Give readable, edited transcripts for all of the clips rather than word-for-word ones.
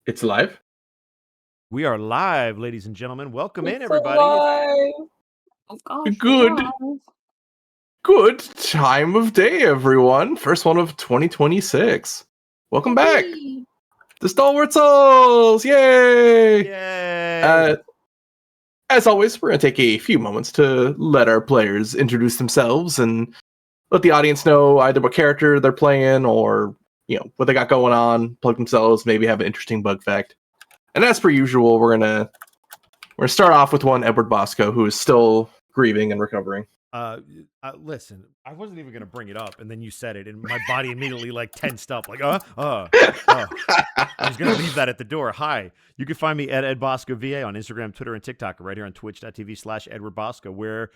It's live. We are live, ladies and gentlemen. Welcome in, It's everybody. alive. Oh gosh, Good time of day, everyone. First one of 2026. Welcome back. The Stlawart Souls! Yay! Yay! As always, we're going to take a few moments to let our players introduce themselves and let the audience know either what character they're playing or, what they got going on, plug themselves, maybe have an interesting bug fact. And as per usual, we're gonna start off with one Edward Bosco, who is still grieving and recovering. Listen, I wasn't even gonna bring it up, and then you said it, and my body immediately tensed up, I was gonna leave that at the door. Hi, you can find me at EdBoscoVA on Instagram, Twitter, and TikTok, or right here on twitch.tv/EdwardBosco, where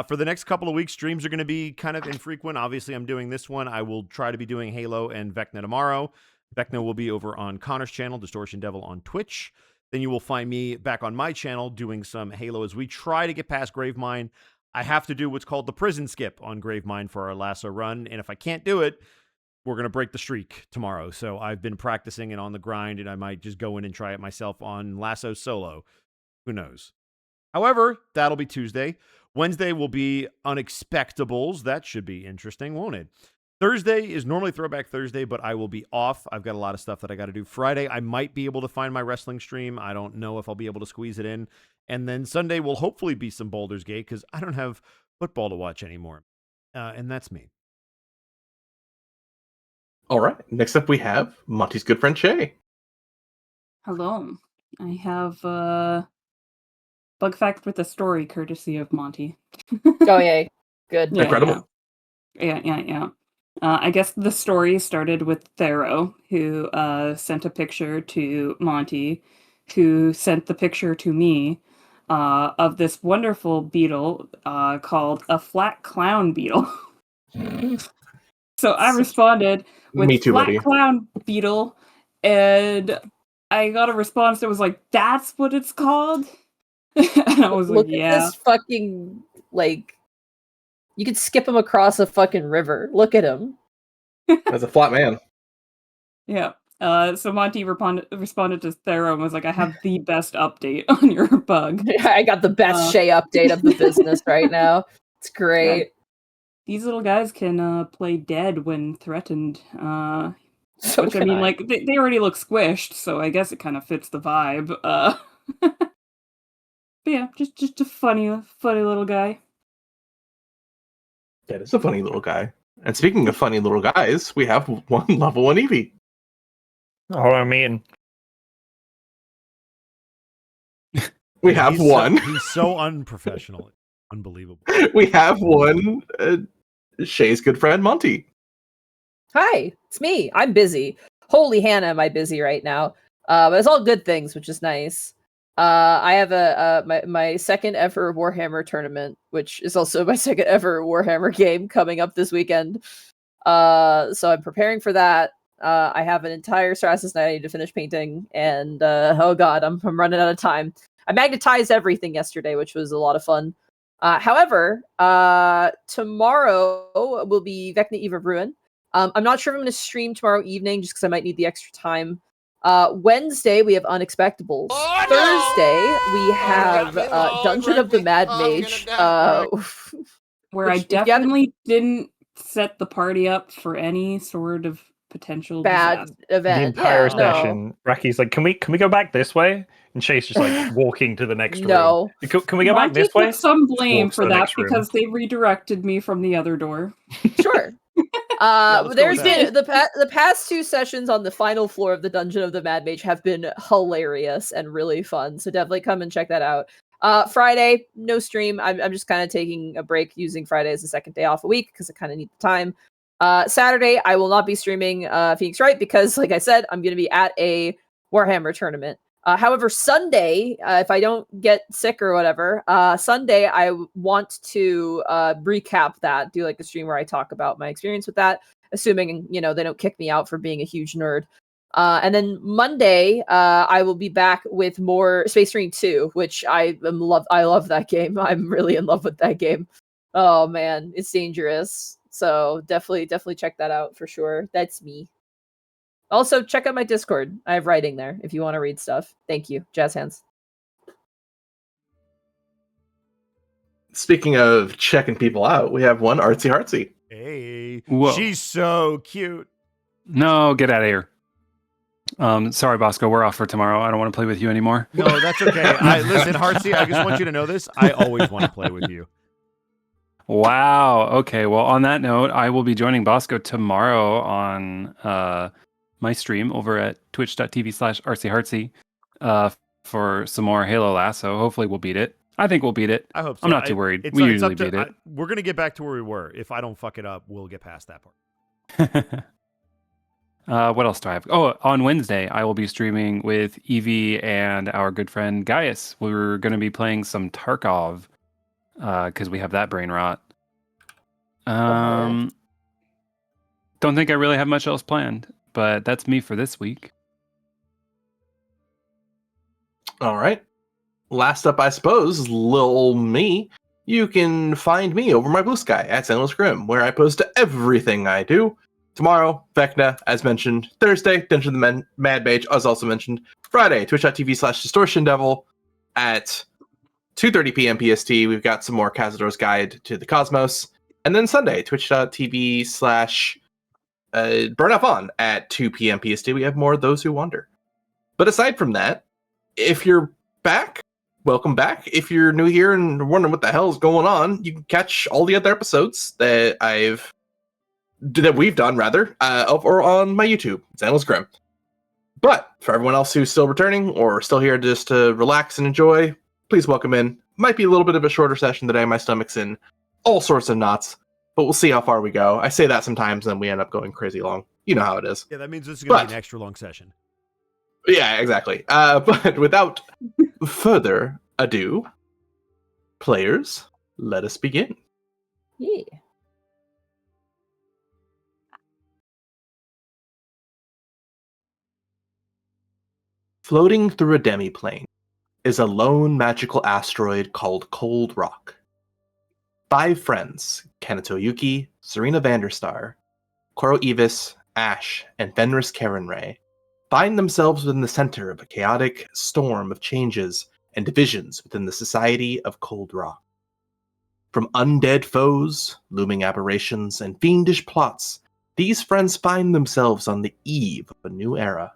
for the next couple of weeks, streams are going to be kind of infrequent. Obviously, I'm doing this one. I will try to be doing Halo and Vecna tomorrow. Vecna will be over on Connor's channel, Distortion Devil on Twitch. Then you will find me back on my channel doing some Halo as we try to get past Gravemind. I have to do what's called the prison skip on Gravemind for our lasso run, and if I can't do it, we're going to break the streak tomorrow. So I've been practicing and on the grind, and I might just go in and try it myself on lasso solo. Who knows? However, that'll be Tuesday. Wednesday will be Unexpectables. That should be interesting, won't it? Thursday is normally Throwback Thursday, but I will be off. I've got a lot of stuff that I got to do. Friday, I might be able to find my wrestling stream. I don't know if I'll be able to squeeze it in. And then Sunday will hopefully be some Baldur's Gate because I don't have football to watch anymore. And that's me. All right. Next up, we have Monty's good friend, Shay. Hello. I have bug fact with a story courtesy of Monty. Oh, yay. Good. Yeah, Incredible. Yeah. I guess the story started with Thero, who sent a picture to Monty, who sent the picture to me of this wonderful beetle called a flat clown beetle. So I responded with Me too, flat buddy. clown beetle, and I got a response that was like, "That's what it's called." And I was Look like, at "Yeah." this fucking, you could skip him across a fucking river. Look at him. As a flat man. Yeah. So Monty responded to Thero and was like, "I have the best update on your bug. I got the best Shay update of the business right now. It's great." Yeah. These little guys can play dead when threatened. So which I mean, they already look squished, so I guess it kind of fits the vibe. But yeah, just a funny little guy. That is a funny little guy. And speaking of funny little guys, we have one level 1 Eevee. Oh, I mean, We have one. He's so unprofessional. Unbelievable. We have one. Shay's good friend, Monty. Hi, it's me. I'm busy. Holy Hannah, am I busy right now? But it's all good things, which is nice. I have my second ever Warhammer tournament, which is also my second ever Warhammer game coming up this weekend. So I'm preparing for that. I have an entire Stratus night I need to finish painting, and oh god, I'm running out of time. I magnetized everything yesterday, which was a lot of fun. However, tomorrow will be Vecna Eve of Ruin. I'm not sure if I'm going to stream tomorrow evening just because I might need the extra time. Wednesday, we have Unexpectables. Thursday, we have Dungeon of the Mad Mage. Where I definitely didn't set the party up for any sort of potential bad disaster. event. the entire No. session, Racky's like, can we go back this way? And Chase just walking to the next room. No. Can we go back Monty this way? took some blame Walks for to the that next room. because they redirected me from the other door. Sure. let's There's go with been the past two sessions on the final floor of the Dungeon of the Mad Mage have been hilarious and really fun. So definitely come and check that out. Friday, no stream. I'm just kind of taking a break, using Friday as the second day off a week because I kind of need the time. Saturday, I will not be streaming Phoenix Wright because, like I said, I'm going to be at a Warhammer tournament. However, Sunday, if I don't get sick or whatever, Sunday I want to recap that, do a stream where I talk about my experience with that, assuming they don't kick me out for being a huge nerd. And then Monday, I will be back with more Space Marine 2, which I love that game. I'm really in love with that game. Oh man, it's dangerous. So definitely check that out for sure. That's me. Also, check out my Discord. I have writing there if you want to read stuff. Thank you. Jazz hands. Speaking of checking people out, we have one Artsy Heartsy. Hey, Whoa. she's so cute. No, get out of here. Sorry, Bosco, we're off for tomorrow. I don't want to play with you anymore. No, that's okay. Listen, Heartsy, I just want you to know this. I always want to play with you. Wow. Okay. Well, on that note, I will be joining Bosco tomorrow on my stream over at twitch.tv/rcheartsy for some more Halo Lasso. Hopefully we'll beat it. I think we'll beat it. I hope so. I'm not too worried. It's We up usually to- beat it. we're going to get back to where we were. If I don't fuck it up, we'll get past that part. What else do I have? Oh, on Wednesday, I will be streaming with Evie and our good friend Gaius. We're going to be playing some Tarkov because we have that brain rot. Don't think I really have much else planned, but that's me for this week. All right. Last up, I suppose, is Lil Me. You can find me over my Blue Sky at Endless Grim, where I post everything I do. Tomorrow, Vecna, as mentioned. Thursday, Dungeon of the Mad Mage, as also mentioned. Friday, twitch.tv/Distortion Devil at 2:30 p.m. PST. We've got some more Cazador's Guide to the Cosmos. And then Sunday, twitch.tv/BurnoutVaughn at 2 p.m. PST. We have more of Those Who Wander. But aside from that, if you're back, welcome back. If you're new here and wondering what the hell is going on, you can catch all the other episodes that we've done over on my YouTube. It's Endless Grim. But for everyone else who's still returning or still here just to relax and enjoy, please welcome in. Might be a little bit of a shorter session today. My stomach's in all sorts of knots, but we'll see how far we go. I say that sometimes and we end up going crazy long. You know how it is. Yeah, that means this is going to be an extra long session. Yeah, exactly. But without further ado, players, let us begin. Yeah. Floating through a demiplane is a lone magical asteroid called Cold Rock. 5 friends, Kanato Yuki, Serena Vanderstar, Koro Evis, Ash, and Fenris Karenray, find themselves within the center of a chaotic storm of changes and divisions within the society of Cold Rock. From undead foes, looming aberrations, and fiendish plots, these friends find themselves on the eve of a new era.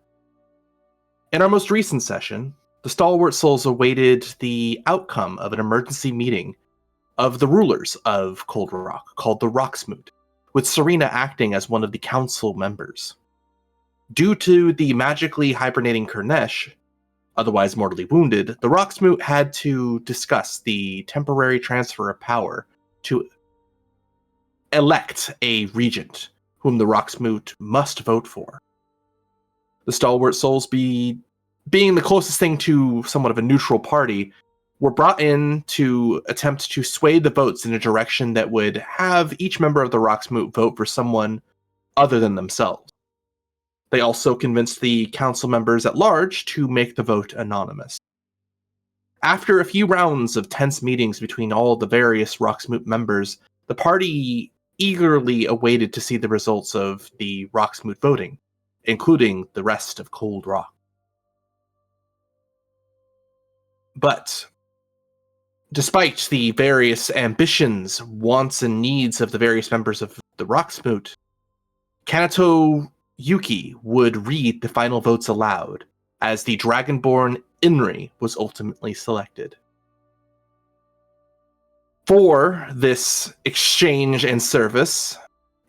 In our most recent session, the Stalwart Souls awaited the outcome of an emergency meeting of the rulers of Cold Rock, called the Rocksmoot, with Serena acting as one of the council members. Due to the magically hibernating Kurnesh, otherwise mortally wounded, the Rocksmoot had to discuss the temporary transfer of power to elect a regent, whom the Rocksmoot must vote for. The Stalwart Souls, being the closest thing to somewhat of a neutral party, were brought in to attempt to sway the votes in a direction that would have each member of the Rocksmoot vote for someone other than themselves. They also convinced the council members at large to make the vote anonymous. After a few rounds of tense meetings between all the various Rocksmoot members, the party eagerly awaited to see the results of the Rocksmoot voting, including the rest of Cold Rock. But despite the various ambitions, wants, and needs of the various members of the Rocksmoot, Kanato Yuki would read the final votes aloud, as the Dragonborn Inri was ultimately selected. For this exchange and service,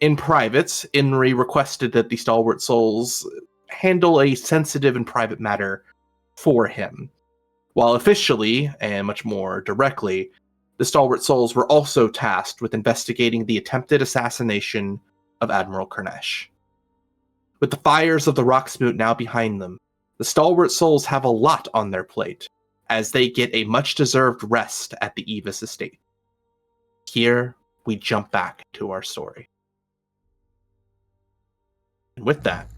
in private, Inri requested that the Stalwart Souls handle a sensitive and private matter for him, while officially, and much more directly, the Stalwart Souls were also tasked with investigating the attempted assassination of Admiral Kurnesh. With the fires of the Rocksmoot now behind them, the Stalwart Souls have a lot on their plate, as they get a much-deserved rest at the Evis estate. Here, we jump back to our story. And with that,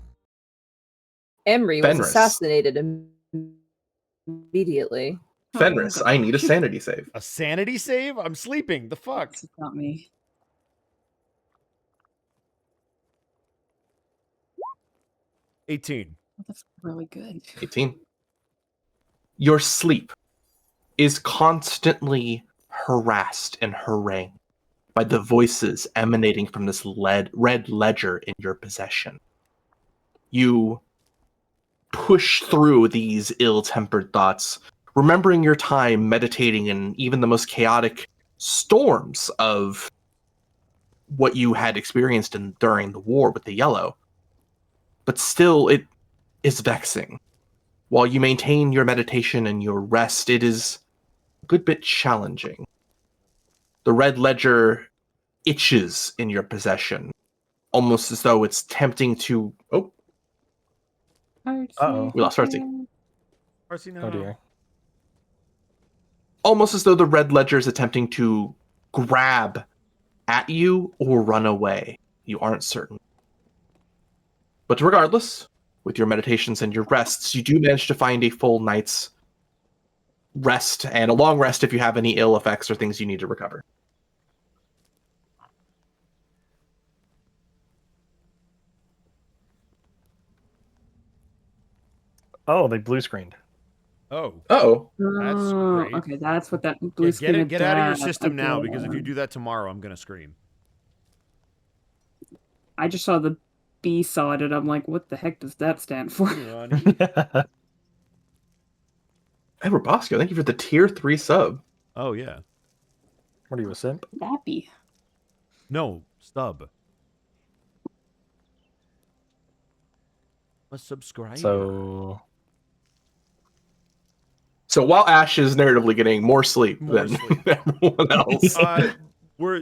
Emery was Fenris. assassinated immediately. Fenris, I need a sanity save. A sanity save? I'm sleeping. The fuck? It's not me. 18. That's really good. 18. Your sleep is constantly harassed and harangued by the voices emanating from this red ledger in your possession. You push through these ill-tempered thoughts, remembering your time meditating in even the most chaotic storms of what you had experienced during the war with the Yellow. But still, it is vexing. While you maintain your meditation and your rest, it is a good bit challenging. The red ledger itches in your possession, almost as though it's tempting to... Oh, Uh-oh. we lost Artsy. Artsy, no. Oh dear. Almost as though the red ledger is attempting to grab at you or run away. You aren't certain. But regardless, with your meditations and your rests, you do manage to find a full night's rest, and a long rest if you have any ill effects or things you need to recover. Oh, they blue screened. Oh. Uh-oh. That's great. Okay, that's what that blue screen Get out of your does. system now, Okay. because if you do that tomorrow, I'm going to scream. I just saw the B side and I'm like, what the heck does that stand for? Ronnie. Edward Bosco, thank you for the tier 3 sub. Oh, yeah. What are you, a simp? Happy. No, stub. A subscriber. So while Ash is narratively getting more sleep More than sleep. everyone else.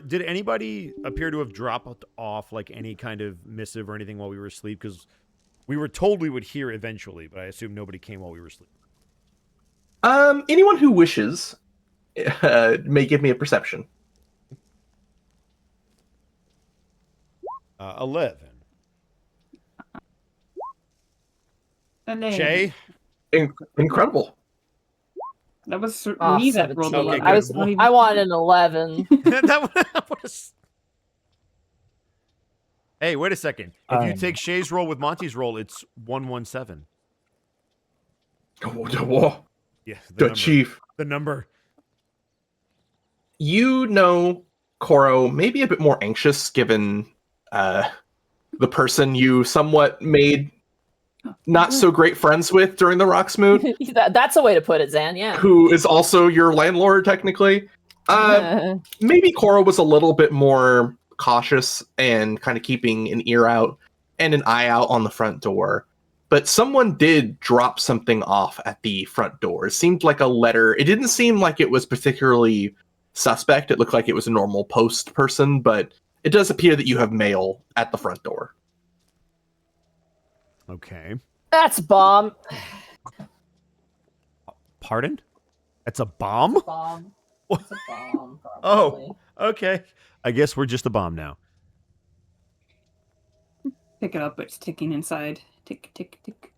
Did anybody appear to have dropped off like any kind of missive or anything while we were asleep? Because we were told we would hear eventually, but I assume nobody came while we were asleep. Anyone who wishes may give me a perception. 11. And then Shay? Incredible. that was Oh, me that rolled 17. 11. I wanted an 11. that was... Hey, wait a second. If you Um, take Shay's roll with Monty's roll, it's 117. Whoa. Yeah, The chief. The number. You know Koro may be a bit more anxious given the person you somewhat made not so great friends with during the Rocksmoot, That's a way to put it, Zan, yeah. who is also your landlord technically. Maybe Koro was a little bit more cautious and kind of keeping an ear out and an eye out on the front door. But someone did drop something off at the front door. It seemed like a letter. It didn't seem like it was particularly suspect. It looked like it was a normal post person, but it does appear that you have mail at the front door. Okay. That's bomb. Pardon? That's a bomb? Bomb. It's a bomb, Oh. probably. Okay. I guess we're just a bomb now. Pick it up, but it's ticking inside. Tick, tick, tick.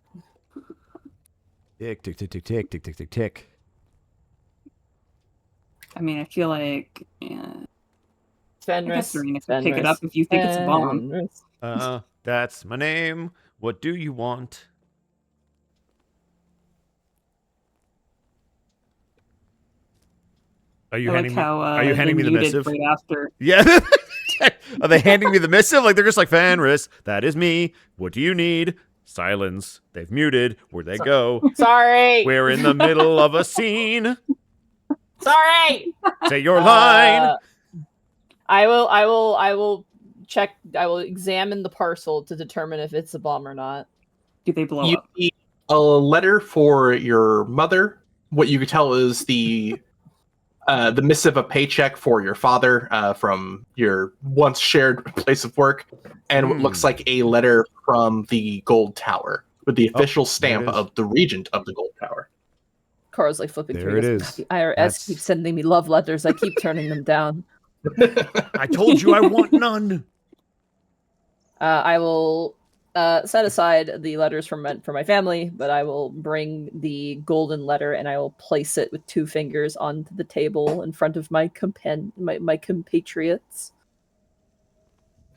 Tick, tick, tick, tick, tick, tick, tick, tick, tick. I mean, I feel like, yeah. I guess Fenris. Serena can pick it up if you think it's a bomb. Fenris. That's my name. What do you want? Are you I handing like me? how Are you handing me they the muted missive? right after. Yeah. Are they handing me the missive? Like they're just like Fenris. That is me. What do you need? Silence. They've muted. Where'd they go? Sorry. We're in the middle of a scene. Sorry. Say your line. I will check. I will examine the parcel to determine if it's a bomb or not. Do they blow You up? need a letter for your mother. What you could tell is the missive, a paycheck for your father from your once shared place of work, and what looks like a letter from the Gold Tower with the official stamp it is. of the Regent of the Gold Tower. Cara's like flipping There through. it He goes, is. The IRS That's- keeps sending me love letters. I keep turning them down. I told you I want none. I will set aside the letters for my family, but I will bring the golden letter and I will place it with 2 fingers onto the table in front of my compatriots.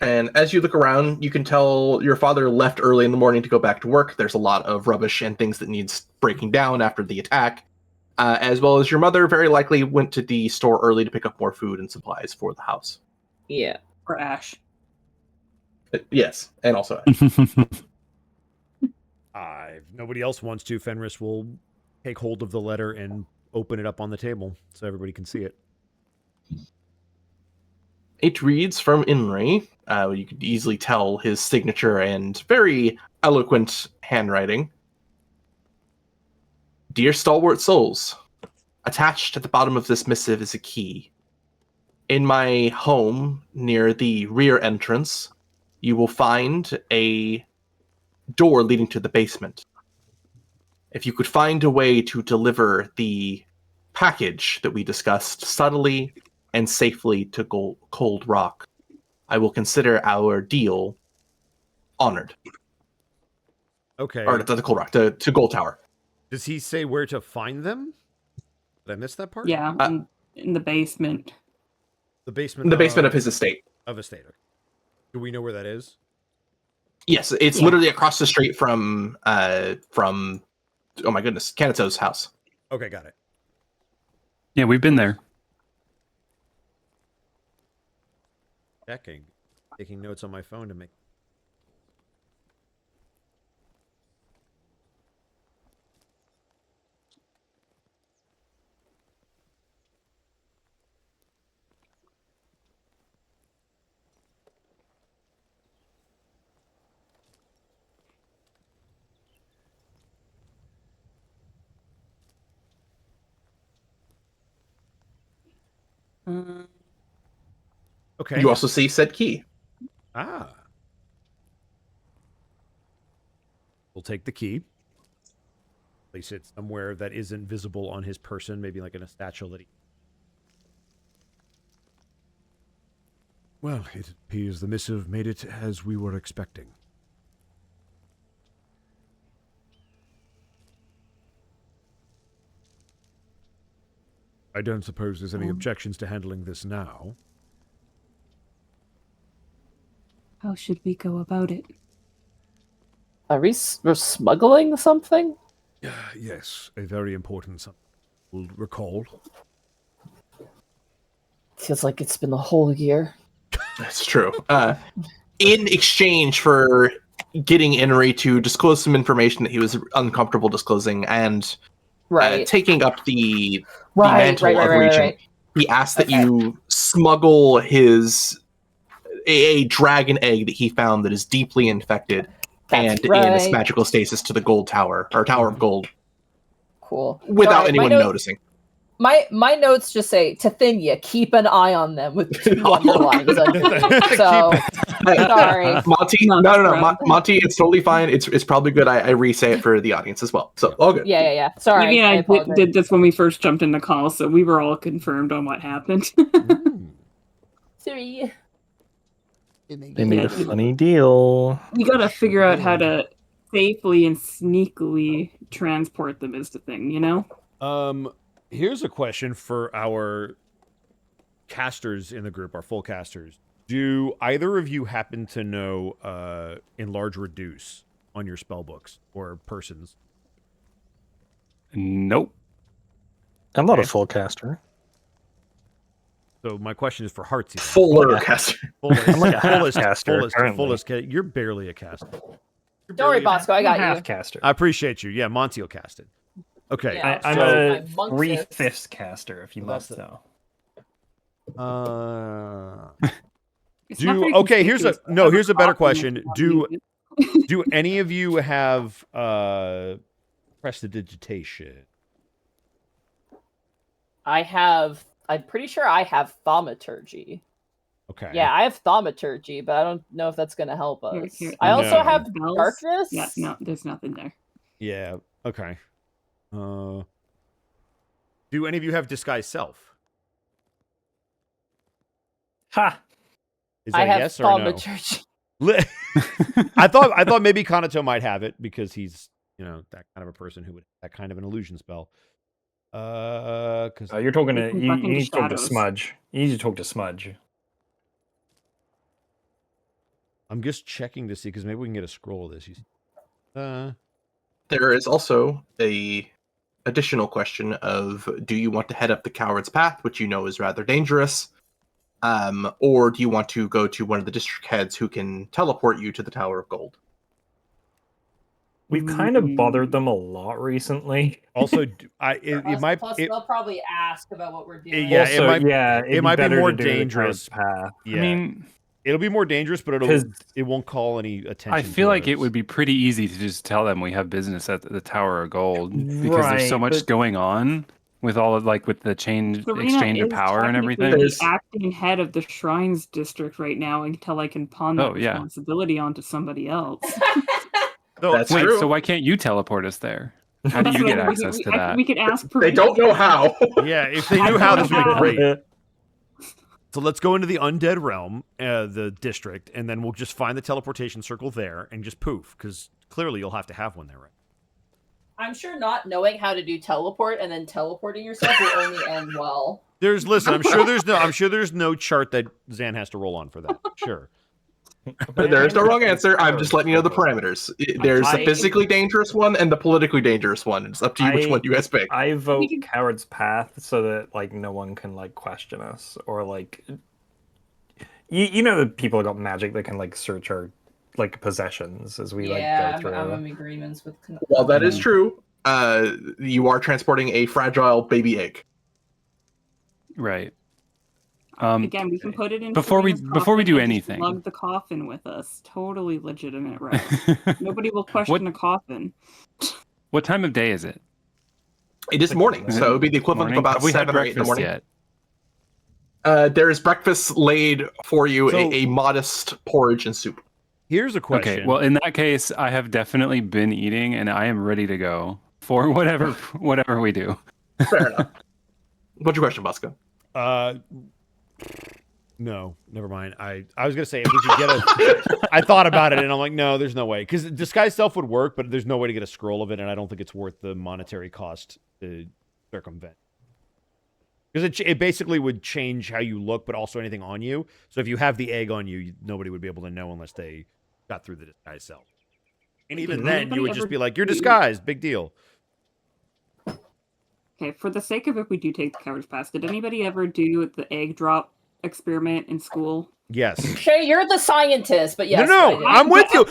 And as you look around, you can tell your father left early in the morning to go back to work. There's a lot of rubbish and things that needs breaking down after the attack. As well as your mother very likely went to the store early to pick up more food and supplies for the house. Yeah. Or Ash. Yes, and also If nobody else wants to, Fenris will take hold of the letter and open it up on the table so everybody can see it. It reads from Inri. You could easily tell his signature and very eloquent handwriting. Dear Stalwart Souls, attached at the bottom of this missive is a key. In my home, near the rear entrance, you will find a door leading to the basement. If you could find a way to deliver the package that we discussed subtly and safely to Cold Rock, I will consider our deal honored. Okay. Or to Cold Rock, to Gold Tower. Does he say where to find them? Did I miss that part? Yeah, in the basement. The basement. In the basement of his estate. Of estate. Okay. Do we know where that is? Yes, it's literally across the street from oh my goodness, Kanato's house. Okay, got it. Yeah, we've been there. Checking. Taking notes on my phone to make. Okay. You also see said key. Ah. We'll take the key. Place it somewhere that isn't visible on his person, maybe like in a satchel that he... Well, it appears the missive made it as we were expecting. I don't suppose there's any objections to handling this now. How should we go about it? Are we smuggling something? Yes, a very important something. We'll recall. Feels like it's been the whole year. That's true. In exchange for getting Inri to disclose some information that he was uncomfortable disclosing and taking up the mantle of Regent, he asked that you smuggle a dragon egg that he found that is deeply infected in its magical stasis to the Gold Tower, or Tower of Gold. Cool. Without anyone noticing. My notes just say, Tathinia, keep an eye on them with two underlines underneath. So, sorry. Monty, no. Monty, it's totally fine. It's probably good. I re-say it for the audience as well. So, all good. Yeah. Sorry. Maybe I did this when we first jumped in the call, so we were all confirmed on what happened. Sorry. They made a funny deal. We gotta figure out how to safely and sneakily transport them is the thing, you know? Here's a question for our casters in the group, our full casters. Do either of you happen to know enlarge reduce on your spell books or persons? Nope. I'm not a full caster. So my question is for Heartsy. Fuller caster. I'm like a half caster. Fullest. You're barely a caster. Don't worry, Bosco. I got you. Half caster. I appreciate you. Yeah, Monty will cast it. Okay. Yeah, I'm so a 3/5 caster, if you must know. Here's a better question. Do any of you have prestidigitation? I'm pretty sure I have thaumaturgy. Okay. Yeah, I have thaumaturgy, but I don't know if that's going to help us. Here. I also No. have Spells? darkness. Yeah, no, there's nothing there. Yeah. Okay. Do any of you have disguise self? Ha! Is that I have yes or no? thaumaturgy. I thought maybe Kanato might have it because he's that kind of a person who would that kind of an illusion spell. Because You're talking to you Fucking need to talk to shadows. Smudge. You need to talk to Smudge. I'm just checking to see because maybe we can get a scroll of this. There is also a additional question of, do you want to head up the Coward's Path, which you know is rather dangerous, or do you want to go to one of the district heads who can teleport you to the Tower of Gold? We've kind of bothered them a lot recently. Also, it might. Plus, they'll probably ask about what we're doing. Yeah, Also, it might be better more to do the dangerous. Coward's Path. Yeah. I mean, it'll be more dangerous, but it won't call any attention. I feel like it us. would be pretty easy to just tell them we have business at the Tower of Gold because there's so Right, much but- going on with all of with the exchange of power and everything. The acting head of the Shrines District right now until I can pawn that responsibility onto somebody else. That's Wait, true. so why can't you teleport us there? How do you get access to that? We could ask. They don't know how. Yeah, if they knew how, this would be great. So let's go into the undead realm, the district, and then we'll just find the teleportation circle there and just poof, because clearly you'll have to have one there, right? I'm sure not knowing how to do teleport and then teleporting yourself will only end well. I'm sure there's no chart that Zan has to roll on for that. Sure. There's no wrong answer. I'm just letting you know the parameters. There's the physically dangerous one and the politically dangerous one. It's up to you which one you guys pick. I vote Coward's Path so that no one can question us or you know that people got magic that can search our possessions as we go through. I'm in agreements with. Well, that is true. You are transporting a fragile baby egg. Right. Again, we can put it in before we do anything. Plug the coffin with us. Totally legitimate, right? Nobody will question a coffin. What time of day is it? It is morning, so it would be the equivalent of about 7 or 8 in the morning. Yet? There is breakfast laid for you, a modest porridge and soup. Here's a question. Okay, well, in that case, I have definitely been eating, and I am ready to go for whatever we do. Fair enough. What's your question, Bosco? No, never mind. I was gonna say if we could get I thought about it and I'm like, no, there's no way because disguise self would work, but there's no way to get a scroll of it, and I don't think it's worth the monetary cost to circumvent. Because it basically would change how you look, but also anything on you. So if you have the egg on you, nobody would be able to know unless they got through the disguise self. And even then, you would just be like, you're disguised. Big deal. Okay, for the sake of if we do take the Coward's Pass, did anybody ever do the egg drop experiment in school? Yes. Okay, you're the scientist, but yes. No, I'm with you.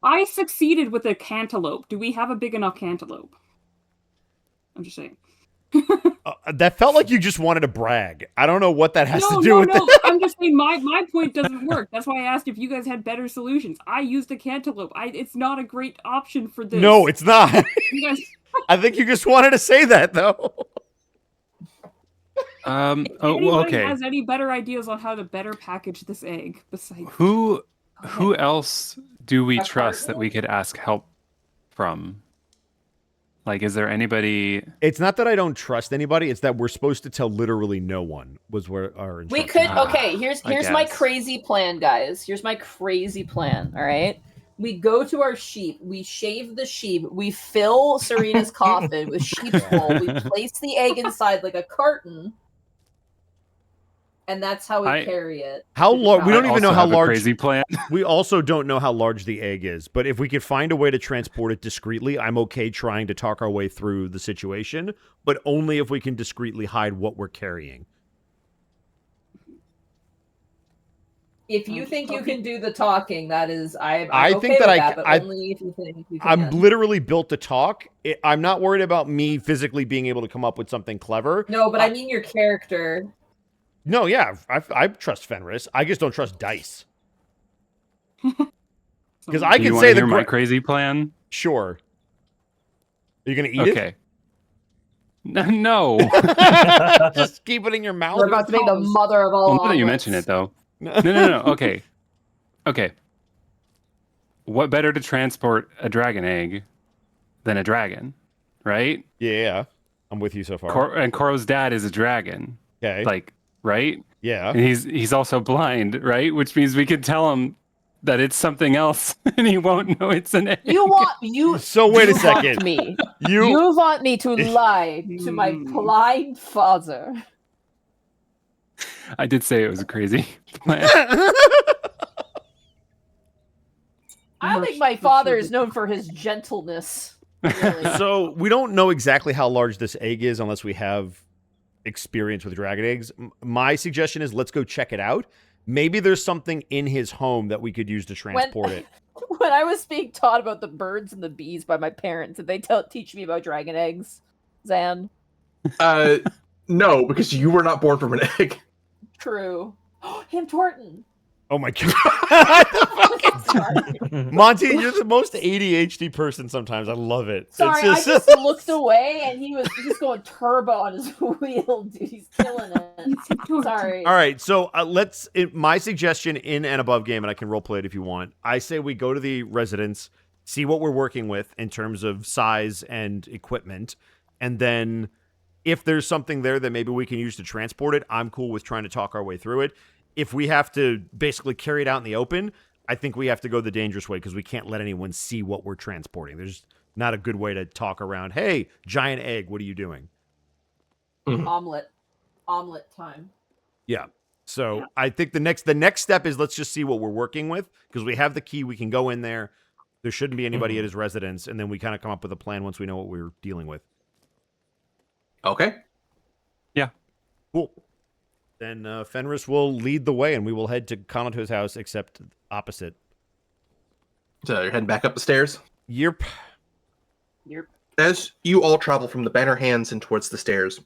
I succeeded with a cantaloupe. Do we have a big enough cantaloupe? I'm just saying. That felt like you just wanted to brag. I don't know what that has to do with it. I'm just saying my point doesn't work. That's why I asked if you guys had better solutions. I used a cantaloupe. It's not a great option for this. No, it's not. You guys... I think you just wanted to say that, though. Anybody has any better ideas on how to better package this egg besides who else do we trust that we could ask help from? Is there anybody? It's not that I don't trust anybody. It's that we're supposed to tell literally no one. Was where our we could. Okay, here's my crazy plan, guys. Here's my crazy plan. All right. We go to our sheep, we shave the sheep, we fill Serena's coffin with sheep's wool, we place the egg inside like a carton, and that's how we carry it. How large? We don't even know how large. Crazy plan. We also don't know how large the egg is, but if we could find a way to transport it discreetly, I'm okay trying to talk our way through the situation, but only if we can discreetly hide what we're carrying. If you think you can do the talking, that is, I'm I okay think that with that, but only if you think you can. I'm literally built to talk. I'm not worried about me physically being able to come up with something clever. No, but I mean your character. No, yeah, I trust Fenris. I just don't trust dice. Because I can say my crazy plan. Sure. Are you gonna eat it? Okay. No. Just keep it in your mouth. We're about to make the mother of all. Well, now that you mention it, though. No. Okay. What better to transport a dragon egg than a dragon, right? Yeah, I'm with you so far. And Koro's dad is a dragon. Okay. Right? Yeah. And he's also blind, right? Which means we could tell him that it's something else, and he won't know it's an egg. So wait a second. You want me to lie to my blind father? I did say it was a crazy plan. I don't think my father is known for his gentleness. Really. So we don't know exactly how large this egg is unless we have experience with dragon eggs. My suggestion is let's go check it out. Maybe there's something in his home that we could use to transport it. When I was being taught about the birds and the bees by my parents, did they teach me about dragon eggs, Zan? No, because you were not born from an egg. True. Him Torton. Oh my god. Sorry. Monty, you're the most ADHD person sometimes. I love it. Sorry, It's I just looked away and he's going turbo on his wheel, dude. He's killing it. Sorry. All right, so my suggestion in and above game, and I can roleplay it if you want. I say we go to the residence, see what we're working with in terms of size and equipment, and then if there's something there that maybe we can use to transport it, I'm cool with trying to talk our way through it. If we have to basically carry it out in the open, I think we have to go the dangerous way because we can't let anyone see what we're transporting. There's not a good way to talk around, hey, giant egg, what are you doing? Omelet time. Yeah. So I think the next step is let's just see what we're working with because we have the key. We can go in there. There shouldn't be anybody at his residence. And then we kind of come up with a plan once we know what we're dealing with. Okay. Yeah. Cool. Then Fenris will lead the way and we will head to Kanato's house except opposite. So you're heading back up the stairs? Yep. As you all travel from the banner hands and towards the stairs,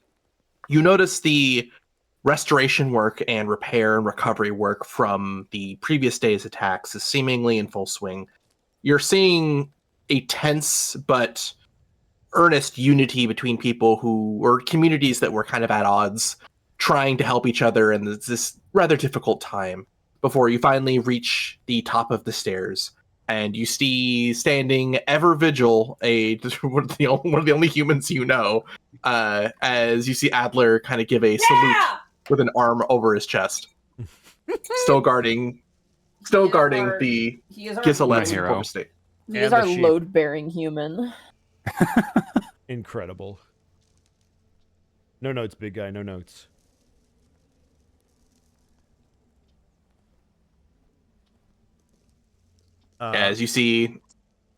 you notice the restoration work and repair and recovery work from the previous day's attacks is seemingly in full swing. You're seeing a tense but earnest unity between people who were communities that were kind of at odds, trying to help each other in this rather difficult time before you finally reach the top of the stairs. And you see standing ever vigil, one of the only humans you know, as you see Adler kind of give a salute with an arm over his chest, still guarding the Giselet's former state. He is our load-bearing human. Incredible. No notes, big guy. No notes. As you see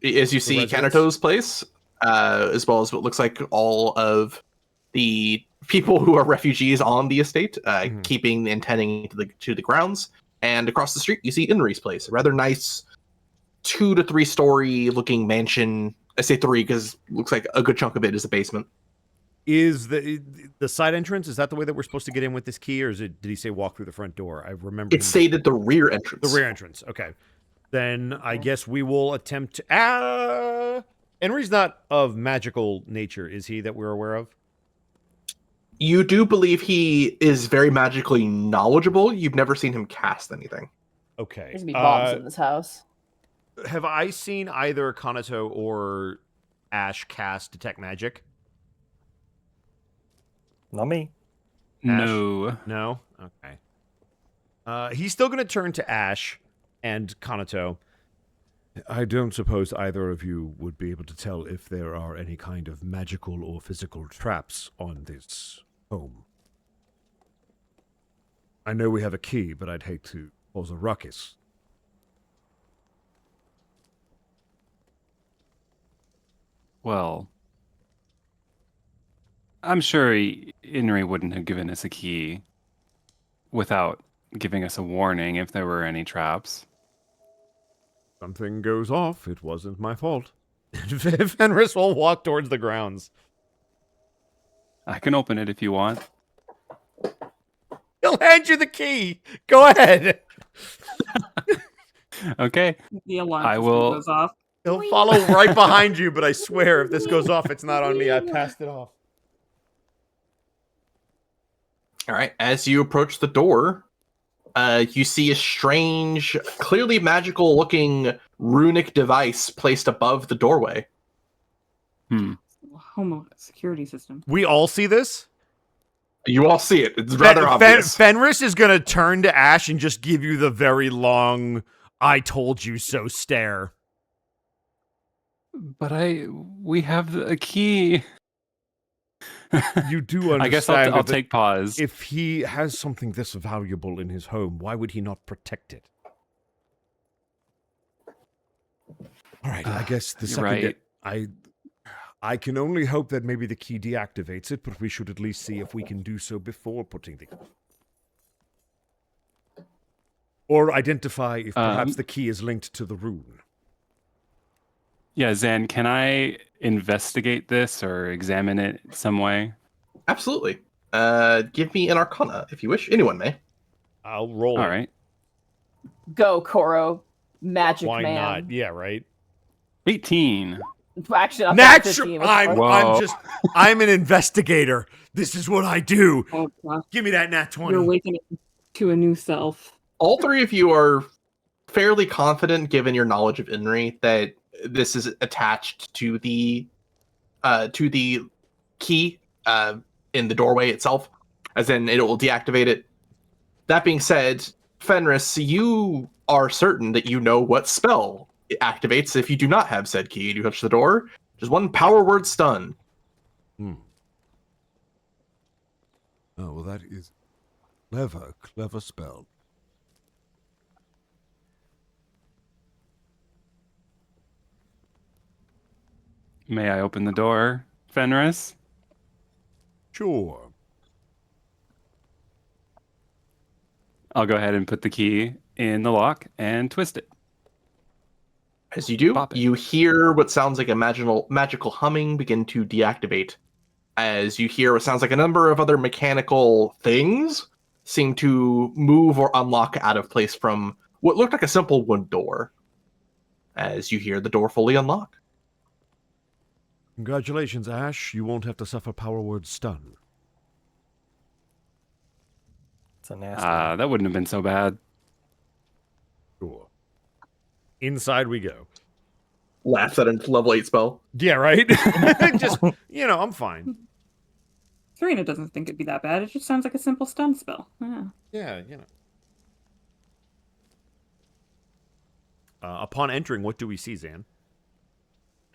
Kanato's place, as well as what looks like all of the people who are refugees on the estate, keeping and tending to the grounds. And across the street, you see Inri's place, a rather nice 2 to 3 story looking mansion. I say 3 because it looks like a good chunk of it is a basement. Is the side entrance, is that the way that we're supposed to get in with this key, or did he say walk through the front door? I remember. It stated the rear entrance. The rear entrance, okay. Then I guess we will attempt to... Henry's not of magical nature, is he, that we're aware of? You do believe he is very magically knowledgeable. You've never seen him cast anything. Okay. There's gonna be bombs in this house. Have I seen either Kanato or Ash cast Detect Magic? Not me. No. No? Okay. He's still going to turn to Ash and Kanato. I don't suppose either of you would be able to tell if there are any kind of magical or physical traps on this home. I know we have a key, but I'd hate to cause a ruckus. Well, I'm sure Inri wouldn't have given us a key without giving us a warning if there were any traps. Something goes off. It wasn't my fault. Fenris will walk towards the grounds. I can open it if you want. He'll hand you the key. Go ahead. Okay. The alarm I system will. goes off. He'll follow right behind you, but I swear if this goes off, it's not on me. I passed it off. All right. As you approach the door, you see a strange, clearly magical-looking runic device placed above the doorway. Home security system. We all see this? You all see it. It's rather obvious. Fenris is going to turn to Ash and just give you the very long, I told you so stare. But we have a key. You do understand. I guess I'll take pause. If he has something this valuable in his home, why would he not protect it? All right, I guess the You're second right. I can only hope that maybe the key deactivates it, but we should at least see if we can do so before putting the... Or identify if perhaps the key is linked to the rune. Yeah, Zan, can I investigate this or examine it some way? Absolutely. Give me an Arcana if you wish. Anyone may. I'll roll All it. right. Go, Koro. Magic Why man. not? Yeah, right? 18. Actually, not that 15, I'm I'm an investigator. This is what I do. Oh, gosh. Give me that nat 20. You're awakening to a new self. All three of you are fairly confident, given your knowledge of Inri, that this is attached to the key in the doorway itself, as in it will deactivate it. That being said, Fenris, you are certain that you know what spell it activates if you do not have said key and you touch the door. Just one power word stun. Oh, well, that is clever spell. May I open the door, Fenris? Sure. I'll go ahead and put the key in the lock and twist it. As you do, Pop it. you hear what sounds like a magical humming begin to deactivate. As you hear what sounds like a number of other mechanical things seem to move or unlock out of place from what looked like a simple wood door. As you hear the door fully unlock. Congratulations, Ash. You won't have to suffer power word stun. It's a nasty one. That wouldn't have been so bad. Sure. Inside we go. Laughs at a level 8 spell. Yeah, right? Just, I'm fine. Serena doesn't think it'd be that bad. It just sounds like a simple stun spell. Yeah. Yeah, upon entering, what do we see, Zan?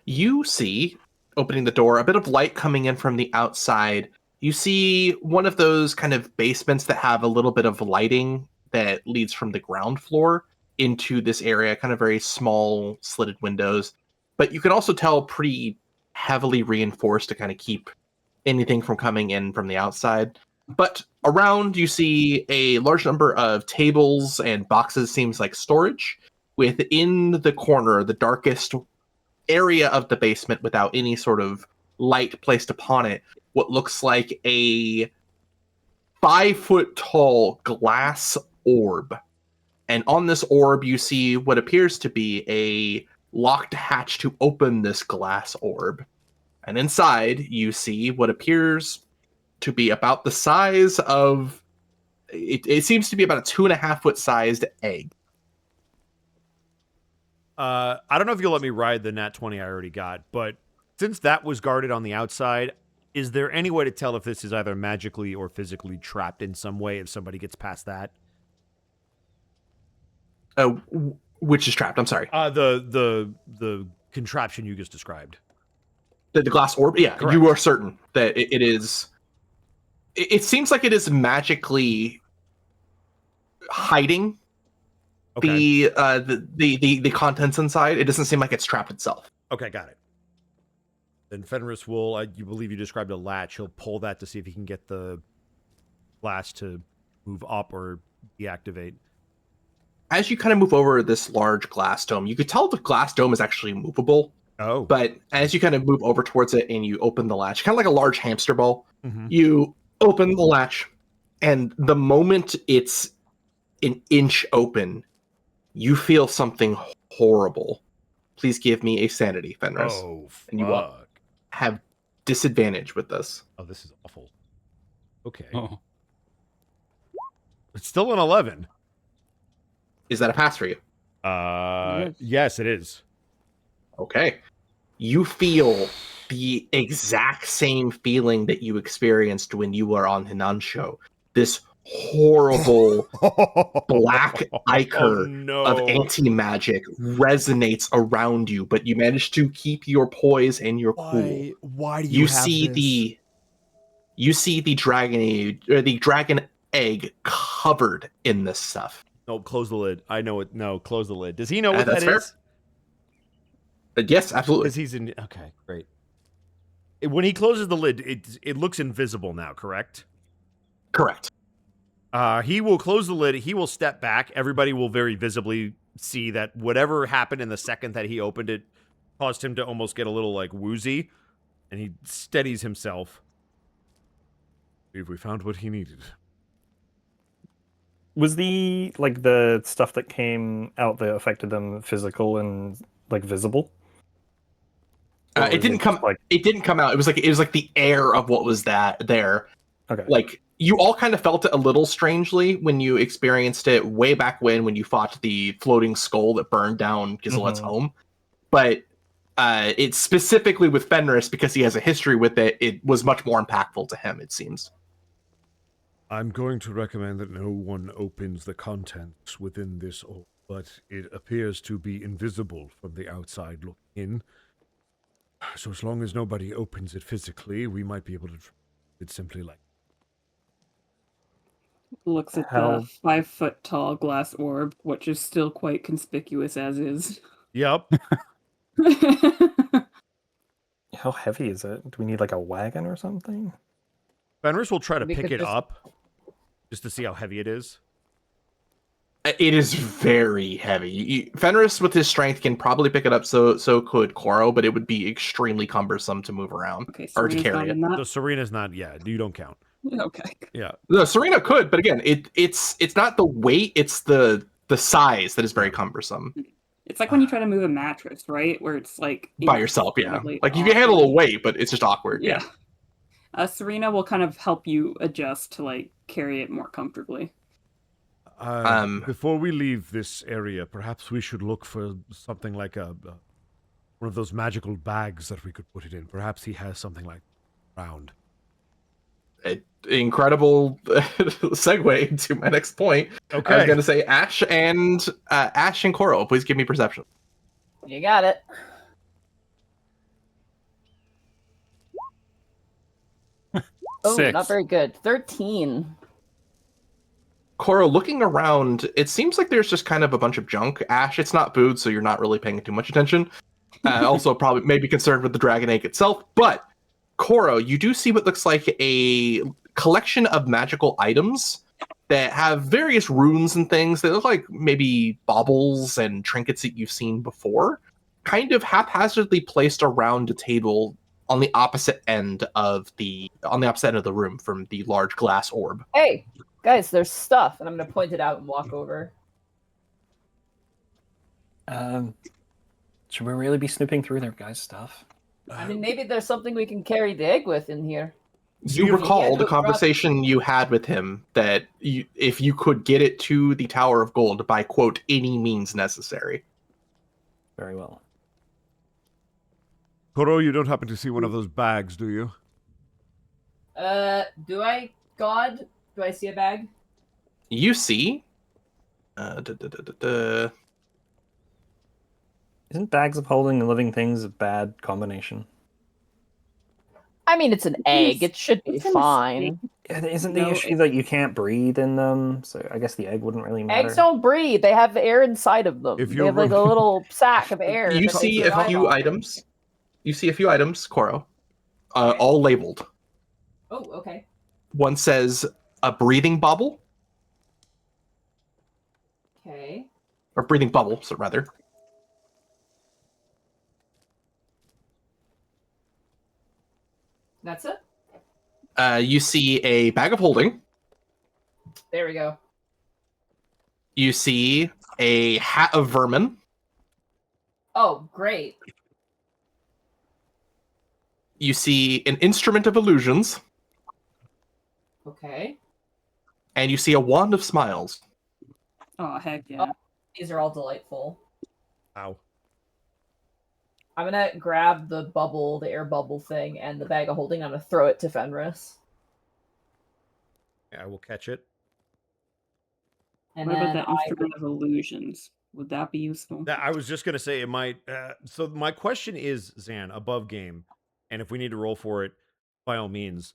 You see, opening the door, a bit of light coming in from the outside. You see one of those kind of basements that have a little bit of lighting that leads from the ground floor into this area, kind of very small slitted windows. But you can also tell pretty heavily reinforced to kind of keep anything from coming in from the outside. But around you see a large number of tables and boxes, seems like storage. Within the corner, the darkest area of the basement without any sort of light placed upon it, what looks like a 5-foot tall glass orb. And on this orb, you see what appears to be a locked hatch to open this glass orb. And inside, you see what appears to be about the size of... It seems to be about a 2.5-foot sized egg. I don't know if you'll let me ride the nat 20 I already got, but since that was guarded on the outside, is there any way to tell if this is either magically or physically trapped in some way if somebody gets past that? Which is trapped, I'm sorry. The contraption you just described. The glass orb? Yeah, Correct. You are certain that it is... It seems like it is magically hiding Okay. the contents inside. It doesn't seem like it's trapped itself. Okay, got it. Then Fenris will, you believe you described a latch, he'll pull that to see if he can get the glass to move up or deactivate. As you kind of move over this large glass dome, you could tell the glass dome is actually movable. Oh. But as you kind of move over towards it and you open the latch, kind of like a large hamster ball, Mm-hmm. you open the latch, and the moment it's an inch open, you feel something horrible. Please give me a sanity, Fenris. Oh, fuck. And you will have disadvantage with this. Oh, this is awful. Okay. Oh. It's still an 11. Is that a pass for you? Yes, it is. Okay. You feel the exact same feeling that you experienced when you were on Hinansho. This horrible black ichor of anti-magic resonates around you, but you manage to keep your poise and your cool. Why do You see the dragon egg covered in this stuff. No, close the lid. I know it. No, close the lid. Does he know what That's that fair. is? Yes, absolutely. Because he's in. Okay, great. When he closes the lid, it looks invisible now, correct? Correct. He will close the lid. He will step back. Everybody will very visibly see that whatever happened in the second that he opened it caused him to almost get a little like woozy, and he steadies himself. Believe we found what he needed. Was the stuff that came out that affected them physical and like visible? It didn't come. It didn't come out. It was like the air of what was there. Okay. Like you all kind of felt it a little strangely when you experienced it way back when you fought the floating skull that burned down Gizelet's home. But it's specifically with Fenris because he has a history with it. It was much more impactful to him, it seems. I'm going to recommend that no one opens the contents within this orb, but it appears to be invisible from the outside looking in. So as long as nobody opens it physically, we might be able to it's simply like Looks at the 5-foot-tall glass orb, which is still quite conspicuous as is. Yep. How heavy is it? Do we need like a wagon or something? Fenris will try to pick it up just to see how heavy it is. It is very heavy. Fenris, with his strength, can probably pick it up. So could Koro, but it would be extremely cumbersome to move around or to carry it. So Serena's not. Yeah, you don't count. Okay. Yeah. No, Serena could, but again, it's not the weight; it's the size that is very cumbersome. It's like when you try to move a mattress, right? Where it's like by yourself. Yeah. Like you can handle a weight, but it's just awkward. Yeah. Serena will kind of help you adjust to like carry it more comfortably. Before we leave this area, perhaps we should look for something like one of those magical bags that we could put it in. Perhaps he has something like round. Incredible segue to my next point. Okay. I was going to say Ash and Koro. Please give me perception. You got it. Oh, 6. not very good. 13. Koro, looking around, it seems like there's just kind of a bunch of junk. Ash, it's not food, so you're not really paying too much attention. Also, probably maybe concerned with the dragon egg itself. But, Koro, you do see what looks like a collection of magical items that have various runes and things that look like maybe baubles and trinkets that you've seen before, kind of haphazardly placed around a table on the opposite end of the room from the large glass orb. Hey, guys, there's stuff, and I'm going to point it out and walk over. Should we really be snooping through their guys' stuff? I mean, maybe there's something we can carry the egg with in here. You recall the conversation you had with him that if you could get it to the Tower of Gold by, quote, any means necessary. Very well. Koro, you don't happen to see one of those bags, do you? Do I, God? Do I see a bag? You see... Isn't bags of holding living things a bad combination? I mean, it's an egg. It should be fine. Isn't the issue that you can't breathe in them? So I guess the egg wouldn't really matter. Eggs don't breathe. They have air inside of them. They have like a little sack of air. You see a few items. You see a few items, Koro, all labeled. Oh, okay. One says a breathing bubble. Okay. Or breathing bubble, so rather. That's it? You see a bag of holding. There we go. You see a hat of vermin. Oh, great. You see an instrument of illusions. Okay. And you see a wand of smiles. Oh, heck yeah. Oh, these are all delightful. Ow. I'm gonna grab the bubble, the air bubble thing, and the bag of holding. I'm gonna throw it to Fenris. Yeah, I will catch it. And what about then the instrument of illusions? Would that be useful? I was just going to say it might. So my question is, Zan, above game, and if we need to roll for it, by all means,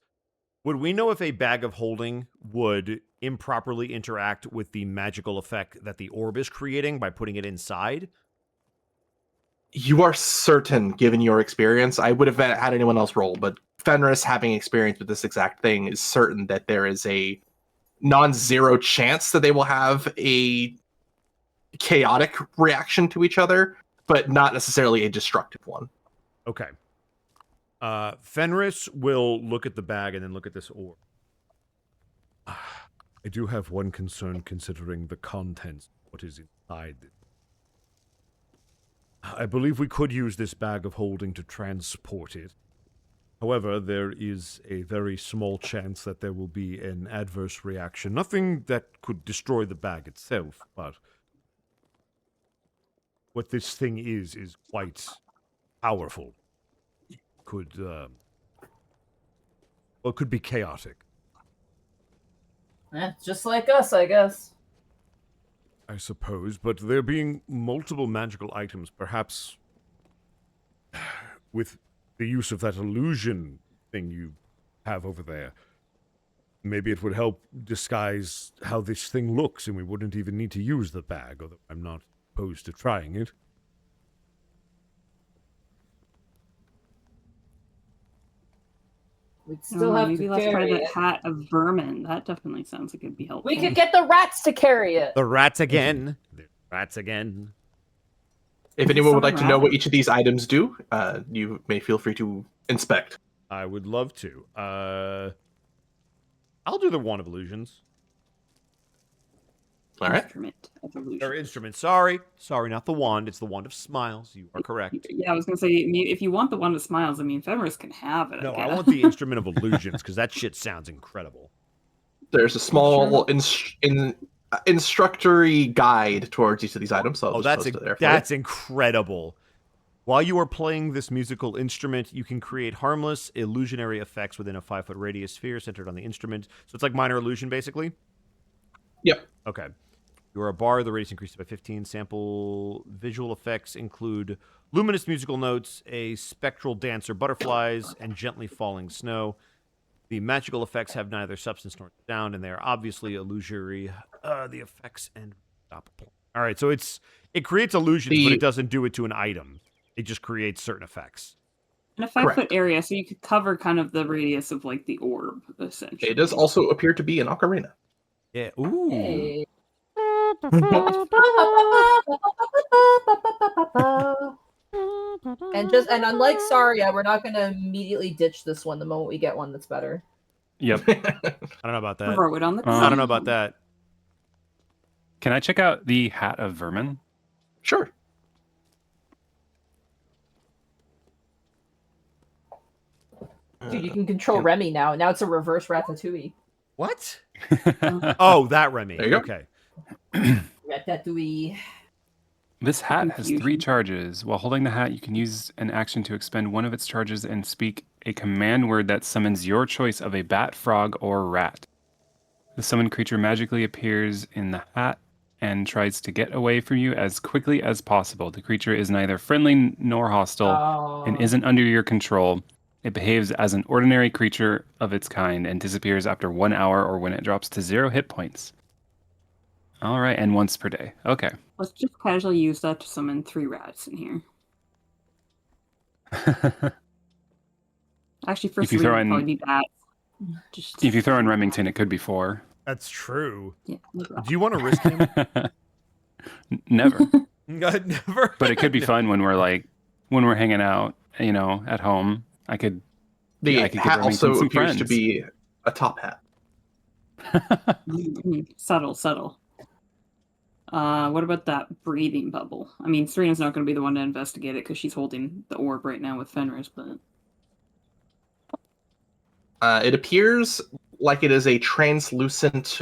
would we know if a bag of holding would improperly interact with the magical effect that the orb is creating by putting it inside? You are certain, given your experience, I would have had anyone else roll, but Fenris, having experience with this exact thing, is certain that there is a non-zero chance that they will have a chaotic reaction to each other, but not necessarily a destructive one. Okay. Fenris will look at the bag and then look at this orb. I do have one concern considering the contents, what is inside it. I believe we could use this bag of holding to transport it. However, there is a very small chance that there will be an adverse reaction. Nothing that could destroy the bag itself, but what this thing is quite powerful. Could, well, it could be chaotic. Just like us, I guess. I suppose, but there being multiple magical items, perhaps with the use of that illusion thing you have over there, maybe it would help disguise how this thing looks, and we wouldn't even need to use the bag, although I'm not opposed to trying it. We'd still have maybe to let's try carry the it. hat of vermin. That definitely sounds like it'd be helpful. We could get the rats to carry it. The rats again. The rats again. If anyone would like to know what each of these items do, you may feel free to inspect. I would love to. I'll do the Wand of Illusions. All right. Instrument of illusion. Or instrument. Sorry, not the wand. It's the Wand of Smiles. You are correct. Yeah, I was gonna say, if you want the one that smiles, I mean, Fenris can have it. No, I guess. want the Instrument of Illusions, because that shit sounds incredible. There's a small instructory guide towards each of these items. So I'll just post it there for you. That's incredible. While you are playing this musical instrument, you can create harmless, illusionary effects within a 5-foot radius sphere centered on the instrument. So it's like minor illusion, basically? Yep. Okay. You are a bar, the radius increases by 15. Sample visual effects include luminous musical notes, a spectral dancer butterflies, and gently falling snow. The magical effects have neither substance nor sound, and they are obviously illusory. The effects and stop. All right, so it creates illusions, but it doesn't do it to an item. It just creates certain effects. In a 5-foot area, so you could cover kind of the radius of like the orb, essentially. It does also appear to be an ocarina. Yeah. Ooh. Hey. And unlike Saria, we're not going to immediately ditch this one the moment we get one that's better. Yep. I don't know about that. Throw it on the I don't know about that. Can I check out the Hat of Vermin? Sure. Dude, you can control Remy now. Now it's a reverse Ratatouille. What? Oh, that Remy. There you go. Okay. Ratatouille. This hat has 3 charges. While holding the hat, you can use an action to expend one of its charges and speak a command word that summons your choice of a bat, frog, or rat. The summoned creature magically appears in the hat and tries to get away from you as quickly as possible. The creature is neither friendly nor hostile and isn't under your control. It behaves as an ordinary creature of its kind and disappears after 1 hour or when it drops to 0 hit points. All right, and once per day. Okay. Let's just casually use that to summon 3 rats in here. Actually, for 3, it'd probably be bats. If you throw in Remington, it could be 4. That's true. Yeah, Do you want to risk him? Never. Never. But it could be fun when we're hanging out, at home. I could The give hat Remington also some appears to friends. be a top hat. Subtle. What about that breathing bubble? I mean, Serena's not going to be the one to investigate it because she's holding the orb right now with Fenris, but... It appears like it is a translucent,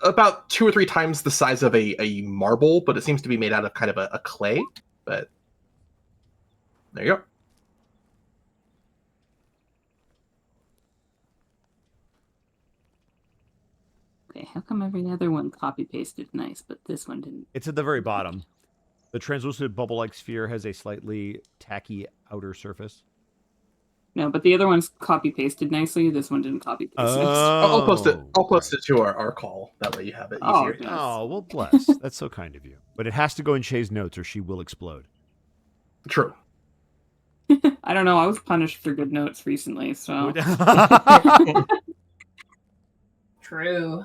about 2 or 3 times the size of a marble, but it seems to be made out of kind of a clay. But there you go. Okay, how come every other one copy-pasted nice, but this one didn't? It's at the very bottom. The translucent bubble-like sphere has a slightly tacky outer surface. No, but the other one's copy pasted nicely. This one didn't copy paste. I'll post it. I'll post right. it to our call. That way you have it Oh, easier. yes. Oh, well, bless. That's so kind of you. But it has to go in Shay's notes or she will explode. True. I don't know. I was punished for good notes recently, so True.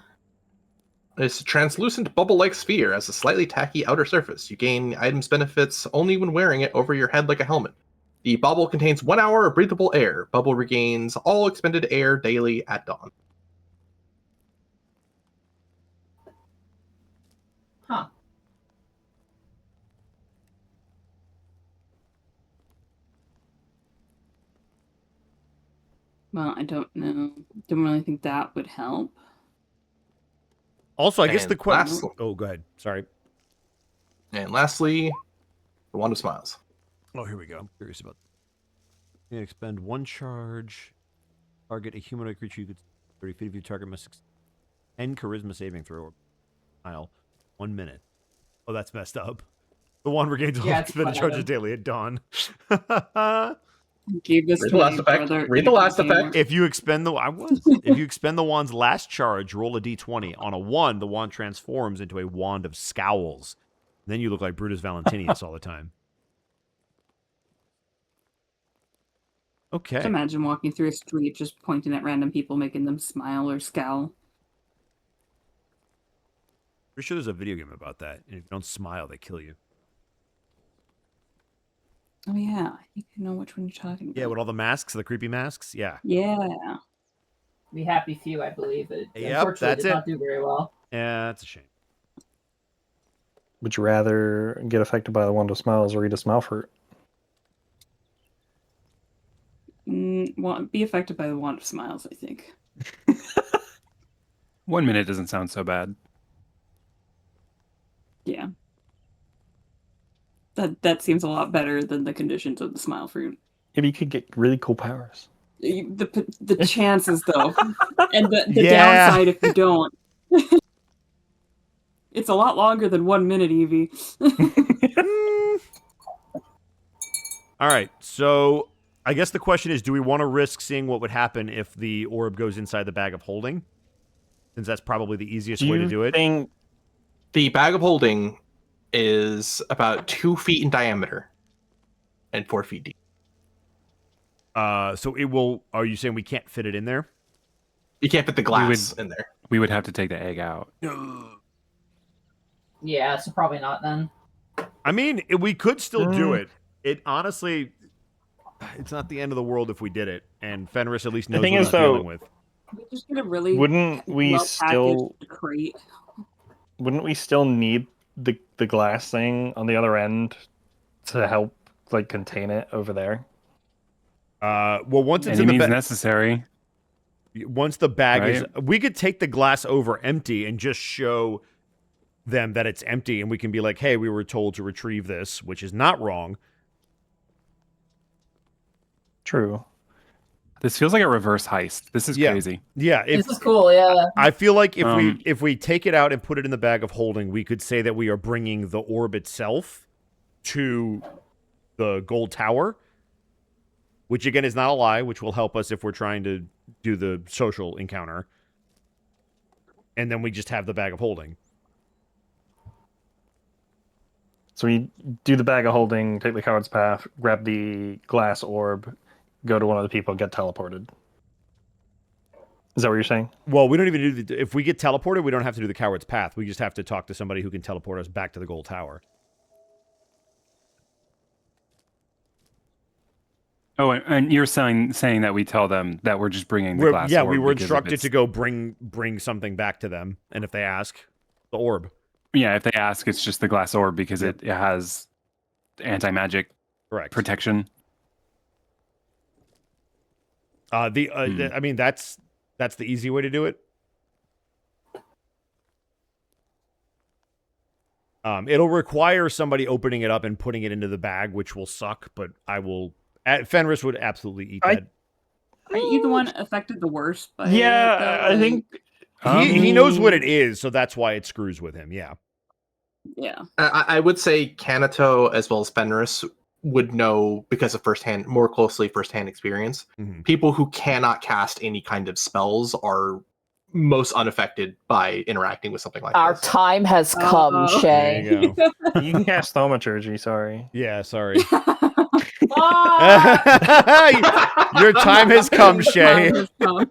It's a translucent bubble-like sphere has a slightly tacky outer surface. You gain items benefits only when wearing it over your head like a helmet. The bubble contains 1 hour of breathable air. Bubble regains all expended air daily at dawn. Huh. well, I don't know. Don't really think that would help. Also, I guess And the question. lastly- Oh, go ahead. Sorry. And lastly, the Wand of Smiles. Oh, here we go. I'm curious about. You can expend 1 charge. Target a humanoid creature you could 30 feet of your target must end charisma saving throw or smile 1 minute. Oh, that's messed up. The wand regains all Yeah, it's expended fine. charges daily at dawn. Gave this Read to the last my effect. brother Read the in a last game. effect. If you expend the wand's last charge, roll a d20. On a 1, the wand transforms into a wand of scowls. Then you look like Brutus Valentinius all the time. Okay. Just imagine walking through a street, just pointing at random people, making them smile or scowl. Pretty sure there's a video game about that. And if you don't smile, they kill you. Oh yeah, I think I know which one you're talking about. Yeah, with all the masks, the creepy masks. Yeah. Yeah. The Happy Few, I believe. It Yep, unfortunately that's did it. not do very well. Yeah, that's a shame. Would you rather get affected by the Wand of Smiles or eat a smile fruit? Well, be affected by the Wand of Smiles, I think. 1 minute doesn't sound so bad. Yeah. That seems a lot better than the conditions of the smile fruit. Maybe you could get really cool powers. The chances, though, and the Yeah. downside if you don't. It's a lot longer than 1 minute, Evie. All right. So I guess the question is, do we want to risk seeing what would happen if the orb goes inside the bag of holding? Since that's probably the easiest way to do it. Think The bag of holding is about 2 feet in diameter and 4 feet deep. So it will. Are you saying we can't fit it in there? You can't fit the glass in there. We would have to take the egg out. Yeah, so probably not then. I mean, we could still do it. It honestly, it's not the end of the world if we did it, and Fenris at least knows thing what is, he's though, dealing with. We just get a really wouldn't we still crate. wouldn't we still need the glass thing on the other end to help like contain it over there? Well, once it's Any in the means bag, necessary. once the bag is, Right. we could take the glass over empty and just show them that it's empty, and we can be like, "Hey, we were told to retrieve this," which is not wrong. True. This feels like a reverse heist. This is Yeah. crazy. Yeah, if, This is cool, yeah. I feel like if Um, we take it out and put it in the bag of holding, we could say that we are bringing the orb itself to the gold tower, which again is not a lie, which will help us if we're trying to do the social encounter. And then we just have the bag of holding. So we do the bag of holding, take the coward's path, grab the glass orb, go to one of the people, get teleported. Is that what you're saying? Well, we don't even do if we get teleported, we don't have to do the coward's path. We just have to talk to somebody who can teleport us back to the gold tower. Oh, and you're saying that we tell them that we're just bringing the glass orb we were because if instructed it's- to go bring something back to them, and if they ask, the orb. Yeah, if they ask, it's just the glass orb because it has anti-magic Correct. protection. I mean, that's the easy way to do it. It'll require somebody opening it up and putting it into the bag, which will suck, but Fenris would absolutely eat that. Are you the one affected the worst by Yeah, it, though? I think He knows what it is, so that's why it screws with him. Yeah. Yeah. I would say Kanato as well as Fenris would know because of more closely firsthand experience. Mhm. People who cannot cast any kind of spells are most unaffected by interacting with something like Our this. time has come, Uh-oh. Shay. There you go. You can cast thaumaturgy. Sorry. Yeah, sorry. Ah! Your time has come, Shay. Time has come.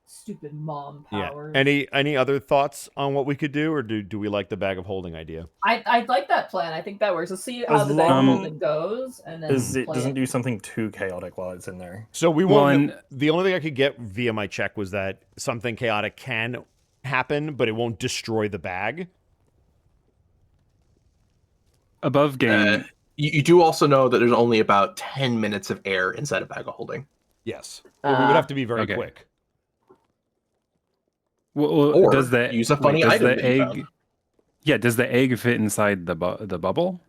Stupid mom Yeah. powers. Any other thoughts on what we could do, or do we like the bag of holding idea? I like that plan. I think that works. Let's see how As the bag of long holding goes, and then Is it play doesn't do something too chaotic while it's in there. So we Well, won't. and- The only thing I could get via my check was that something chaotic can happen, but it won't destroy the bag. Above game, You do also know that there's only about 10 minutes of air inside a bag of holding. Yes, but we would have to be very Okay. quick. well, Or does the use a funny does item the that you egg? found. Yeah, does the egg fit inside the bubble?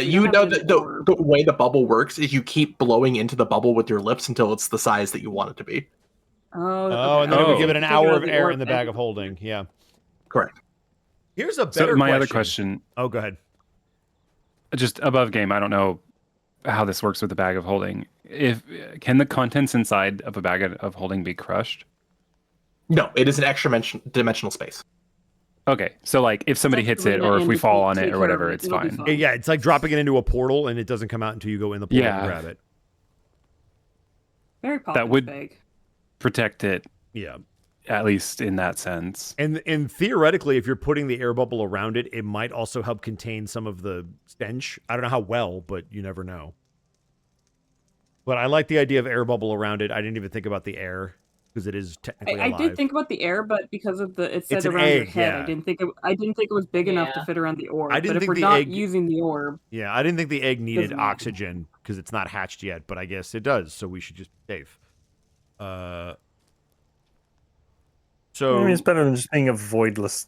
You would know have that an orb. the way the bubble works is you keep blowing into the bubble with your lips until it's the size that you want it to be. Oh, Oh, and then it Oh. would give it an Take hour out of the air orb in the then. bag of holding. Yeah. Correct. Here's a better So my other question, Oh, go ahead. just above game, I don't know how this works with the bag of holding. If can the contents inside of a bag of holding be crushed? No, it is an extra dimensional space. Okay, so like if somebody hits it Serena or if we and fall take on it care or of whatever, it. it's It'll be fine. fine. Yeah, it's like dropping it into a portal, and it doesn't come out until you go in the portal Yeah. and grab it. Very popular would- bag. Protect it, Yeah. at least in that sense. And theoretically, if you're putting the air bubble around it, it might also help contain some of the stench. I don't know how well, but you never know. But I like the idea of air bubble around it. I didn't even think about the air because it is technically I alive. did think about the air, but because of it said It's an around your egg, head, yeah. I didn't think it was big enough to Yeah. fit around the orb. I didn't but if think we're the not egg- using the orb, Yeah, I didn't think the egg needed Doesn't matter. oxygen because it's not hatched yet, but I guess it does, so we should just be safe. So I mean, it's better than just being a voidless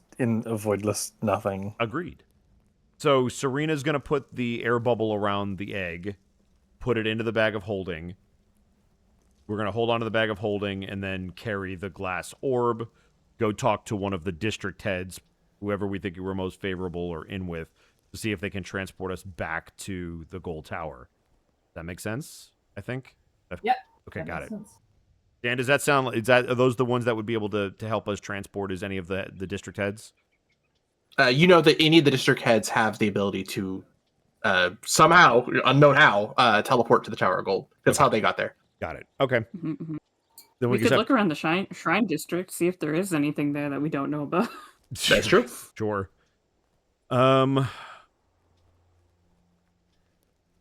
nothing. agreed. So Serena's gonna put the air bubble around the egg, put it into the bag of holding. We're gonna hold on to the bag of holding and then carry the glass orb. Go talk to one of the district heads, whoever we think we're most favorable or in with, to see if they can transport us back to the gold tower. That makes sense, I think? Yep. Okay, That got makes it. sense. Dan, does that sound are those the ones that would be able to help us transport as any of the district heads? You know that any of the district heads have the ability to somehow, unknown how, teleport to the Tower of Gold. That's how they got there. Got it. Okay. Mhm, mhm. Then we just could have- look around the shrine district, see if there is anything there that we don't know about. That's true. Sure.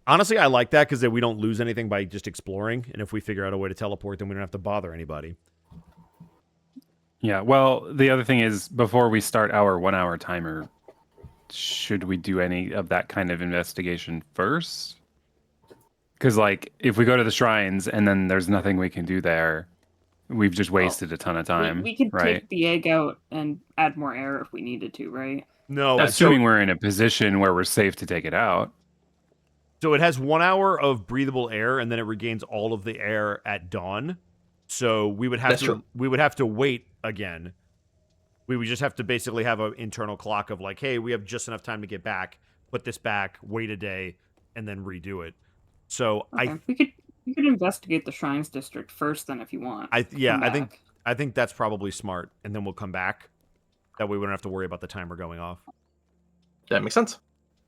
Honestly, I like that because then we don't lose anything by just exploring, and if we figure out a way to teleport, then we don't have to bother anybody. Yeah, well, the other thing is before we start our 1 hour timer, should we do any of that kind of investigation first? Because, like, if we go to the shrines and then there's nothing we can do there, we've just wasted a ton of time, We could right? take the egg out and add more air if we needed to, right? No, Assuming we're in a position where we're safe to take it out. so it has 1 hour of breathable air, and then it regains all of the air at dawn. So we would have That's true. we would have to wait again. We would just have to basically have an internal clock of like, hey, we have just enough time to get back, put this back, wait a day, and then redo it. So Okay. we could investigate the shrines district first, then, if you want. I Come back. think that's probably smart, and then we'll come back. That way we don't have to worry about the timer going off. That makes sense.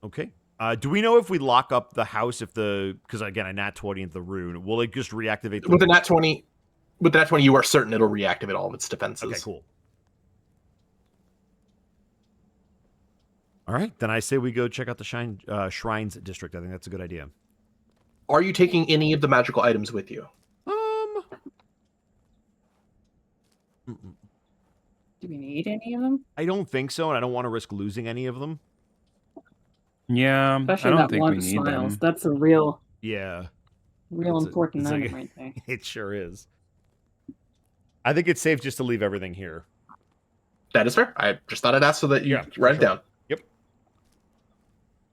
Okay. Do we know if we lock up the house because again, a nat 20 into the rune, will it just reactivate With the nat 20, you are certain it'll reactivate all of its defenses. Okay, cool. All right, then I say we go check out the shrines district. I think that's a good idea. Are you taking any of the magical items with you? Do we need any of them? I don't think so, and I don't want to risk losing any of them. Yeah, Especially I don't that think one we need smiles. them. That's a real Yeah, important it's item right there. it sure is. I think it's safe just to leave everything here. That is fair. I just thought I'd ask so that you Yeah, for write it sure. down.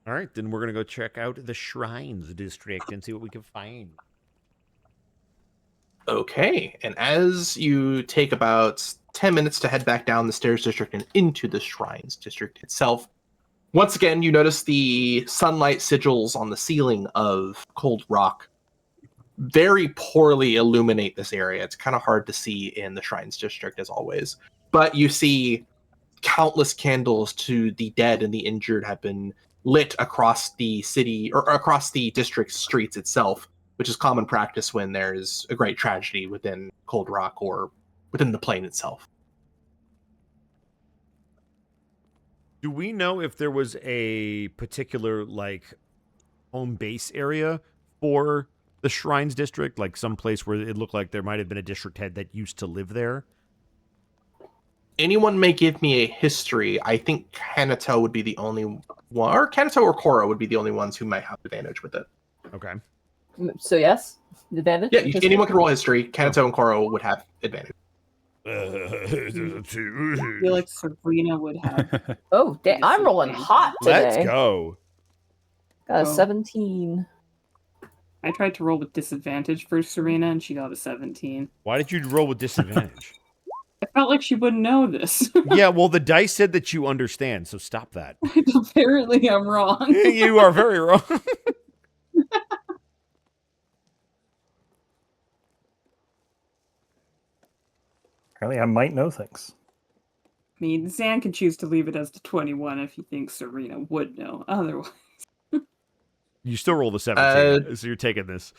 All right, then we're gonna go check out the shrines district and see what we can find. Okay, and as you take about 10 minutes to head back down the stairs district and into the shrines district itself, once again, you notice the sunlight sigils on the ceiling of Cold Rock very poorly illuminate this area. It's kind of hard to see in the shrines district as always, but you see countless candles to the dead and the injured have been lit across the city or across the district streets itself, which is common practice when there's a great tragedy within Cold Rock or within the plane itself. Do we know if there was a particular, like, home base area for the Shrines District? Like, some place where it looked like there might have been a district head that used to live there? Anyone may give me a history. I think Kanato would be the only one, or Kanato or Koro would be the only ones who might have advantage with it. Okay. So yes, advantage. Yeah, anyone can roll history. Kanato and Koro would have advantage. I feel like Sabrina would have. Oh, I'm rolling hot today. Let's go. Got a Oh. 17. I tried to roll with disadvantage for Serena, and she got a 17. Why did you roll with disadvantage? I felt like she wouldn't know this. Yeah, well, the dice said that you understand, so stop that. Apparently, I'm wrong. You are very wrong. Apparently, I might know things. I mean, Zan can choose to leave it as the 21 if he thinks Serena would know. Otherwise, You still roll the 17, so you're taking this.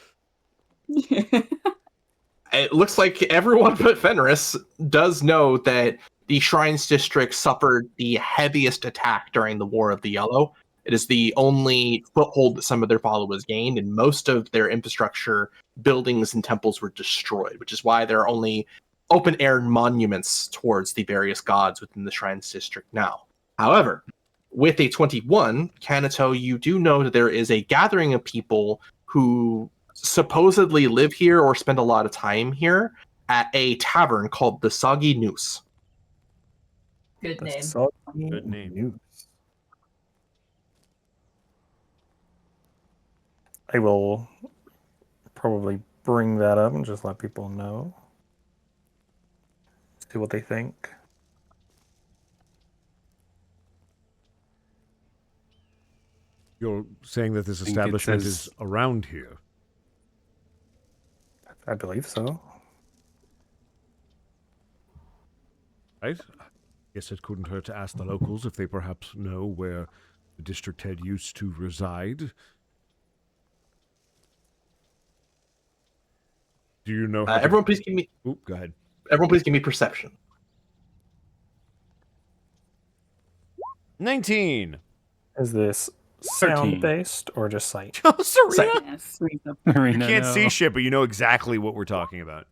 It looks like everyone but Fenris does know that the Shrines District suffered the heaviest attack during the War of the Yellow. It is the only foothold that some of their followers gained, and most of their infrastructure, buildings, and temples were destroyed, which is why there are only open-air monuments towards the various gods within the Shrines District now. However, with a 21, Kanato, you do know that there is a gathering of people who supposedly live here or spend a lot of time here at a tavern called the Soggy Noose. Good name. Good name. I will probably bring that up and just let people know. See what they think. You're saying that this think it establishment says- is around here. I believe so. Right? I guess it couldn't hurt to ask the locals if they perhaps know where the district head used to reside. Do you know how to... Everyone, please give me. Oop, go ahead. Everyone, please give me perception. 19! Is this 13. sound-based or just sight? Oh, Serena! Yes, Serena. You Marina, can't no. see shit, but you know exactly what we're talking about.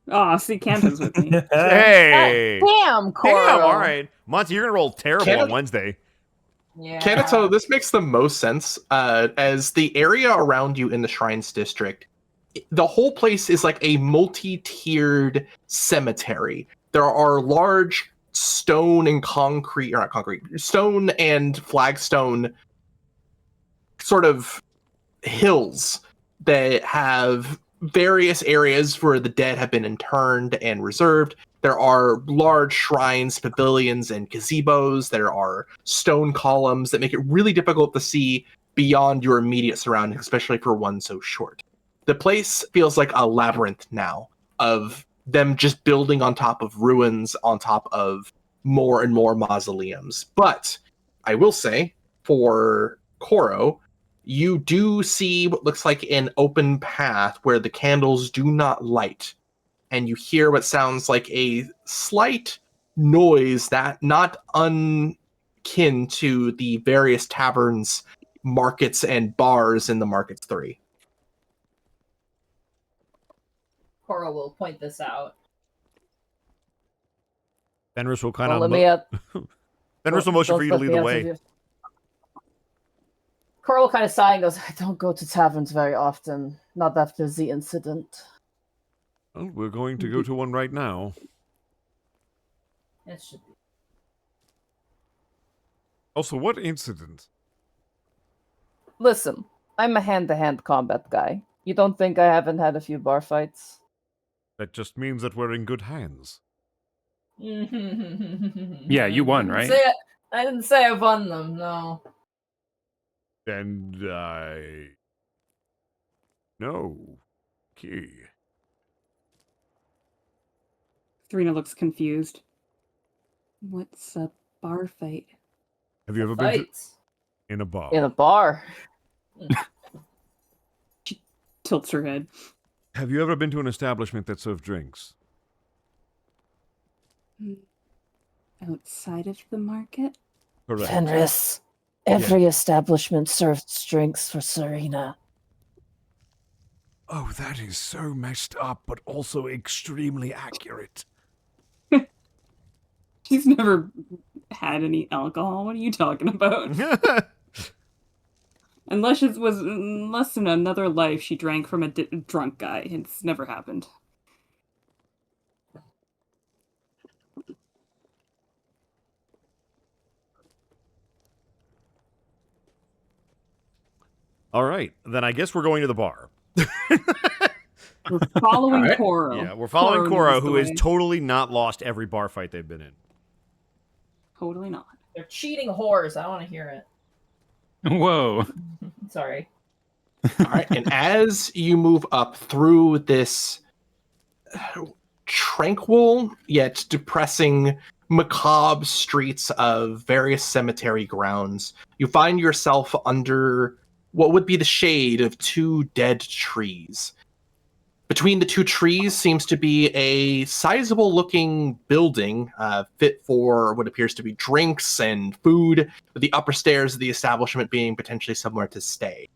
Oh, see, Kanta's with me. Hey! Damn, Coro. Damn, all right. Monty, you're going to roll terrible Canada- on Wednesday. Yeah. Kanato, this makes the most sense, as the area around you in the Shrines District, the whole place is like a multi-tiered cemetery. There are large stone and concrete, or not concrete, stone and flagstone sort of hills that have various areas where the dead have been interned and reserved. There are large shrines, pavilions, and gazebos. There are stone columns that make it really difficult to see beyond your immediate surroundings, especially for one so short. The place feels like a labyrinth now of them just building on top of ruins, on top of more and more mausoleums. But I will say, for Koro, you do see what looks like an open path where the candles do not light. And you hear what sounds like a slight noise that not unkin to the various taverns, markets, and bars in the Markets 3. Coro will point this out. Fenris will kind Don't of... let me up. Fenris will motion for you to lead the way. Coro will kind of sigh and goes, I don't go to taverns very often. Not after the incident. Well, we're going to go to one right now. It should be. Also, what incident? Listen, I'm a hand-to-hand combat guy. You don't think I haven't had a few bar fights? That just means that we're in good hands. Yeah, you won, right? I didn't say I won them, no. And I... No. Key. Serena looks confused. What's a bar fight? Have you ever been Fights. in a bar? In a bar. Tilts her head. Have you ever been to an establishment that served drinks? Outside of the market? Correct. Fenris, every establishment serves drinks for Serena. Oh, that is so messed up, but also extremely accurate. She's never had any alcohol. What are you talking about? Unless in another life she drank from a drunk guy. It's never happened. All right, then I guess we're going to the bar. We're following All right. Koro. Yeah, we're following Koro Koro, knows the who has way. totally not lost every bar fight they've been in. Totally not. They're cheating whores. I don't want to hear it. Whoa. Sorry. All right, and as you move up through this tranquil yet depressing, macabre streets of various cemetery grounds, you find yourself under what would be the shade of two dead trees. Between the two trees seems to be a sizable-looking building fit for what appears to be drinks and food, with the upper stairs of the establishment being potentially somewhere to stay.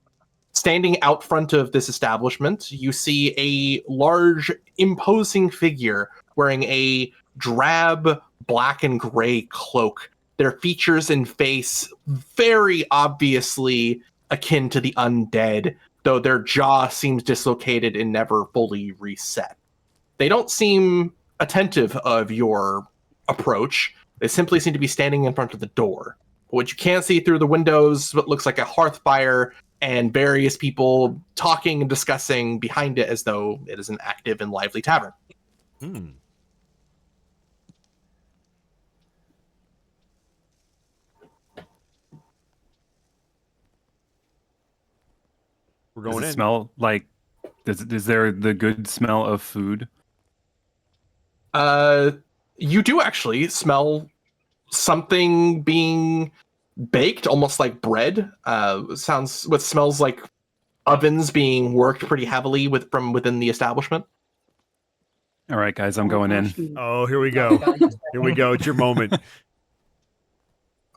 Standing out front of this establishment, you see a large, imposing figure wearing a drab black and gray cloak. Their features and face very obviously akin to the undead, though their jaw seems dislocated and never fully reset. They don't seem attentive of your approach. They simply seem to be standing in front of the door. What you can see through the windows, what looks like a hearth fire, and various people talking and discussing behind it as though it is an active and lively tavern. Hmm. We're Does going it in. smell like? Is there the good smell of food? You do actually smell something being baked, almost like bread. What smells like ovens being worked pretty heavily from within the establishment. All right, guys, I'm going in. Oh, here we go. Here we go. It's your moment.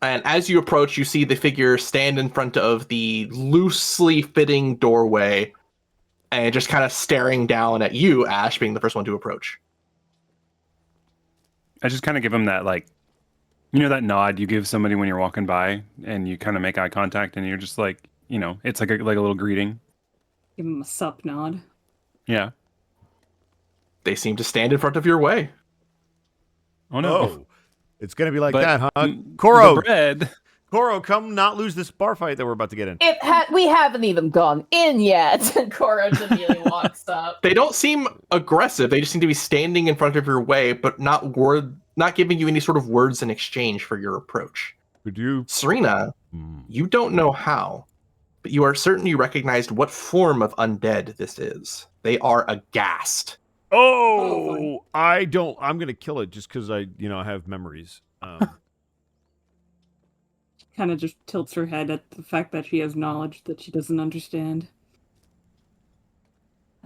And as you approach, you see the figure stand in front of the loosely fitting doorway and just kind of staring down at you, Ash, being the first one to approach. I just kind of give him that, like, you know, that nod you give somebody when you're walking by, and you kind of make eye contact, and you're just like, you know, it's like a little greeting. Give him a sup nod. Yeah. They seem to stand in front of your way. Oh no. Oh, it's gonna be like But that, huh? the Koro, bread. Koro, come not lose this bar fight that we're about to get in. We haven't even gone in yet. And Cora immediately walks up. They don't seem aggressive. They just seem to be standing in front of your way, but not giving you any sort of words in exchange for your approach. Could you? Serena, you don't know how, but you are certain you recognized what form of undead this is. They are aghast. Oh, I don't. I'm gonna kill it just because I have memories. Kind of just tilts her head at the fact that she has knowledge that she doesn't understand.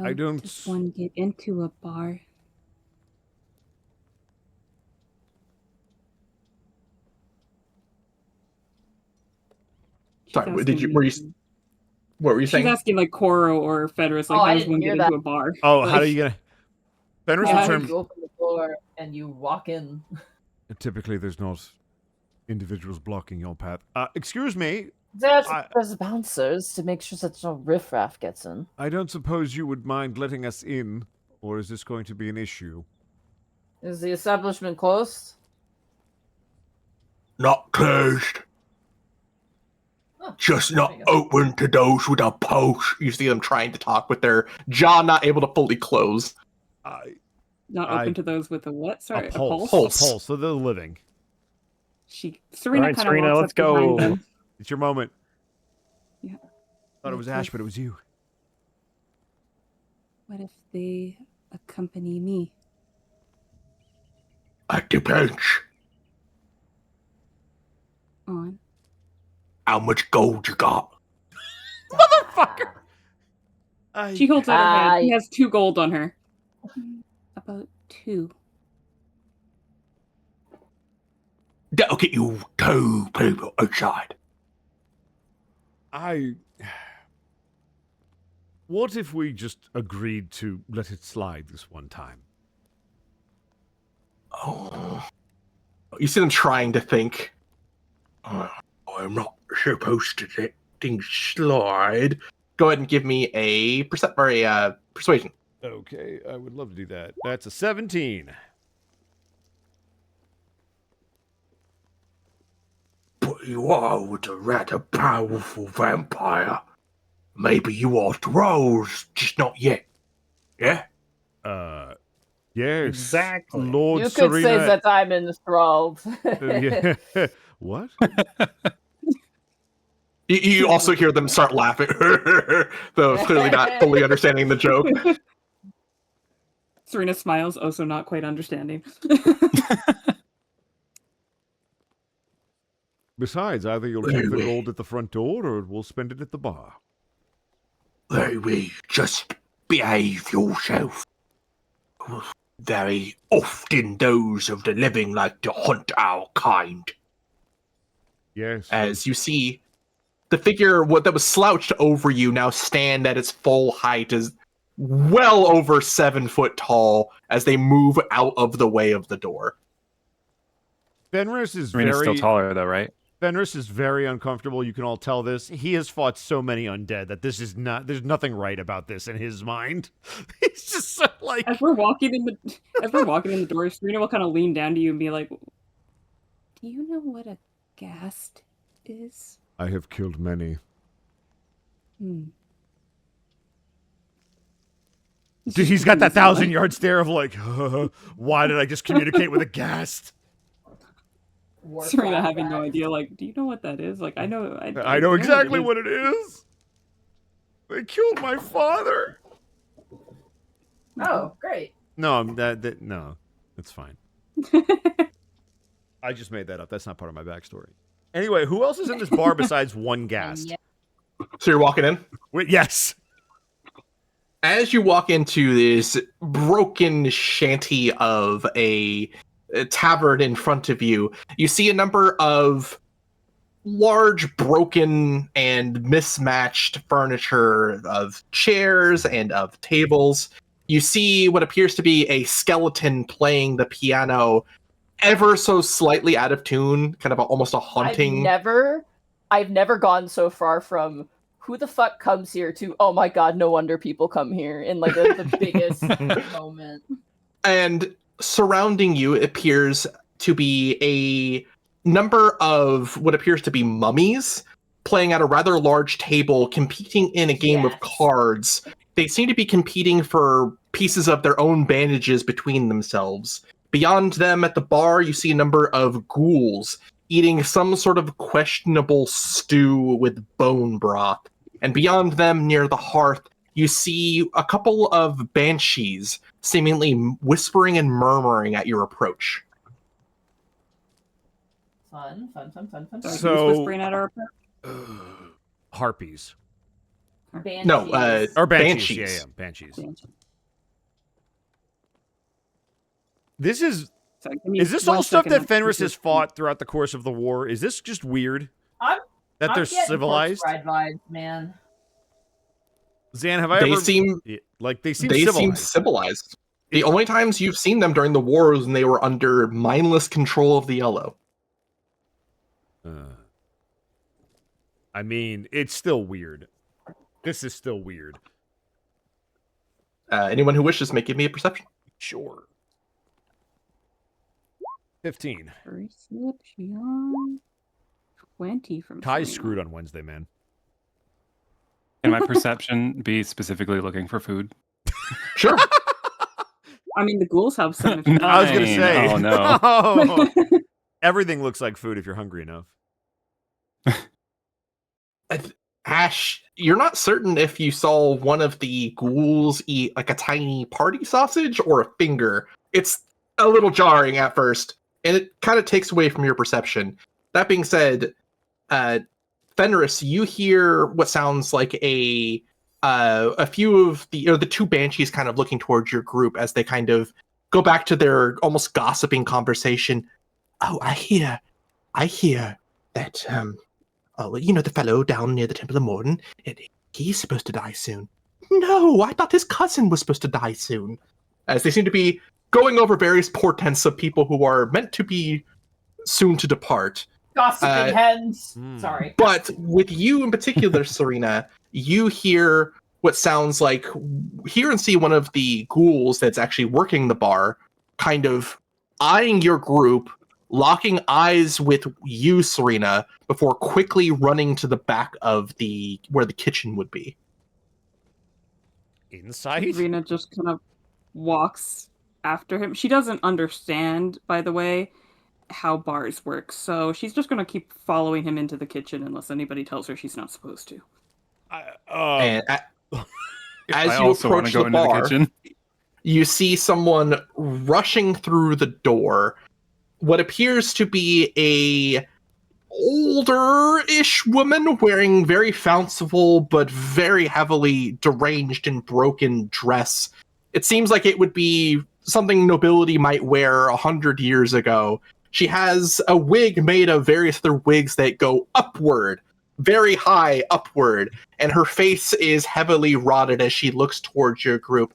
I don't- Does one get into a bar? Sorry, She's did you? asking- What were you She's saying? asking like Koro or Fedris, like Oh, how I does didn't one hear get that. into a bar? Oh, Like, how do you get? Fenris Yeah, will How turn. do you open the door and you walk in? Typically, there's not individuals blocking your path. Excuse me. There's bouncers to make sure that no riffraff gets in. I don't suppose you would mind letting us in, or is this going to be an issue? Is the establishment closed? Not closed. Just not There you go. open to those with a pulse. You see them trying to talk with their jaw not able to fully close. Not I- open to those with a what? Sorry, A pulse. Pulse. A pulse. So they're living. Serena Alright, kind of Serena, walks let's up behind go. them. It's your moment. Yeah. Thought it was Ash, but it was you. What if they accompany me? It depends. On. How much gold you got? Motherfucker! She holds out her hand. She I- has 2 gold on her. About 2. That'll get you 2 people outside. What if we just agreed to let it slide this one time? Oh. You see them trying to think. Oh, I'm not supposed to let things slide. Go ahead and give me a persuasion. Okay, I would love to do that. That's a 17. But you are with a rather powerful vampire. Maybe you are trolls, just not yet. Yeah? Yes. Exactly. Lord You could say Serena. that I'm enthralled. Yeah. What? You also hear them start laughing, though clearly not fully understanding the joke. Serena smiles, also not quite understanding. Besides, either you'll take the gold at the front door or we'll spend it at the bar. Maybe just behave yourself. Very often those of the living like to hunt our kind. Yes. As you see, the figure that was slouched over you now stand at its full height is well over 7 foot tall as they move out of the way of the door. Fenris is Serena's very still taller though, right? Fenris is very uncomfortable. You can all tell this. He has fought so many undead that this is not. There's nothing right about this in his mind. He's just so, like. As we're walking in the door, Serena will kind of lean down to you and be like, "Do you know what a ghast is?" I have killed many. Dude, he's got that 1,000-yard stare of like, why did I just communicate with a ghast? Serena having no idea. Like, do you know what that is? Like, I know. I know exactly what it is. They killed my father. Oh, great. No, no, that's fine. I just made that up. That's not part of my backstory. Anyway, who else is in this bar besides one ghast? Yeah. So you're walking in? Wait, yes. As you walk into this broken shanty of a tavern in front of you, you see a number of large, broken, and mismatched furniture of chairs and of tables. You see what appears to be a skeleton playing the piano ever so slightly out of tune, kind of almost a haunting. I've never gone so far from who the fuck comes here to, oh my god, no wonder people come here in like the biggest moment. And surrounding you appears to be a number of what appears to be mummies playing at a rather large table, competing in a game of cards. They seem to be competing for pieces of their own bandages between themselves. Beyond them at the bar, you see a number of ghouls eating some sort of questionable stew with bone broth. And beyond them, near the hearth, you see a couple of banshees seemingly whispering and murmuring at your approach. Fun. Who's So, whispering at our harpies. Banshees. No, Or banshees. Banshees. Yeah, banshees. Banshees. This is Sorry, give me this one all stuff second, that I'm Fenris just- has fought throughout the course of the war? Is this just weird? I'm That they're getting civilized? Corpse Bride vibes, man. Zan, have I They ever seem they seem they civilized? seem civilized. The only times you've seen them during the wars when they were under mindless control of the Yellow. I mean, it's still weird. This is still weird. Anyone who wishes may give me a perception. Sure. 15. Perception. 20 from Kai's Serena. screwed on Wednesday, man. Can my perception be specifically looking for food? Sure. I mean, the ghouls have some. If I was gonna 9. say. Oh, no. Oh. Everything looks like food if you're hungry enough. Ash, you're not certain if you saw one of the ghouls eat like a tiny party sausage or a finger. It's a little jarring at first, and it kind of takes away from your perception. That being said, Fenris, you hear what sounds like a few of the two banshees kind of looking towards your group as they kind of go back to their almost gossiping conversation. Oh, I hear that the fellow down near the Temple of Morden, he's supposed to die soon. No, I thought his cousin was supposed to die soon. As they seem to be going over various portents of people who are meant to be soon to depart. Gossiping hens. Hmm. Sorry. But with you in particular, Serena, you hear what sounds like, hear and see one of the ghouls that's actually working the bar, kind of eyeing your group, locking eyes with you, Serena, before quickly running to the back of where the kitchen would be. Insight? Serena just kind of walks after him. She doesn't understand, by the way, how bars work, so she's just going to keep following him into the kitchen unless anybody tells her she's not supposed to. And as I you also want approach to go the into bar, the kitchen. you see someone rushing through the door. What appears to be a older-ish woman wearing very fanciful but very heavily deranged and broken dress. It seems like it would be something nobility might wear 100 years ago. She has a wig made of various other wigs that go upward, very high upward, and her face is heavily rotted as she looks towards your group.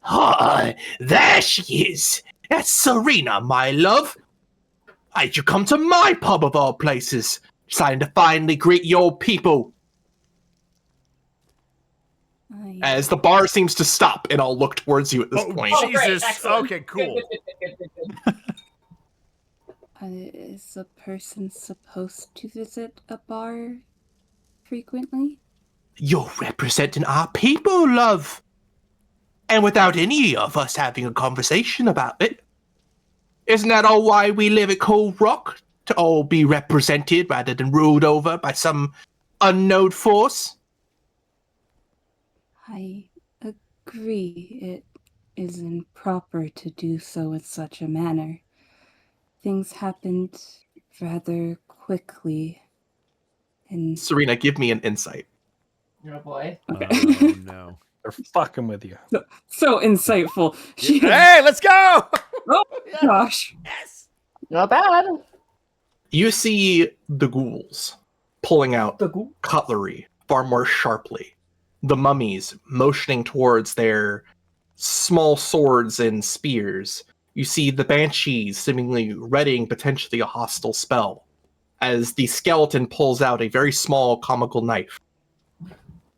Ah, there she is! That's Serena, my love! Why'd you come to my pub of all places? Trying to finally greet your people. As the bar seems to stop, and I'll look towards you at this point. Oh, great, Jesus. excellent. Okay, cool. Good. Is a person supposed to visit a bar frequently? You're representing our people, love. And without any of us having a conversation about it. Isn't that all why we live at Cold Rock? To all be represented rather than ruled over by some unknown force? I agree. It is improper to do so in such a manner. Things happened rather quickly. And Serena, give me an insight. Oh boy. okay. Oh, no. They're fucking with you. So insightful. She Hey, let's go! Oh gosh. Yes! Not bad. You see the ghouls pulling out cutlery far more sharply. The mummies motioning towards their small swords and spears. You see the banshees seemingly readying potentially a hostile spell as the skeleton pulls out a very small comical knife.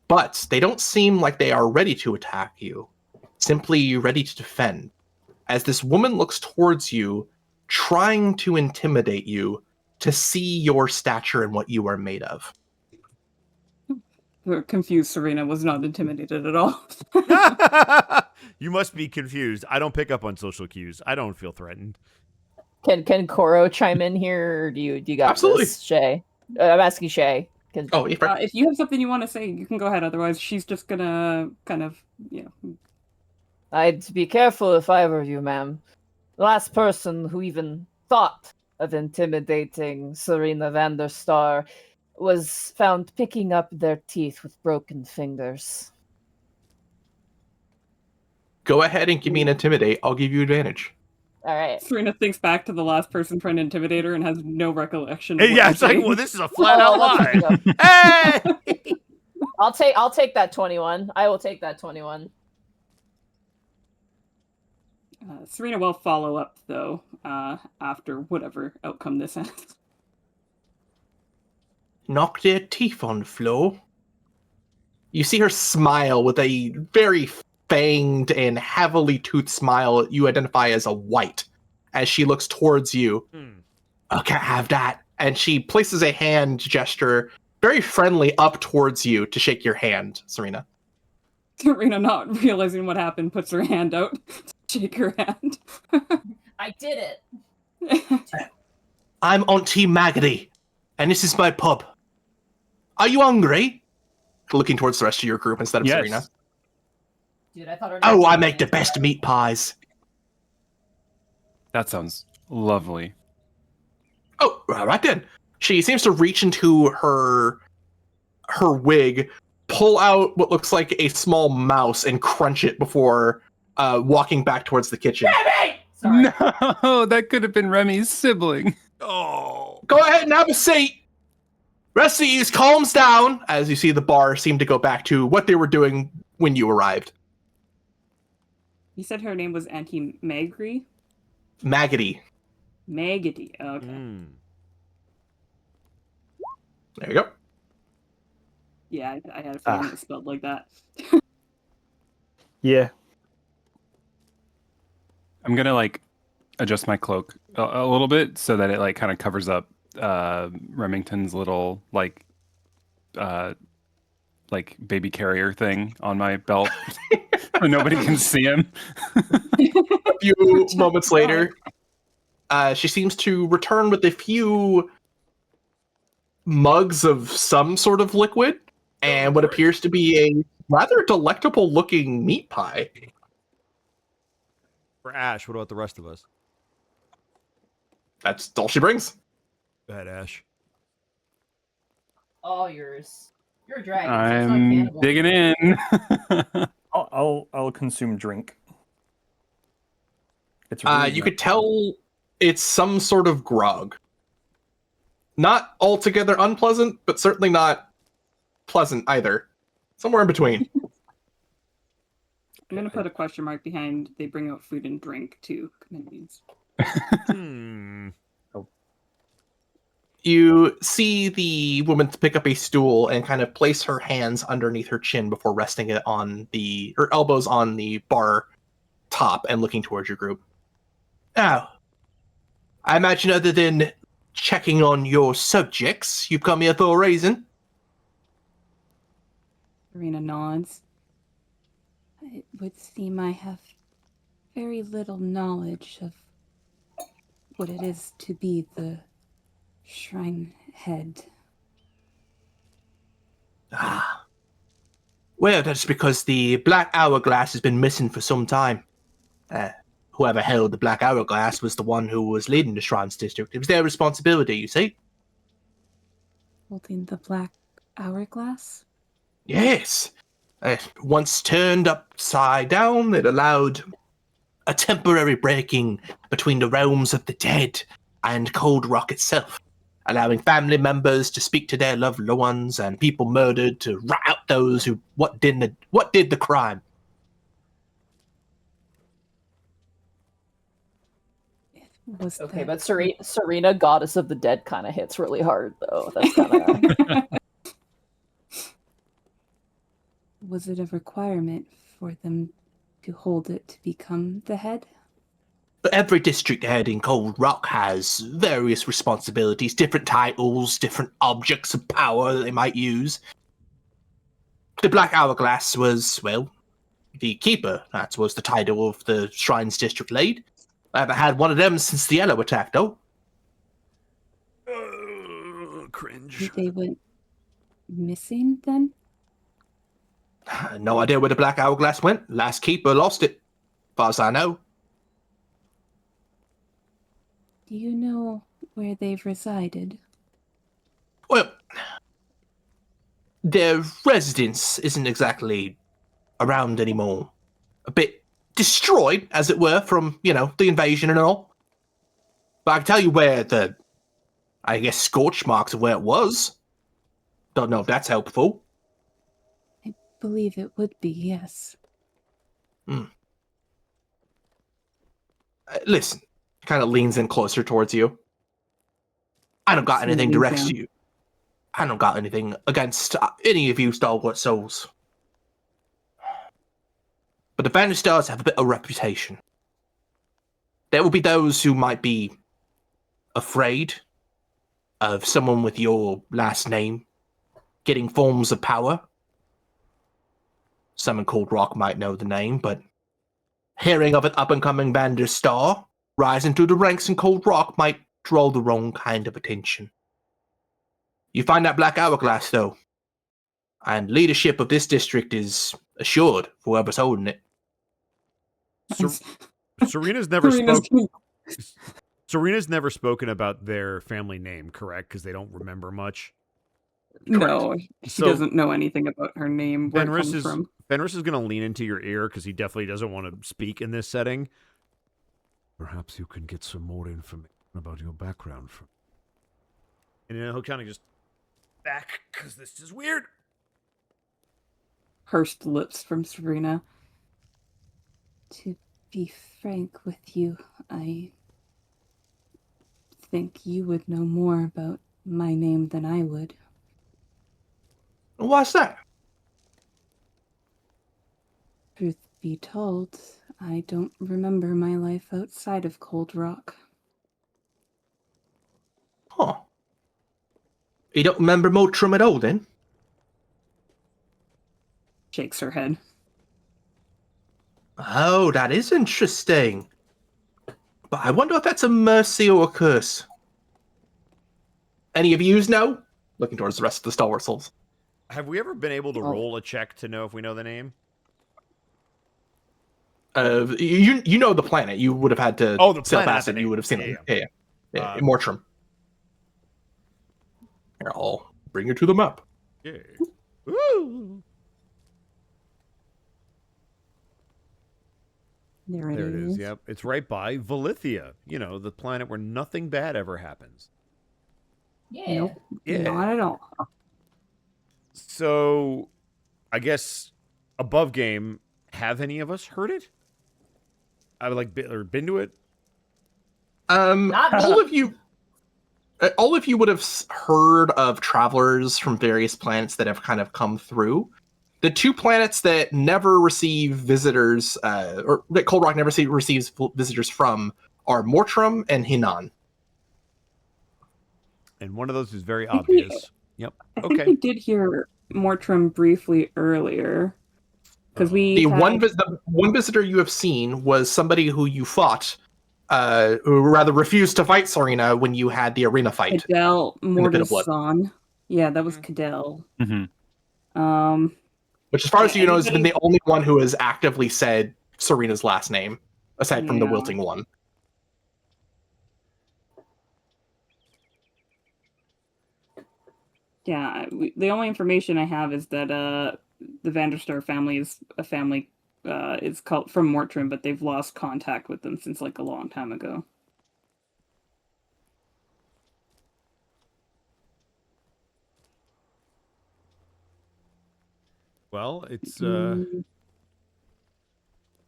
But they don't seem like they are ready to attack you, simply ready to defend. As this woman looks towards you, trying to intimidate you to see your stature and what you are made of. The confused Serena was not intimidated at all. You must be confused. I don't pick up on social cues. I don't feel threatened. Can Koro chime in here, or do you got Absolutely. this, Shay? I'm asking Shay. Oh, if I, If you have something you want to say, you can go ahead. Otherwise, she's just gonna kind of, I'd be careful if I were you, ma'am. The last person who even thought of intimidating Serena Vanderstar was found picking up their teeth with broken fingers. go ahead and give me an intimidate. I'll give you advantage. All right. Serena thinks back to the last person trying to intimidate her and has no recollection. Hey, Of what yeah, you're it's like, saying. well, this is a flat out let's lie. go. Hey! I'll take that 21. I will take that 21. Serena will follow up though after whatever outcome this has. Knock their teeth on the floor. You see her smile with a very fanged and heavily toothed smile you identify as a white as she looks towards you. Hmm. I can't have that. and she places a hand gesture, very friendly, up towards you to shake your hand, Serena. Serena, not realizing what happened, puts her hand out to shake her hand. I did it. I'm Auntie Maggoty, and this is my pub. Are you hungry? Looking towards the rest of your group instead of Yes. Serena. Dude, I thought her Oh, name I was make the Nancy. best meat pies. That sounds lovely. Oh, all right then. She seems to reach into her wig, pull out what looks like a small mouse, and crunch it before walking back towards the kitchen. Sorry. No, that could have been Remy's sibling. Oh. Go ahead and have a seat. Rest of you calms down as you see the bar seem to go back to what they were doing when you arrived. You said her name was Auntie Magri? Maggoty. Maggoty. Okay. Mm. There you go. Yeah, I had a feeling it was spelled like that. Yeah. I'm gonna like adjust my cloak a little bit so that it like kind of covers up Remington's little like baby carrier thing on my belt, so nobody can see him. A few moments later, she seems to return with a few mugs of some sort of liquid and what appears to be a rather delectable looking meat pie. For Ash, what about the rest of us? That's all she brings. Go ahead, Ash. All yours. You're a dragon. so it's not I'm cannibal. digging in. I'll consume drink. It's You really could tell it's some sort of grog. Not altogether unpleasant, but certainly not pleasant either. Somewhere in between. I'm gonna put a question mark behind they bring out food and drink to communities. You see the woman pick up a stool and kind of place her hands underneath her chin before resting it on her elbows on the bar top and looking towards your group. Now, I imagine other than checking on your subjects, you've come here for a reason. Serena nods. It would seem I have very little knowledge of what it is to be the shrine head. Ah. Well, that's because the Black Hourglass has been missing for some time. Whoever held the Black Hourglass was the one who was leading the Shrines District. It was their responsibility, you see? Holding the black hourglass? Yes. Once turned upside down, it allowed a temporary breaking between the realms of the dead and Cold Rock itself, allowing family members to speak to their loved ones and people murdered to rat out those who what did the crime. Was Okay, that- but Serena, goddess of the dead, kind of hits really hard, though. That's kind of. Was it a requirement for them to hold it to become the head? But every district head in Cold Rock has various responsibilities, different titles, different objects of power that they might use. The Black Hourglass was, well, the Keeper. That was the title of the Shrines District lead. I haven't had one of them since the Yellow attack, though. Cringe. They went missing then? No idea where the Black Hourglass went. Last Keeper lost it, as far as I know. Do you know where they've resided? Well, their residence isn't exactly around anymore. A bit destroyed, as it were, from, the invasion and all. But I can tell you where scorch marks of where it was. Don't know if that's helpful. I believe it would be, yes. Listen, kind of leans in closer towards you. I don't got anything Leans against down. you. I don't got anything against any of you stalwart souls. But the Vanderstars have a bit of reputation. There will be those who might be afraid of someone with your last name getting forms of power. Someone called Rock might know the name, but hearing of an up-and-coming Vander star rising through the ranks in Cold Rock might draw the wrong kind of attention. You find that black hourglass, though, and leadership of this district is assured for whoever's holding it. Serena's never Serena's spoke. Serena's never spoken about their family name, correct? Because they don't remember much. No, she So- doesn't know anything about her name, where it Fenris comes is from. Fenris is going to lean into your ear because he definitely doesn't want to speak in this setting. Perhaps you can get some more information about your background from. And then he'll kind of just back because this is weird. Pursed lips from Serena. To be frank with you, I think you would know more about my name than I would. What's that? Truth be told, I don't remember my life outside of Cold Rock. Huh. You don't remember Motrum at all, then? Shakes her head. Oh, that is interesting. But I wonder if that's a mercy or a curse. Any of yous know? Looking towards the rest of the Stalwart Souls. Have we ever been able to roll a check to know if we know the name? You know the planet. You would have had to Oh, the sail planet, past the it. name. You would have seen Yeah, it. Yeah. Uh, Mortram. Here, I'll bring you to the map. Yeah. Woo! There There it is. Yep. It's right by Valithia. You know, the planet where nothing bad ever happens. Yeah. Nope, Yeah. not at all. So, I guess above game, have any of us heard it? I've been to it. Not me. All of you would have heard of travelers from various planets that have kind of come through. The two planets that never receive visitors, or that Cold Rock never receives visitors from, are Mortram and Hinan. And one of those is very I think we- obvious. Yep. I think Okay. we did hear Mortram briefly earlier. Because we The had... one visitor you have seen was somebody who you fought, who rather refused to fight Serena when you had the arena fight. Cadell the Pit of Blood. Mordasan. Yeah, that was Cadell. Mm-hmm. Which, as far as Yeah, you know, has been anybody- the only one who has actively said Serena's last name, aside from the Yeah. wilting one. Yeah, the only information I have is that the Vanderstar family is a family is called from Mortram, but they've lost contact with them since like a long time ago. Well, it's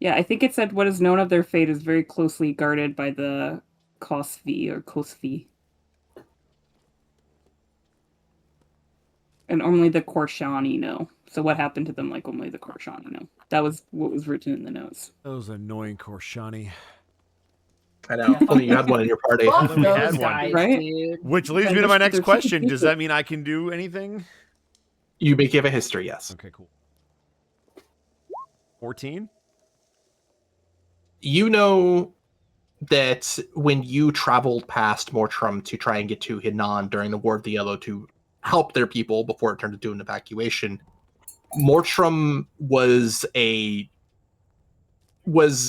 Yeah, I think it said what is known of their fate is very closely guarded by the Kosvi or Kosvi. And only the Korshani know. So what happened to them, like only the Korshani know. That was what was written in the notes. those annoying Korshani. I know. If only you had one in your party. Fuck Only we had those one. guys, Right? dude. Which leads Yeah, me to my they're next cheap question. Does people. that mean I can do anything? You may give a history, yes. Okay, cool. 14? You know that when you traveled past Mortram to try and get to Hinan during the War of the Yellow to help their people before it turned into an evacuation, Mortram was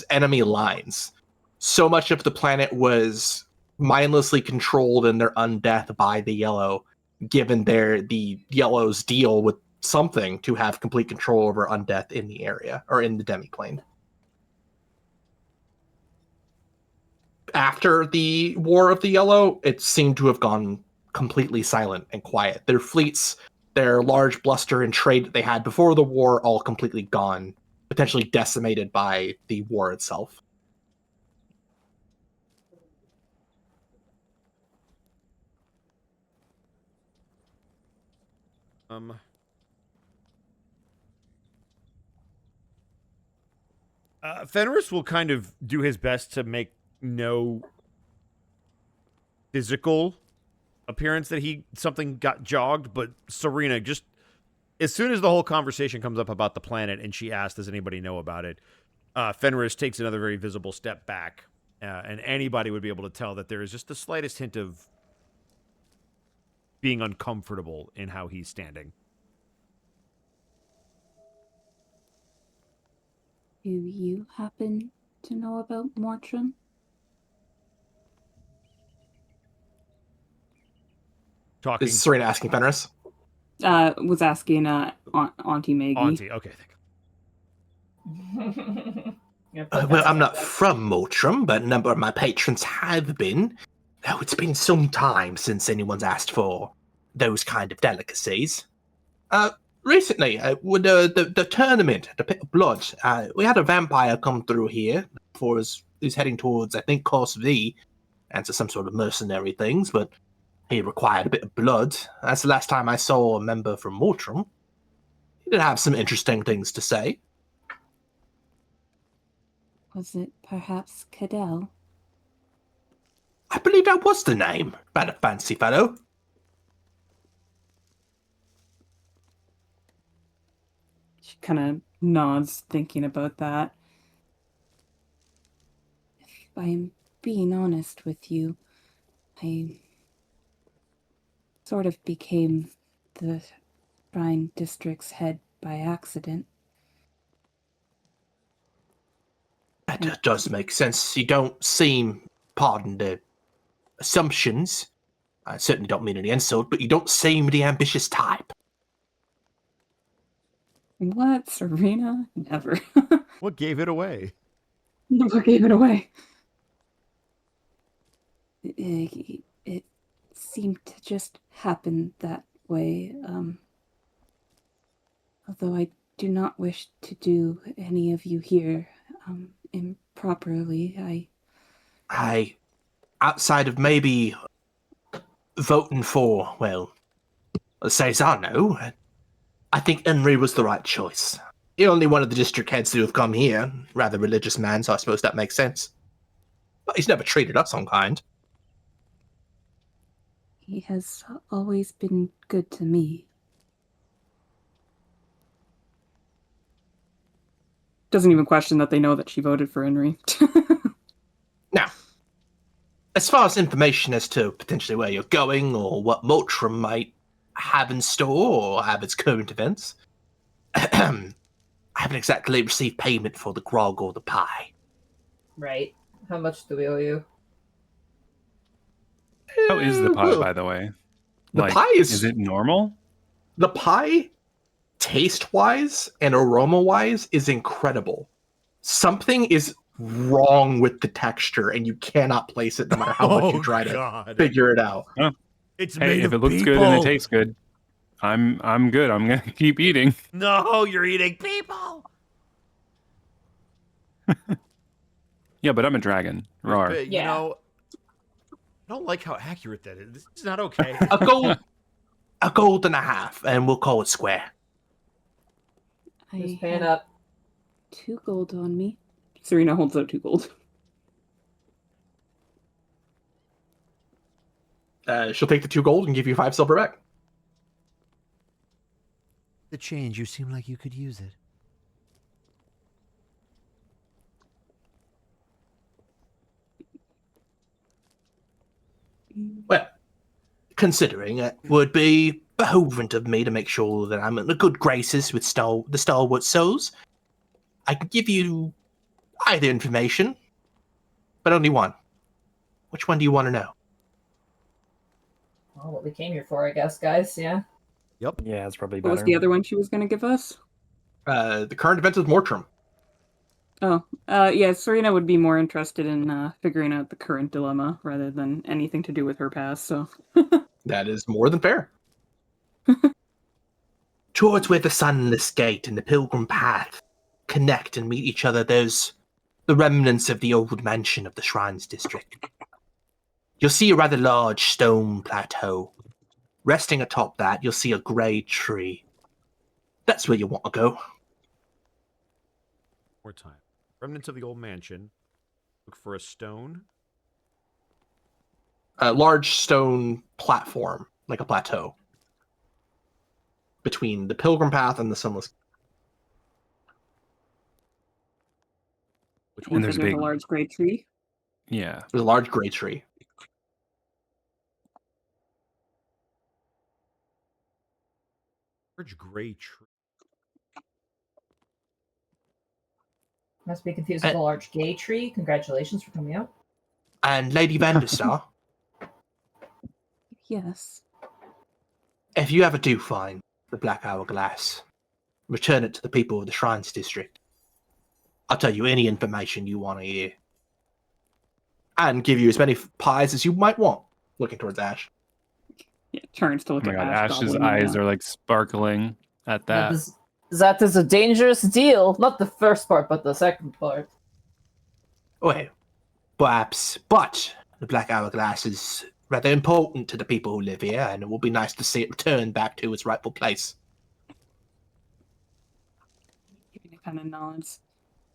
enemy lines. So much of the planet was mindlessly controlled in their undeath by the Yellow, given the Yellow's deal with something to have complete control over undeath in the area, or in the demiplane. After the War of the Yellow, it seemed to have gone completely silent and quiet. Their fleets, their large bluster and trade that they had before the war, all completely gone, potentially decimated by the war itself. Fenris will kind of do his best to make no physical appearance that something got jogged, but Serena just as soon as the whole conversation comes up about the planet and she asks, does anybody know about it? Fenris takes another very visible step back, and anybody would be able to tell that there is just the slightest hint of being uncomfortable in how he's standing. Do you happen to know about Mortram? Talking. Is Serena asking Fenris? Was asking Auntie Maggie. Auntie, okay. Well, I'm not from Moultram, but a number of my patrons have been. Oh, it's been some time since anyone's asked for those kind of delicacies. Recently, with the tournament, the Pit of Blood, we had a vampire come through here for us. He's heading towards, I think, Course V, and to some sort of mercenary things, but he required a bit of blood. That's the last time I saw a member from Moultram. He did have some interesting things to say. Was it perhaps Cadell? I believe that was the name. Bad a fancy fellow. She kind of nods, thinking about that. If I'm being honest with you, I sort of became the Shrine District's head by accident. That does make sense. You don't seem, pardon the assumptions, I certainly don't mean any insult, but you don't seem the ambitious type. What, Serena? Never. What gave it away? What gave it away? It seemed to just happen that way. Although I do not wish to do any of you here improperly, outside of maybe voting for, well, let's say I know, I think Henry was the right choice. He only one of the district heads to have come here. Rather religious man, so I suppose that makes sense. But he's never treated us unkind. he has always been good to me. Doesn't even question that they know that she voted for Henry. Now, as far as information as to potentially where you're going or what Moultram might have in store or have its current events, I haven't exactly received payment for the grog or the pie. Right. How much do we owe you? How is the pie, by the way? The pie is it normal? The pie, taste-wise and aroma-wise, is incredible. Something is wrong with the texture, and you cannot place it no matter how much you try to figure it out. Huh. It's Hey, made if of it looks good people. and it tastes good, I'm good. I'm gonna keep eating. No, you're eating people. Yeah, but I'm a dragon. Rawr. But, you know, I don't like how accurate that is. This is not okay. a gold and a half, and we'll call it square. Just I paying have up. 2 gold on me. Serena holds out 2 gold. She'll take the 2 gold and give you 5 silver back. The change, you seem like you could use it. Well, considering it would be behovent of me to make sure that I'm in the good graces with the Stalwart souls, I can give you either information, but only one. Which one do you want to know? Well, what we came here for, I guess, guys. Yeah. Yep. Yeah, it's probably What better. was the other one she was going to give us? The current event is Mortram. Oh, yeah, Serena would be more interested in figuring out the current dilemma rather than anything to do with her past, so... That is more than fair. Towards where the Sunless Gate and the Pilgrim Path connect and meet each other, there's the remnants of the old mansion of the Shrines District. You'll see a rather large stone plateau. Resting atop that, you'll see a grey tree. That's where you want to go. More time. Remnants of the old mansion. Look for a stone. a large stone platform, like a plateau, between the pilgrim path and the sunless. Which And one? And there's a there's big- a large gray tree. Yeah. There's a large gray tree. Large gray tree. Must be confused with a large gay tree. Congratulations for coming out. And Lady Vanderstar, Yes. if you ever do find the Black Hourglass, return it to the people of the Shrines District. I'll tell you any information you want to hear. And give you as many pies as you might want. Looking towards Ash. Yeah, turns to Oh look my at god, Ash Ash's Goblin, eyes yeah. are like sparkling at that. That is a dangerous deal. Not the first part, but the second part. Well, perhaps, but the Black Hourglass is rather important to the people who live here, and it will be nice to see it return back to its rightful place. He kind of nods.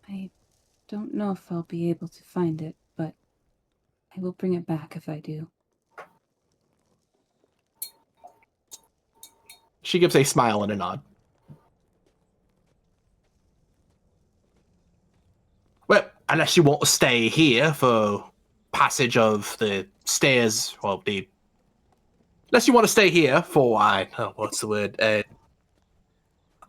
I don't know if I'll be able to find it, but I will bring it back if I do. She gives a smile and a nod. Well, unless you want to stay here for passage of the stairs, well, unless you want to stay here for, what's the word?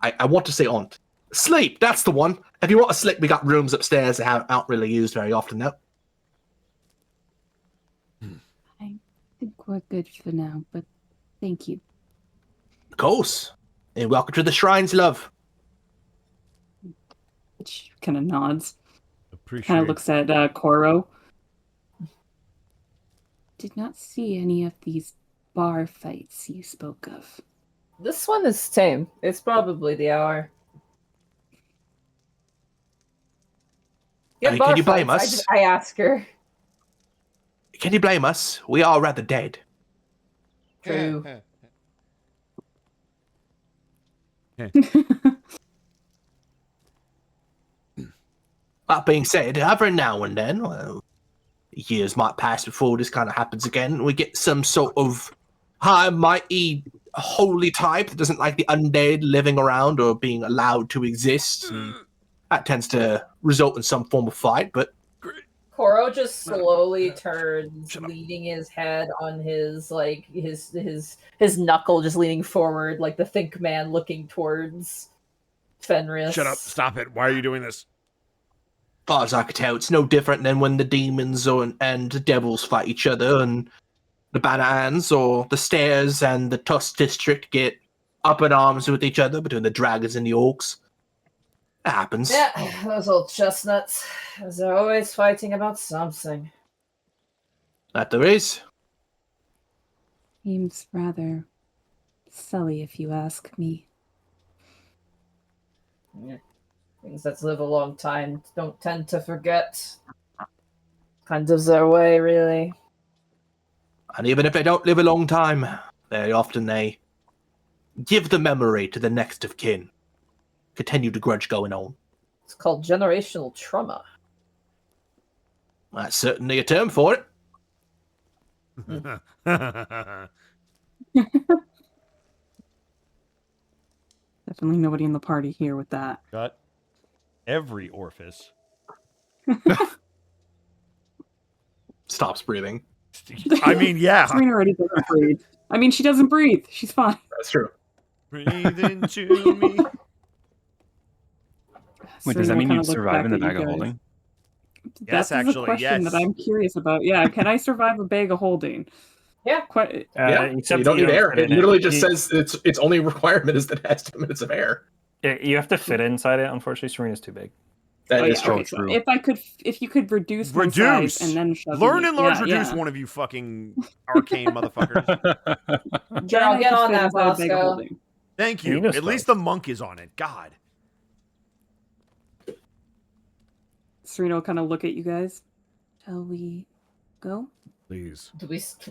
I want to say on. Sleep, that's the one. If you want to sleep, we got rooms upstairs that aren't really used very often, though. I think we're good for now, but thank you. Of course. And welcome to the Shrines, love. She kind of nods. Appreciate. Kind of looks at Koro. Did not see any of these bar fights you spoke of. This one is tame. It's probably the hour. I mean, can you blame bar us? fights, I ask her. Can you blame us? We are rather dead. True. That being said, every now and then, well, years might pass before this kind of happens again. We get some sort of high, mighty, holy type that doesn't like the undead living around or being allowed to exist. And that tends to result in some form of fight, but Koro just slowly turns, leaning his head on his his knuckle, just leaning forward, like the think man looking towards Fenris. Shut up! Stop it! Why are you doing this? far as I could tell, it's no different than when the demons and the devils fight each other, and the Banahans or the Stairs and the Tusk District get up in arms with each other between the dragons and the orcs. It happens. Yeah, those old chestnuts. They're always fighting about something. That there is. Seems rather silly, if you ask me. Yeah. Things that live a long time don't tend to forget. Kind of their way, really. And even if they don't live a long time, very often they give the memory to the next of kin. Continue the grudge going on. It's called generational trauma. That's certainly a term for it. Definitely nobody in the party here with that. Got every orifice. Stops breathing. I mean, yeah. Serena already doesn't breathe. I mean, she doesn't breathe. She's fine. That's true. Breathe into me. Wait, does that Serena mean kinda you looks survive back in the at you bag of guys. holding? Yes, That is actually, a question yes. that I'm curious about. Yeah, can I survive a bag of holding? Yeah. Quite, Except you don't need air. fit It in literally just You- says its only requirement is that it has 2 minutes of air. You have to fit inside it. Unfortunately, Serena's too big. That oh, is yeah, true. okay, so if you could reduce my Reduce. size and then shove Learn me, and large yeah, reduce, one of you fucking arcane motherfuckers. Then General, I get could on fit that, inside a bag of Bosco. holding. Thank you. You know At least the monk is on it. God. Serena will kind of look at you guys. Shall we go? Please. Do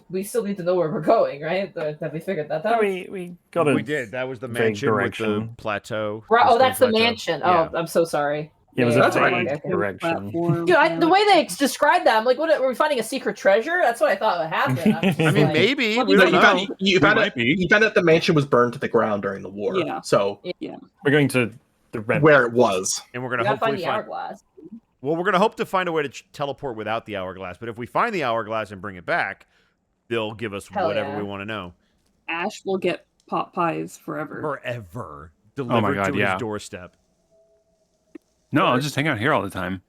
we still need to know where we're going, right? Have we figured that out? We got a We did. That was the vague mansion with the direction. plateau. Right, the oh, that's the stone plateau. mansion. Yeah. Oh, I'm so sorry. It was Yeah, a that's vague right. Like, direction. platform, Dude, yeah. the way they described that, I'm like, what? Are we finding a secret treasure? That's what I thought would happen. I'm just I mean, like, maybe Well, we you don't you know. found, you We found might it. be. You found out the mansion was burned to the ground during the war. Yeah. So We're going to the red where it was. and we're we gonna gotta find hopefully the find. hourglass. Well, we're gonna hope to find a way to teleport without the hourglass. But if we find the hourglass and bring it back, they'll give us Hell whatever yeah. we want to know. Ash will get pot pies forever. Forever delivered God, to yeah. his doorstep. No, I'll just hang out here all the time.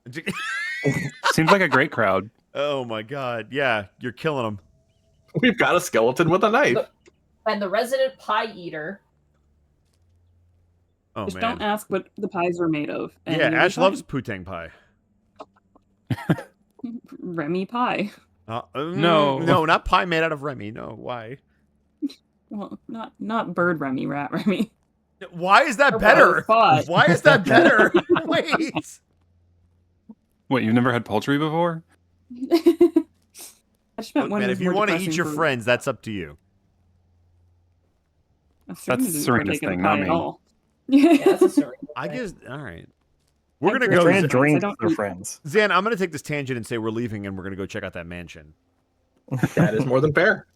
Seems like a great crowd. Oh my god! Yeah, you're killing them. We've got a skeleton with a knife. And the resident pie eater. Oh Just man. don't ask what the pies are made of. and Yeah, you'll be Ash fine. loves putang pie. Remy pie. No. no, not pie made out of Remy. No, why? Well, not bird Remy, rat Remy. Why is that Or better? both. Why is that better? Wait. What, you've never had poultry before? I just meant Look, one man, was if you more want to eat depressing your for- friends, that's up to you. Serena That's didn't Serena's partake in thing, the not pie at me. all. Yeah, that's a story. I guess. All right. We're gonna I go. drink Serena I drinks don't their eat- friends. Zan, I'm gonna take this tangent and say we're leaving and we're gonna go check out that mansion. That is more than fair.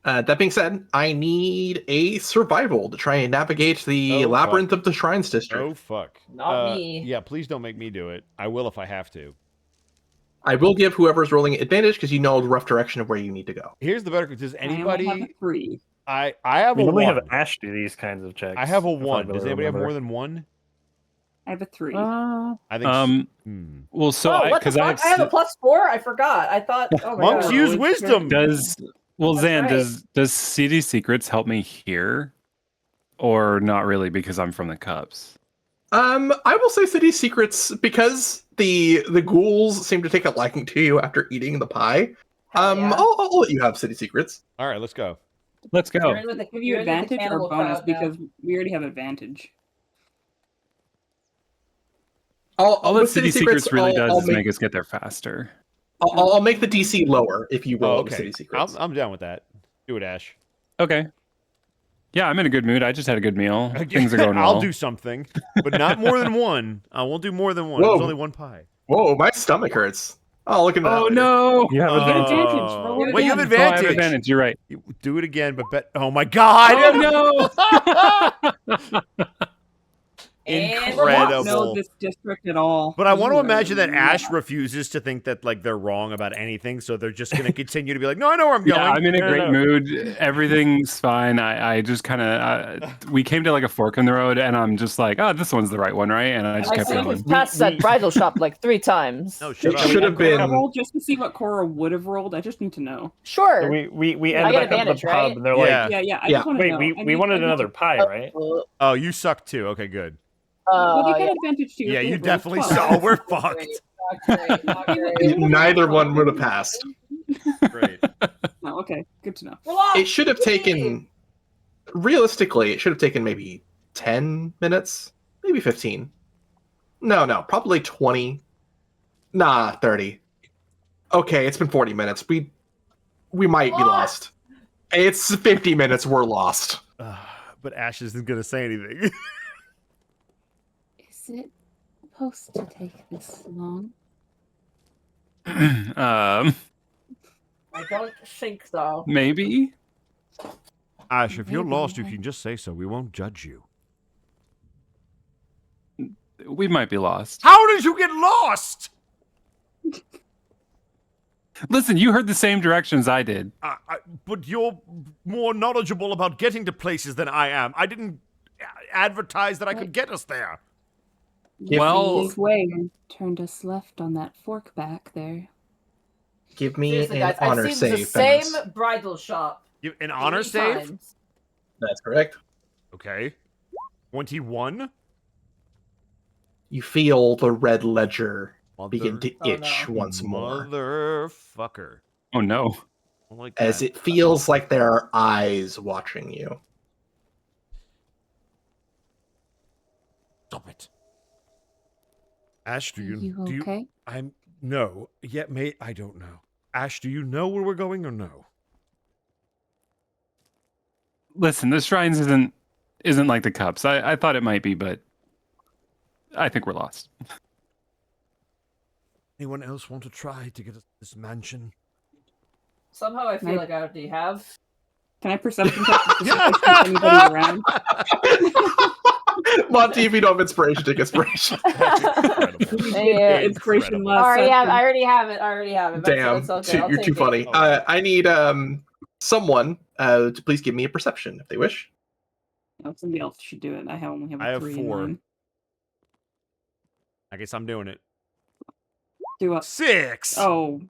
That being said, I need a survival to try and navigate the Oh, labyrinth of the Shrines District. Oh fuck. Not me. Yeah, please don't make me do it. I will if I have to. I will give whoever's rolling advantage because you know the rough direction of where you need to go. Here's the better. Does I only have a anybody? 3. I have We a normally one. have Ash do these kinds of checks. I have a if I one. really Does anybody have remember. more than one? I have a 3. I think. Well, so Oh, what the because fuck? I have a +4? I forgot. I thought. Oh my Monks god. use it's wisdom. Well, That's Zan, right. does CD Secrets help me here, or not really because I'm from the cups? I will say City Secrets because the ghouls seem to take a liking to you after eating the pie. Hell yeah. I'll let you have City Secrets. All right, let's go. Let's go. You're in with the- Give you you're in with the advantage or cannibal bonus crowd now. because we already have advantage. All that with City Secrets really does I'll is make us get there faster. I'll make the DC lower if you roll Oh, with okay. City Secrets. I'm down with that. Do it, Ash. Okay. Yeah, I'm in a good mood. I just had a good meal. Things are going well. I'll do something, but not more than one. I won't do more than one. There's Whoa. only one pie. Whoa, my stomach hurts. Oh, look at that. Oh later. no! You have Oh. advantage. Roll it Wait, you have again. Oh, I advantage. have advantage. You're right. You do it again, but bet. Oh my god! Oh no! And we're lost. Incredible. Know this district at all. But I want to You are imagine that Ash not. refuses to think that like they're wrong about anything, so they're just going to continue to be like, "No, I know where I'm going." Yeah, I'm in a No, great no. mood. Everything's fine. I just kind of we came to like a fork in the road, and I'm just like, oh, this one's the right one, right? And I just I kept think going. we've passed that bridal shop like 3 times. No, shut It up. should have Can I been. roll just to see what Cora would have rolled? I just need to know. Sure. So we I ended get up at the advantage, pub, right? and they're Yeah. Yeah. I Yeah. just want to like, know. wait, I we need- wanted I need another to- pie, right? Oh, you suck too. Okay, good. Well, you yeah. get advantage too. Yeah, if you hit roll definitely 12. saw. We're Not fucked. great, not great, not great. Neither one would have passed. Great. Oh, okay, good to know. We're lost. It should have taken. Realistically, it should have taken maybe 10 minutes, maybe 15. No, probably 20. Nah, 30. Okay, it's been 40 minutes. We might be lost. It's 50 minutes. We're lost. But Ash isn't going to say anything. Is it supposed to take this long? I don't think so. Maybe. Ash, if you're Maybe, lost, you yeah. can just say so. We won't judge you. We might be lost. How did you get lost? Listen, you heard the same directions I did. But you're more knowledgeable about getting to places than I am. I didn't advertise that I could get us there. Well, This way and turned us left on that fork back there. Give me Seriously, an guys, I've honor seen the save. same Fenris. bridal shop. An honor 3 save? times. That's correct. Okay. 21? You feel the red ledger begin to Oh, itch no. once more, Motherfucker. oh no. I don't like as that. it feels like there are eyes watching you. Stop it. Ash, do Are you, you do you okay? I'm no. Yet mate, I don't know. Ash, do you know where we're going or no? Listen, the shrines isn't like the cups. I thought it might be, but I think we're lost. Anyone else want to try to get us this mansion? Somehow I feel like I already have. Can I perception check to see if I see anybody around? Monty, if you don't have inspiration, take inspiration. Yeah, Inspiration Incredible. last I session. already have it. Damn, That's okay. I'll you're take too it. funny. Oh. I need someone to please give me a perception if they wish. No, somebody else should do it. I only have I have 3 4. in mine. I guess I'm doing it. Do up. 6. Oh.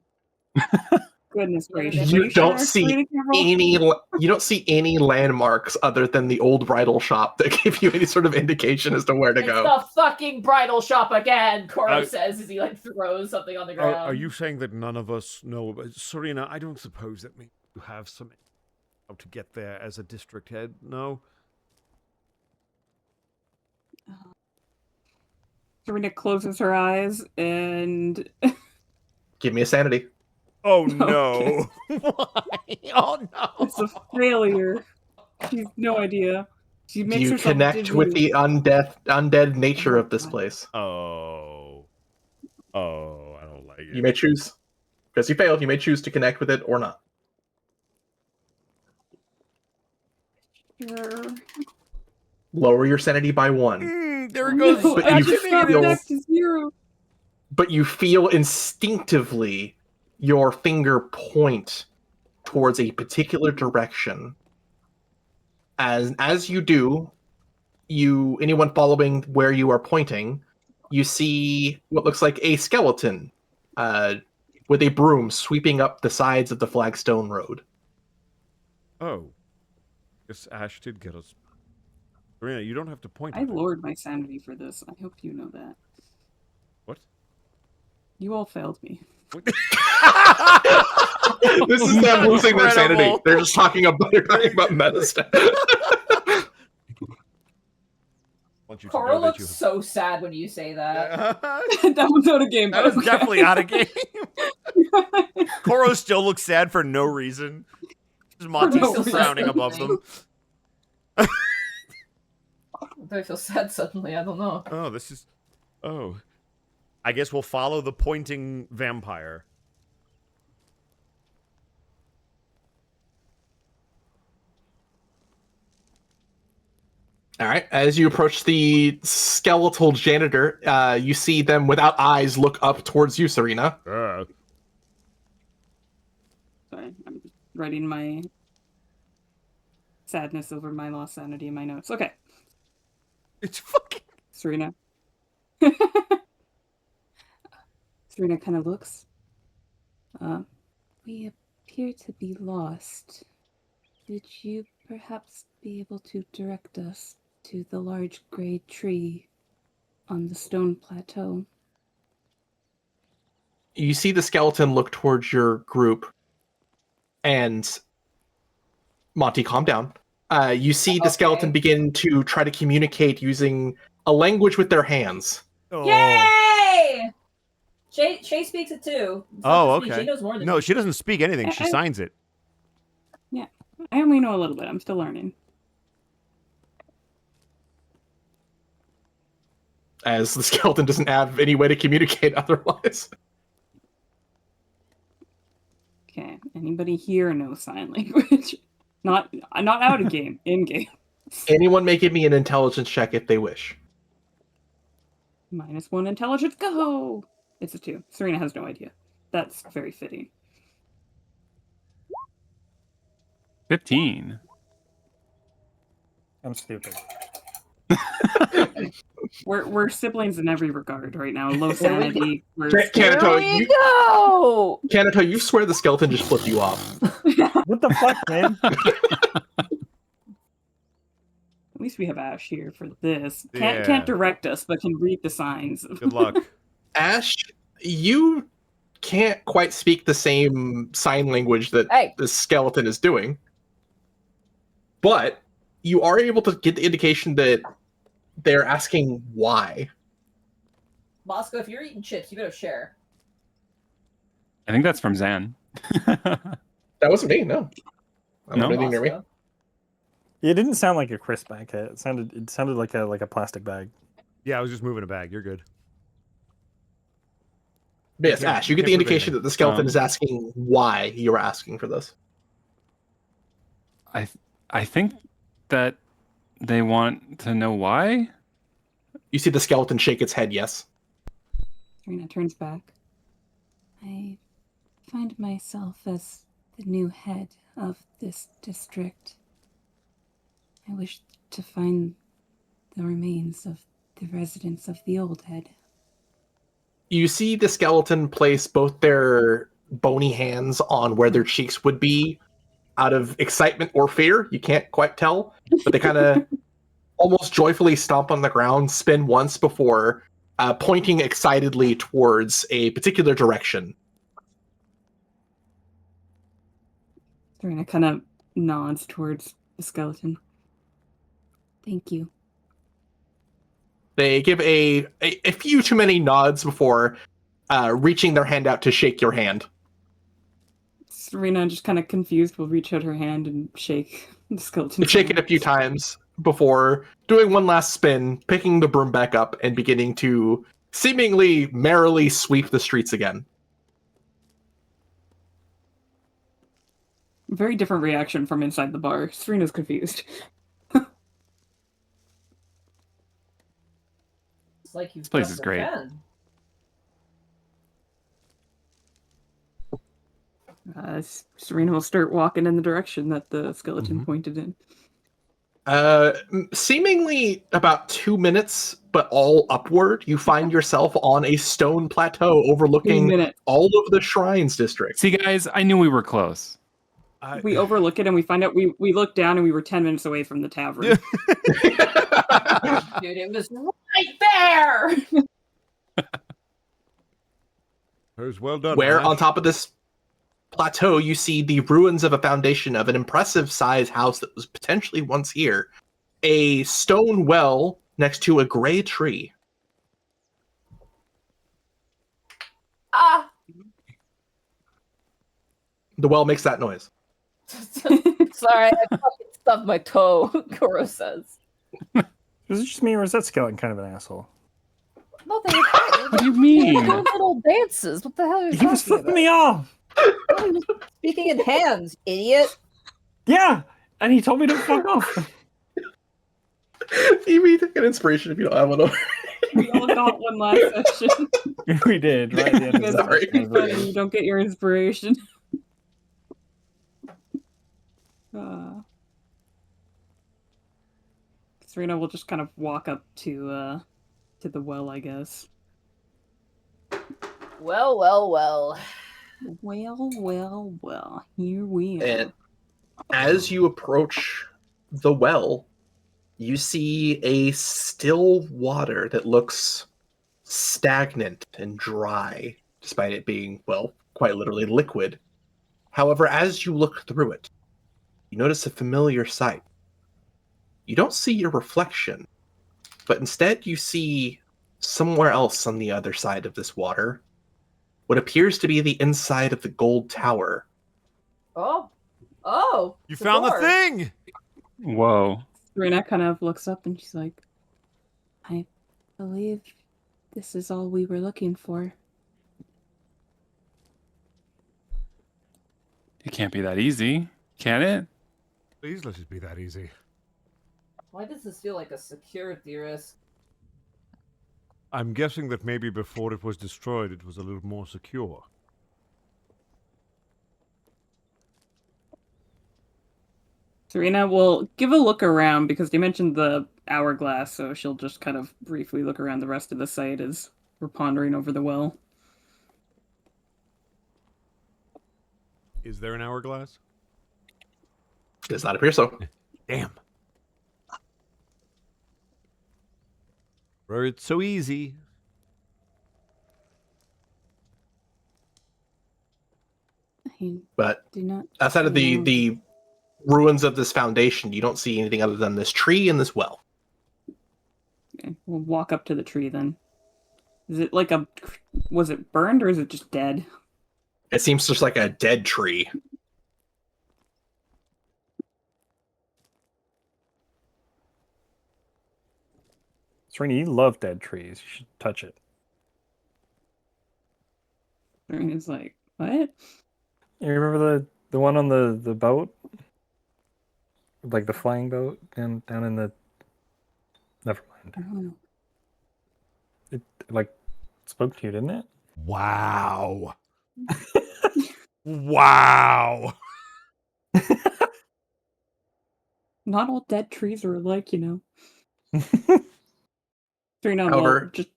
Goodness gracious. You Are sure don't see Serena can roll? you don't see any landmarks other than the old bridal shop that give you any sort of indication as to where to It's go. the fucking bridal shop again, Koro Uh, says as he like throws something on the ground. Are you saying that none of us know about Serena? I don't suppose that maybe you have some how to get there as a district head. No. Serena closes her eyes and Give me a sanity. Oh no! Why? Oh no! it's a failure. She's no idea. She Do makes you herself connect dizzy. with the undead nature of this place? Oh, I don't like it. You may choose. Because you failed, you may choose to connect with it or not. Sure. Lower your sanity by 1. There it goes. No, But I you just got feel- back to 0. But you feel instinctively your finger point towards a particular direction. As you do, anyone following where you are pointing, you see what looks like a skeleton with a broom sweeping up the sides of the flagstone road. Oh, guess Ash did get us. Serena, you don't have to point. I at it. lowered my sanity for this. I hope you know that. What? You all failed me. This is them losing their sanity. Incredible. They're just talking about meta stuff. Want you to Koro know that looks you. so sad when you say that. That was out of game. That but was okay. definitely out of game. Koro still looks sad for no reason. Just Monty's no still reason. frowning above them. Do I feel sad suddenly? I don't know. Oh, this is. Oh. I guess we'll follow the pointing vampire. All right. As you approach the skeletal janitor, you see them without eyes look up towards you, Serena. Sorry, I'm just writing my sadness over my lost sanity in my notes. Okay, It's fucking. Serena. Serena kind of looks. We appear to be lost. Would you perhaps be able to direct us to the large gray tree on the stone plateau? You see the skeleton look towards your group, and Monty, calm down. You see the skeleton begin to try to communicate using a language with their hands. Oh. Yay! Shay speaks it too. It's not Oh, just me. okay. She knows more than No, me. she doesn't speak anything. She I- signs it. I only know a little bit. I'm still learning. As the skeleton doesn't have any way to communicate otherwise. Okay. Anybody here know sign language? Not out of game. In game. Anyone may give me an intelligence check if they wish. -1 intelligence. Go. It's a 2. Serena has no idea. That's very fitting. 15. I'm stupid. We're siblings in every regard right now. Low sanity. We're Kanato, Here we go! Kanato, you swear the skeleton just flipped you off. What the fuck, man? At least we have Ash here for this. Yeah. Can't direct us, but can read the signs. Good luck. Ash, you can't quite speak the same sign language that Hey. the skeleton is doing, but you are able to get the indication that they're asking why. Moscow, if you're eating chips, you better share. I think that's from Zan. That wasn't me, no. I don't No? have anything near me. Moscow. It didn't sound like a crisp packet. It sounded like a plastic bag. Yeah, I was just moving a bag. You're good. But yes, can't- Ash, you you get the can't prove indication anything. that the skeleton is asking why you are asking for this. I think that they want to know why. You see the skeleton shake its head, yes. Serena turns back. I find myself as the new head of this district. I wish to find the remains of the residents of the old head. You see the skeleton place both their bony hands on where their cheeks would be out of excitement or fear. You can't quite tell, but they kind of almost joyfully stomp on the ground, spin once before pointing excitedly towards a particular direction. Serena kind of nods towards the skeleton. Thank you. They give a few too many nods before reaching their hand out to shake your hand. Serena, just kind of confused, will reach out her hand and shake the skeleton. Shake it a few times before doing one last spin, picking the broom back up, and beginning to seemingly merrily sweep the streets again. Very different reaction from inside the bar. Serena's confused. It's like you've This place just is great. offend. Serena will start walking in the direction that the skeleton pointed in. Seemingly about 2 minutes, but all upward, you find yourself on a stone plateau 2 overlooking minutes. all of the shrines district. See, guys, I knew we were close. We overlook it and we find out we looked down and we were 10 minutes away from the tavern. Dude, it was right there! It was well done. Where Ash. on top of this plateau you see the ruins of a foundation of an impressive sized house that was potentially once here. A stone well next to a gray tree. Ah! The well makes that noise. Sorry, I fucking stubbed my toe, Koro says. Is it just me, or is that skeleton kind of an asshole? No, they What do you mean? doing little dances. What the hell are you He was talking flipping me off! about? He was speaking in hands, idiot. Yeah! And he told me to fuck off. You may take an inspiration if you don't have one. We all got one last session. We did, right at the end of Because the Sorry. session. funny, you don't get your inspiration. Serena will just kind of walk up to the well, I guess. Well, well, well. Well. Here we are. And as you approach the well, you see a still water that looks stagnant and dry, despite it being, well, quite literally liquid. However, as you look through it, you notice a familiar sight. You don't see your reflection, but instead you see somewhere else on the other side of this water what appears to be the inside of the gold tower. Oh. You it's a found the door. thing! Whoa. Serena kind of looks up and she's like, I believe this is all we were looking for. It can't be that easy, can it? Please let it be that easy. Why does this feel like a security risk? I'm guessing that maybe before it was destroyed, it was a little more secure. Serena will give a look around because they mentioned the hourglass, so she'll just kind of briefly look around the rest of the site as we're pondering over the well. Is there an hourglass? Does not appear so. Damn. Bro, it's so easy. I But do not. outside of the ruins of this foundation, you don't see anything other than this tree and this well. Okay, we'll walk up to the tree then. Is it like was it burned or is it just dead? It seems just like a dead tree. Serena, you love dead trees. You should touch it. Serena's like, what? You remember the one on the boat? Like the flying boat down in the... Never mind. Oh. It like spoke to you, didn't it? Wow. Wow. Not all dead trees are alike, you know. Serena will However, just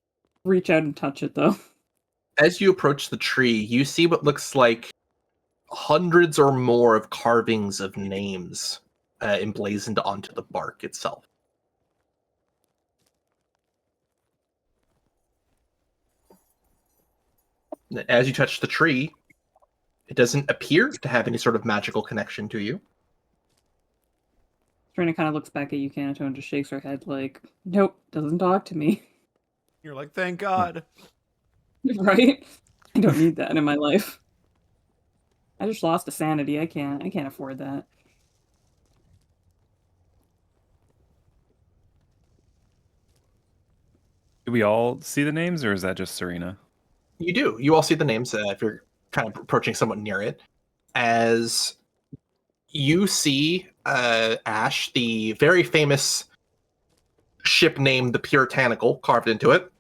reach out and touch it, though. as you approach the tree, you see what looks like hundreds or more of carvings of names emblazoned onto the bark itself. As you touch the tree, it doesn't appear to have any sort of magical connection to you. Serena kind of looks back at you, Kanato, and just shakes her head like, nope, doesn't talk to me. You're like, thank God. Right? I don't need that in my life. I just lost a sanity. I can't afford that. Do we all see the names, or is that just Serena? You do. You all see the names if you're kind of approaching somewhat near it. As you see Ash, the very famous ship named the Puritanical carved into it.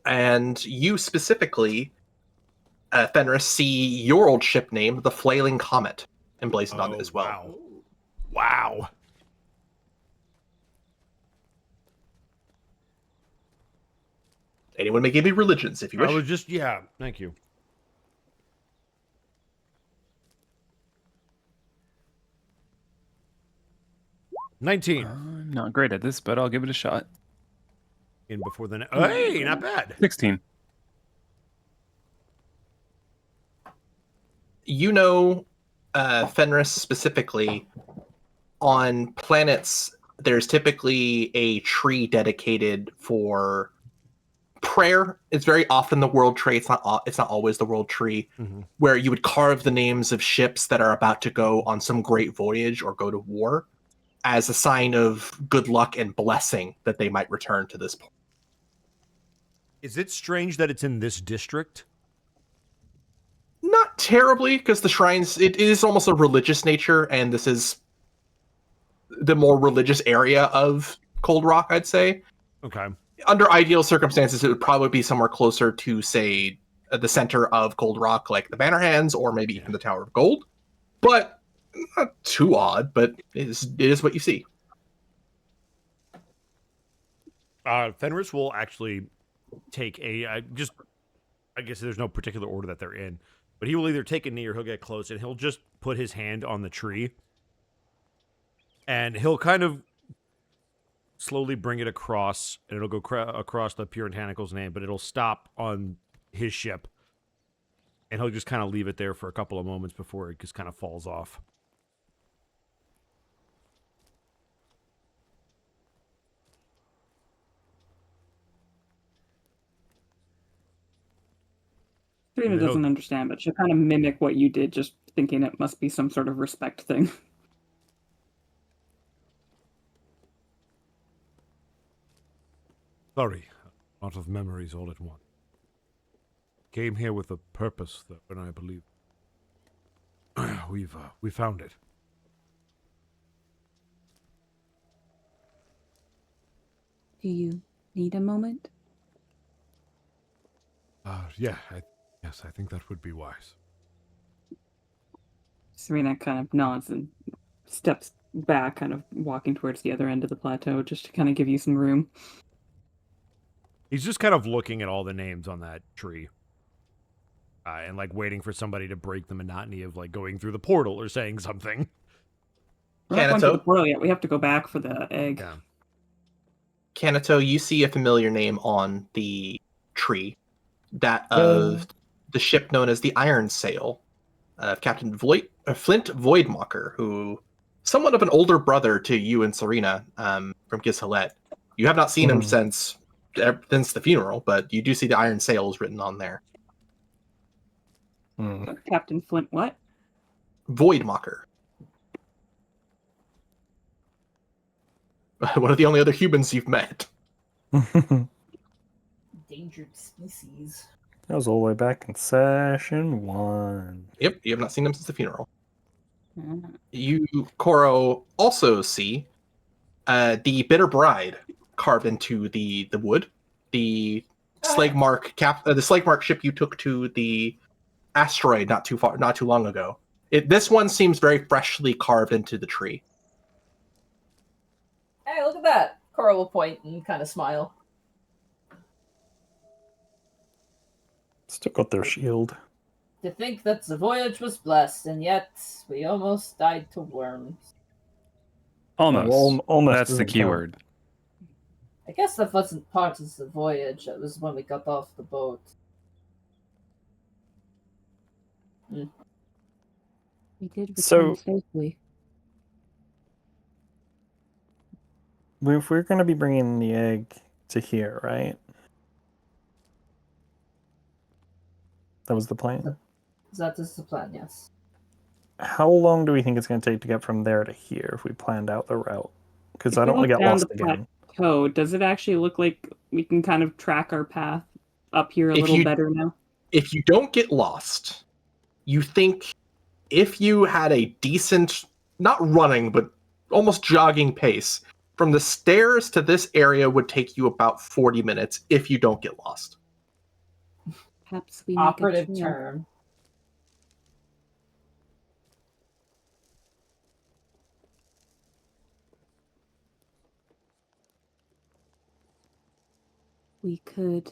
And you specifically, Fenris, see your old ship name, the Flailing Comet, emblazoned on it as well. Wow. Anyone may give me religions if you wish. I was just, yeah, thank you. $19. I'm not great at this, but I'll give it a shot. In before the... Hey, not bad. 16. You know, Fenris specifically, on planets, there's typically a tree dedicated for prayer. It's very often the world tree. It's not always the world tree, where you would carve the names of ships that are about to go on some great voyage or go to war as a sign of good luck and blessing that they might return to this point. Is it strange that it's in this district? Not terribly, because the shrines, it is almost a religious nature, and this is the more religious area of Cold Rock, I'd say. Okay. Under ideal circumstances, it would probably be somewhere closer to, say, the center of Cold Rock, like the Bannerhands, or maybe even the Tower of Gold. But not too odd, but it is what you see. Fenris will actually take I guess there's no particular order that they're in, but he will either take a knee or he'll get close and he'll just put his hand on the tree and he'll kind of slowly bring it across, and it'll go across the Puritanical's name, but it'll stop on his ship, and he'll just kind of leave it there for a couple of moments before it just kind of falls off. Serena doesn't understand, but she'll kind of mimic what you did, just thinking it must be some sort of respect thing. Sorry, a lot of memories all at once. Came here with a purpose, though, and I believe we found it. Do you need a moment? Yeah, I think that would be wise. Serena kind of nods and steps back, kind of walking towards the other end of the plateau, just to kind of give you some room. He's just kind of looking at all the names on that tree. And like waiting for somebody to break the monotony of like going through the portal or saying something. We're not going to the portal yet. We have to go back for the egg. Yeah. Kanato, you see a familiar name on the tree. That of the ship known as the Iron Sail, of Captain Flint Voidmacher, who somewhat of an older brother to you and Serena from Gizhalet. You have not seen him since the funeral, but you do see the Iron Sail is written on there. Captain Flint what? Voidmacher. One of the only other humans you've met. That Endangered species. was all the way back in session 1. Yep, you have not seen him since the funeral. Mm. You, Koro, also see the bitter bride carved into the wood. The the Slagmark ship you took to the asteroid not too long ago. This one seems very freshly carved into the tree. Hey, look at that. Cora will point and kind of smile. Still got their shield. To think that the voyage was blessed, and yet we almost died to worms. Almost. Well, almost That's the doesn't key count. word. I guess that wasn't part of the voyage. That was when we got off the boat. We did return So- safely. If we're going to be bringing the egg to here, right? That was the plan. That is the plan, yes. How long do we think it's going to take to get from there to here if we planned out the route? Because If I we don't want to look get down lost the again. plateau, does it actually look like we can kind of track our path up here a If little you- better now? If you don't get lost, you think if you had a decent, not running, but almost jogging pace, from the stairs to this area would take you about 40 minutes if you don't get lost. Perhaps we make Operative a trail. term. We could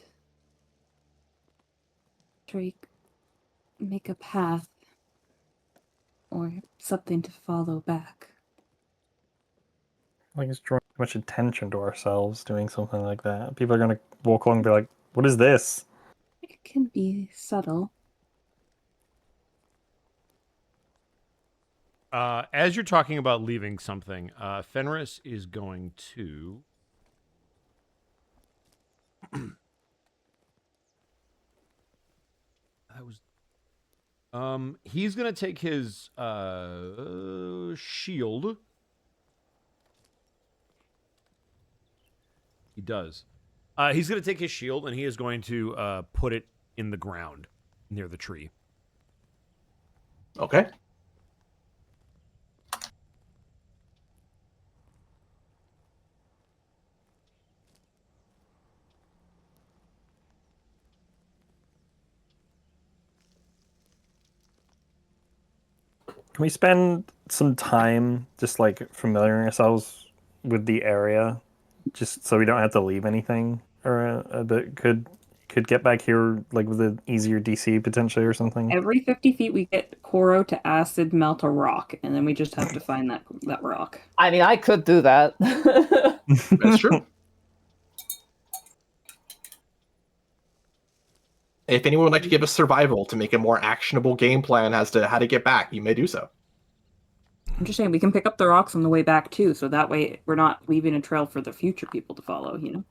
make a path or something to follow back. Like it's drawing too much attention to ourselves doing something like that. People are going to walk along and be like, what is this? It can be subtle. As you're talking about leaving something, Fenris is going to. He's gonna take his shield. He does. He's gonna take his shield and he is going to put it in the ground near the tree. Okay. Can we spend some time just like familiarizing ourselves with the area, just so we don't have to leave anything, or a bit could get back here like with an easier DC potentially or something? Every 50 feet, we get Koro to acid melt a rock, and then we just have to find that rock. I mean, I could do that. That's true. If anyone would like to give us survival to make a more actionable game plan as to how to get back, you may do so. I'm just saying we can pick up the rocks on the way back too, so that way we're not leaving a trail for the future people to follow. You know.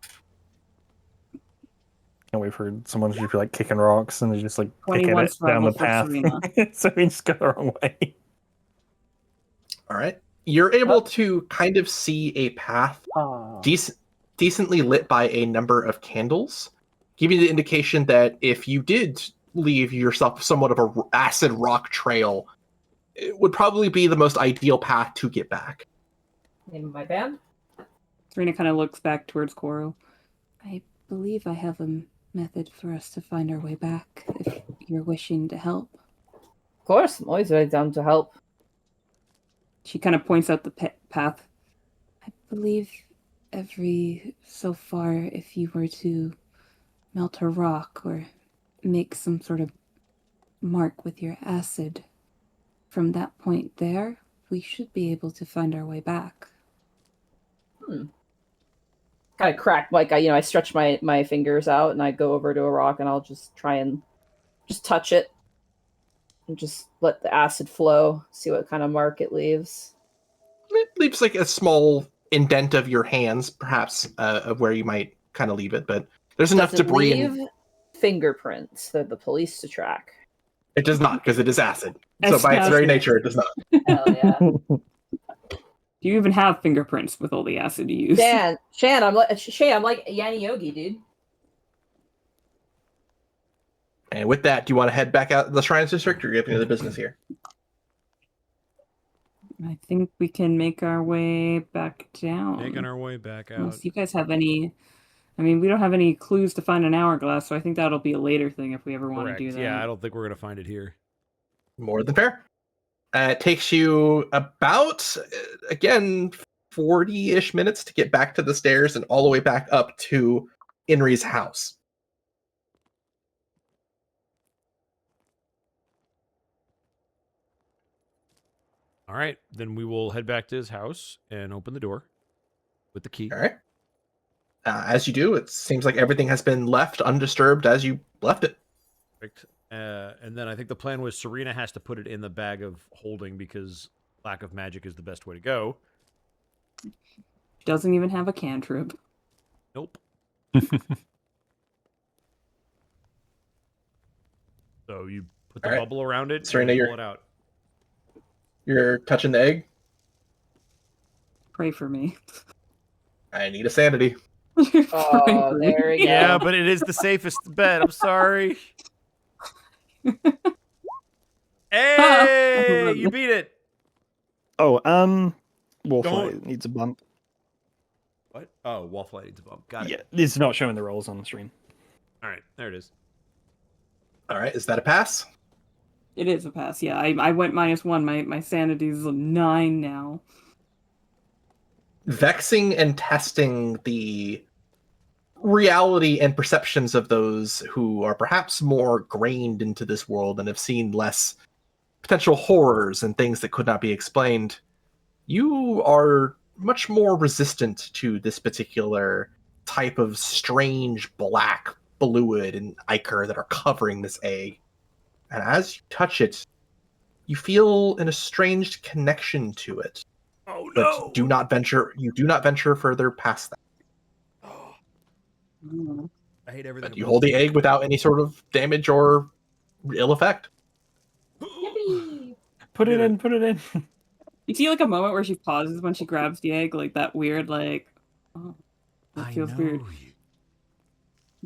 And we've heard someone just be like kicking rocks and they just like kicking 21 it down the survival for path. Serena. So we just go the wrong way. All right. You're able to kind of see a path decently lit by a number of candles, giving you the indication that if you did leave yourself somewhat of a acid rock trail, it would probably be the most ideal path to get back. Name of my band? Serena kind of looks back towards Koro. I believe I have a method for us to find our way back if you're wishing to help. Of course, I'm always ready down to help. She kind of points out the path. I believe every so far, if you were to melt a rock or make some sort of mark with your acid, from that point there, we should be able to find our way back. Kind of crack, like I stretch my fingers out and I go over to a rock and I'll just try and just touch it and just let the acid flow, see what kind of mark it leaves. It leaves like a small indent of your hands, perhaps, of where you might kind of leave it, but there's enough Does it debris. leave fingerprints for the police to track? It does not, because it is acid. So by its very nature, it does not. Hell yeah. Do you even have fingerprints with all the acid you use? Shan, I'm like Yanni Yogi, dude. And with that, do you want to head back out the Shrines District, or are you getting into the business here? I think we can make our way back down. Making our way back out. Unless you guys have any... I mean, we don't have any clues to find an hourglass, so I think that'll be a later thing if we ever want to do that. Yeah, I don't think we're going to find it here. More than fair. It takes you about, again, 40-ish minutes to get back to the stairs and all the way back up to Inri's house. All right, then we will head back to his house and open the door with the key. All right. As you do, it seems like everything has been left undisturbed as you left it. Perfect. And then I think the plan was Serena has to put it in the bag of holding because lack of magic is the best way to go. Doesn't even have a cantrip. Nope. So you put the bubble around it, Serena, and pull it out. You're touching the egg? Pray for me. I need a sanity. Oh, there we go. Yeah, but it is the safest bet. I'm sorry. Hey, you beat it. Oh, Wolflight needs a bump. What? Oh, Wolflight needs a bump. Got it. Yeah, it's not showing the rolls on the stream. All right, there it is. All right, is that a pass? It is a pass, yeah. I went -1. My sanity's 9 now. Vexing and testing the reality and perceptions of those who are perhaps more grained into this world and have seen less potential horrors and things that could not be explained, you are much more resistant to this particular type of strange black fluid and ichor that are covering this egg. And as you touch it, you feel an estranged connection to it. Oh But no! you do not venture further past that. I hate everything. But you hold the egg without any sort of damage or ill effect. Yippee! Put it in, put it in. You see like a moment where she pauses when she grabs the egg, like that weird, like, oh, that feels weird.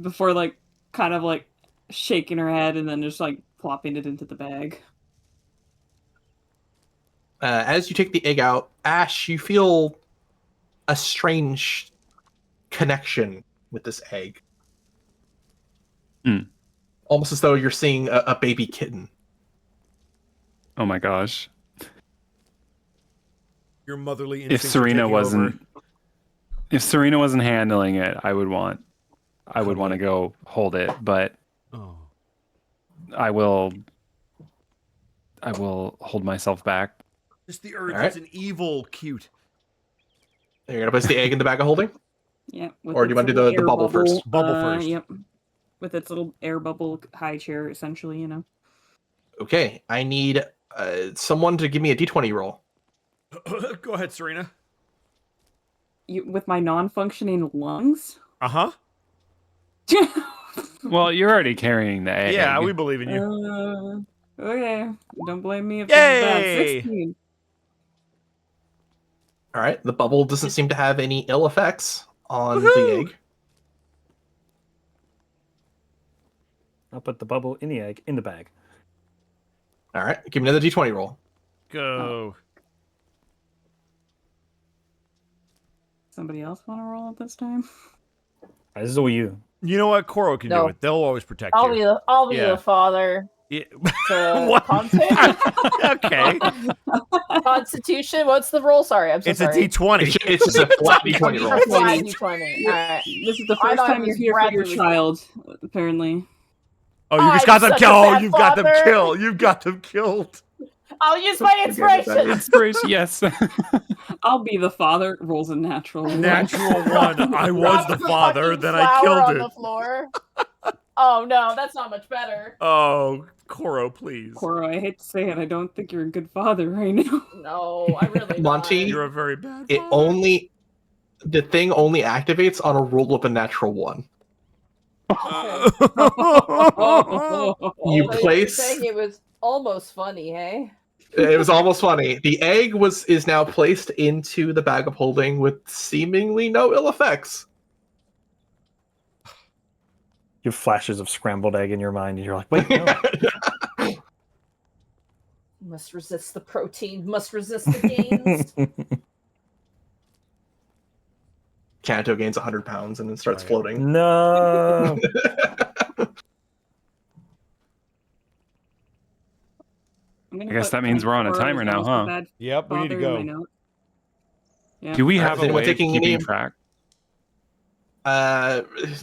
Before like kind of like shaking her head and then just like plopping it into the bag. As you take the egg out, Ash, you feel a strange connection with this egg. Almost as though you're seeing a baby kitten. Oh my gosh. Your motherly If instincts are Serena taking wasn't handling it, I would want to go hold it, but over. I will hold myself back. Just the urge. All right. It's an evil cute. You're gonna place the egg in the bag of holding? Yeah. Or do you want to do the bubble first? Bubble first. Yep. With its little air bubble high chair, essentially, you know. Okay, I need someone to give me a d20 roll. Go ahead, Serena. With my non-functioning lungs? Uh-huh. Well, you're already carrying the egg. Yeah, we believe in you. Okay. Don't blame me if Yay! it's bad. 16. All right, the bubble doesn't seem to have any ill effects on the egg. I'll put the bubble in the egg in the bag. All right, give me another d20 roll. Go. Somebody else want to roll it this time? This is all you. You know what? Koro can do No. it. They'll always protect I'll you. be Yeah. the father. Yeah. To What? Okay. Constitution. What's the roll? Sorry, I'm so It's sorry. a D20. It's just a flat d20 roll. Flat D20. All right. This is the I first thought it time you're was here for your Bradley. child, apparently. Oh, you just got them I'm such a killed. bad You've got them father. killed. You've got them killed. I'll use my inspiration. Inspiration, yes. I'll be the father. Rolls a natural. one. Natural one. I was Drop the father, fucking then I flour killed on it. the floor. Oh no, that's not much better. Oh, Koro, please. Koro, I hate to say it, I don't think you're a good father right now. No, I really Monty, not. You're a very bad It father. the thing only activates on a roll of a natural 1. You So you're place saying it was almost funny, hey? It was almost funny. The egg is now placed into the bag of holding with seemingly no ill effects. You have flashes of scrambled egg in your mind, and you're like, wait, no. Must resist the protein. Must resist the gains. Kanto gains 100 pounds and then starts floating. No. I'm gonna I guess put that means we're on a 24 timer now, as the huh? bad Yep, we need to father in my go. note. Yeah. Do we Alright, have is a anyone way of taking keeping any- track?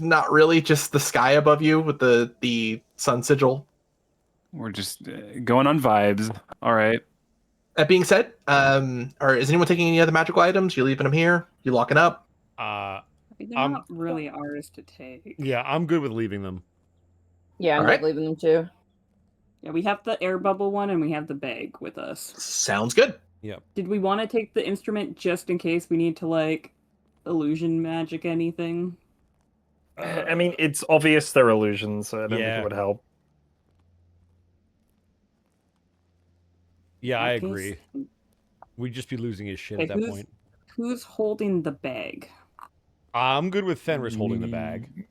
Not really. Just the sky above you with the sun sigil. We're just going on vibes. All right. That being said, or is anyone taking any other magical items? You leaving them here? You locking up? I mean, they're not really ours to take. Yeah, I'm good with leaving them. Yeah, I'm All not right. leaving them too. Yeah, we have the air bubble one and we have the bag with us. Sounds good. Did we want to take the instrument just in case we need to, like, illusion magic anything? I mean, it's obvious they're illusions, so I don't think Yeah. it would help. Yeah, I Okay, agree. We'd just be losing his shit Okay, at that point. Who's holding the bag? I'm good with Fenris holding the bag.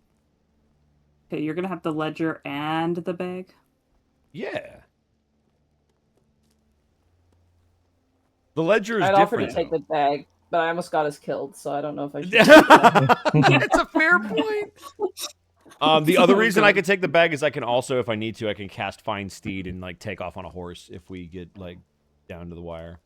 Okay, you're gonna have the ledger and the bag? Yeah. The ledger is I'd offer different. to take the bag, but I almost got us killed, so I don't know if I should. It's a fair point. The other reason I could take the bag is I can also, if I need to, I can cast Find Steed and like take off on a horse if we get like down to the wire.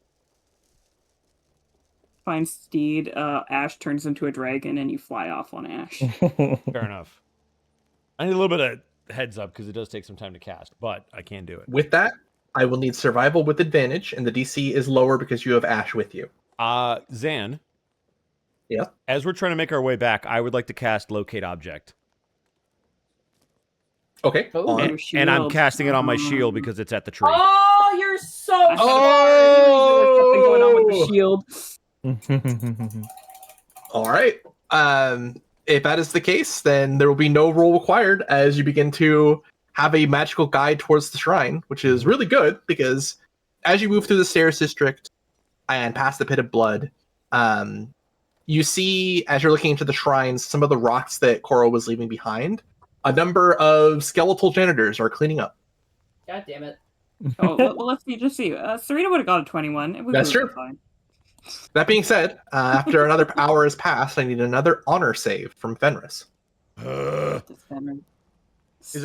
Find Steed, Ash turns into a dragon and you fly off on Ash. Fair enough. I need a little bit of heads up because it does take some time to cast, but I can do it. With that, I will need survival with advantage, and the DC is lower because you have Ash with you. Zan. Yeah. As we're trying to make our way back, I would like to cast Locate Object. Okay. Oh. And I'm casting it on my shield because it's at the tree. Oh, you're so Something going on with the shield. All right. If that is the case, then there will be no roll required as you begin to have a magical guide towards the shrine, which is really good because as you move through the stairs district and past the pit of blood, you see, as you're looking into the shrines, some of the rocks that Koro was leaving behind. A number of skeletal janitors are cleaning up. God damn it. Oh, well, let's see. Just see. Serena would have got a 21. It would That's have been true. fine. That being said, after another hour has passed, I need another honor save from Fenris. Is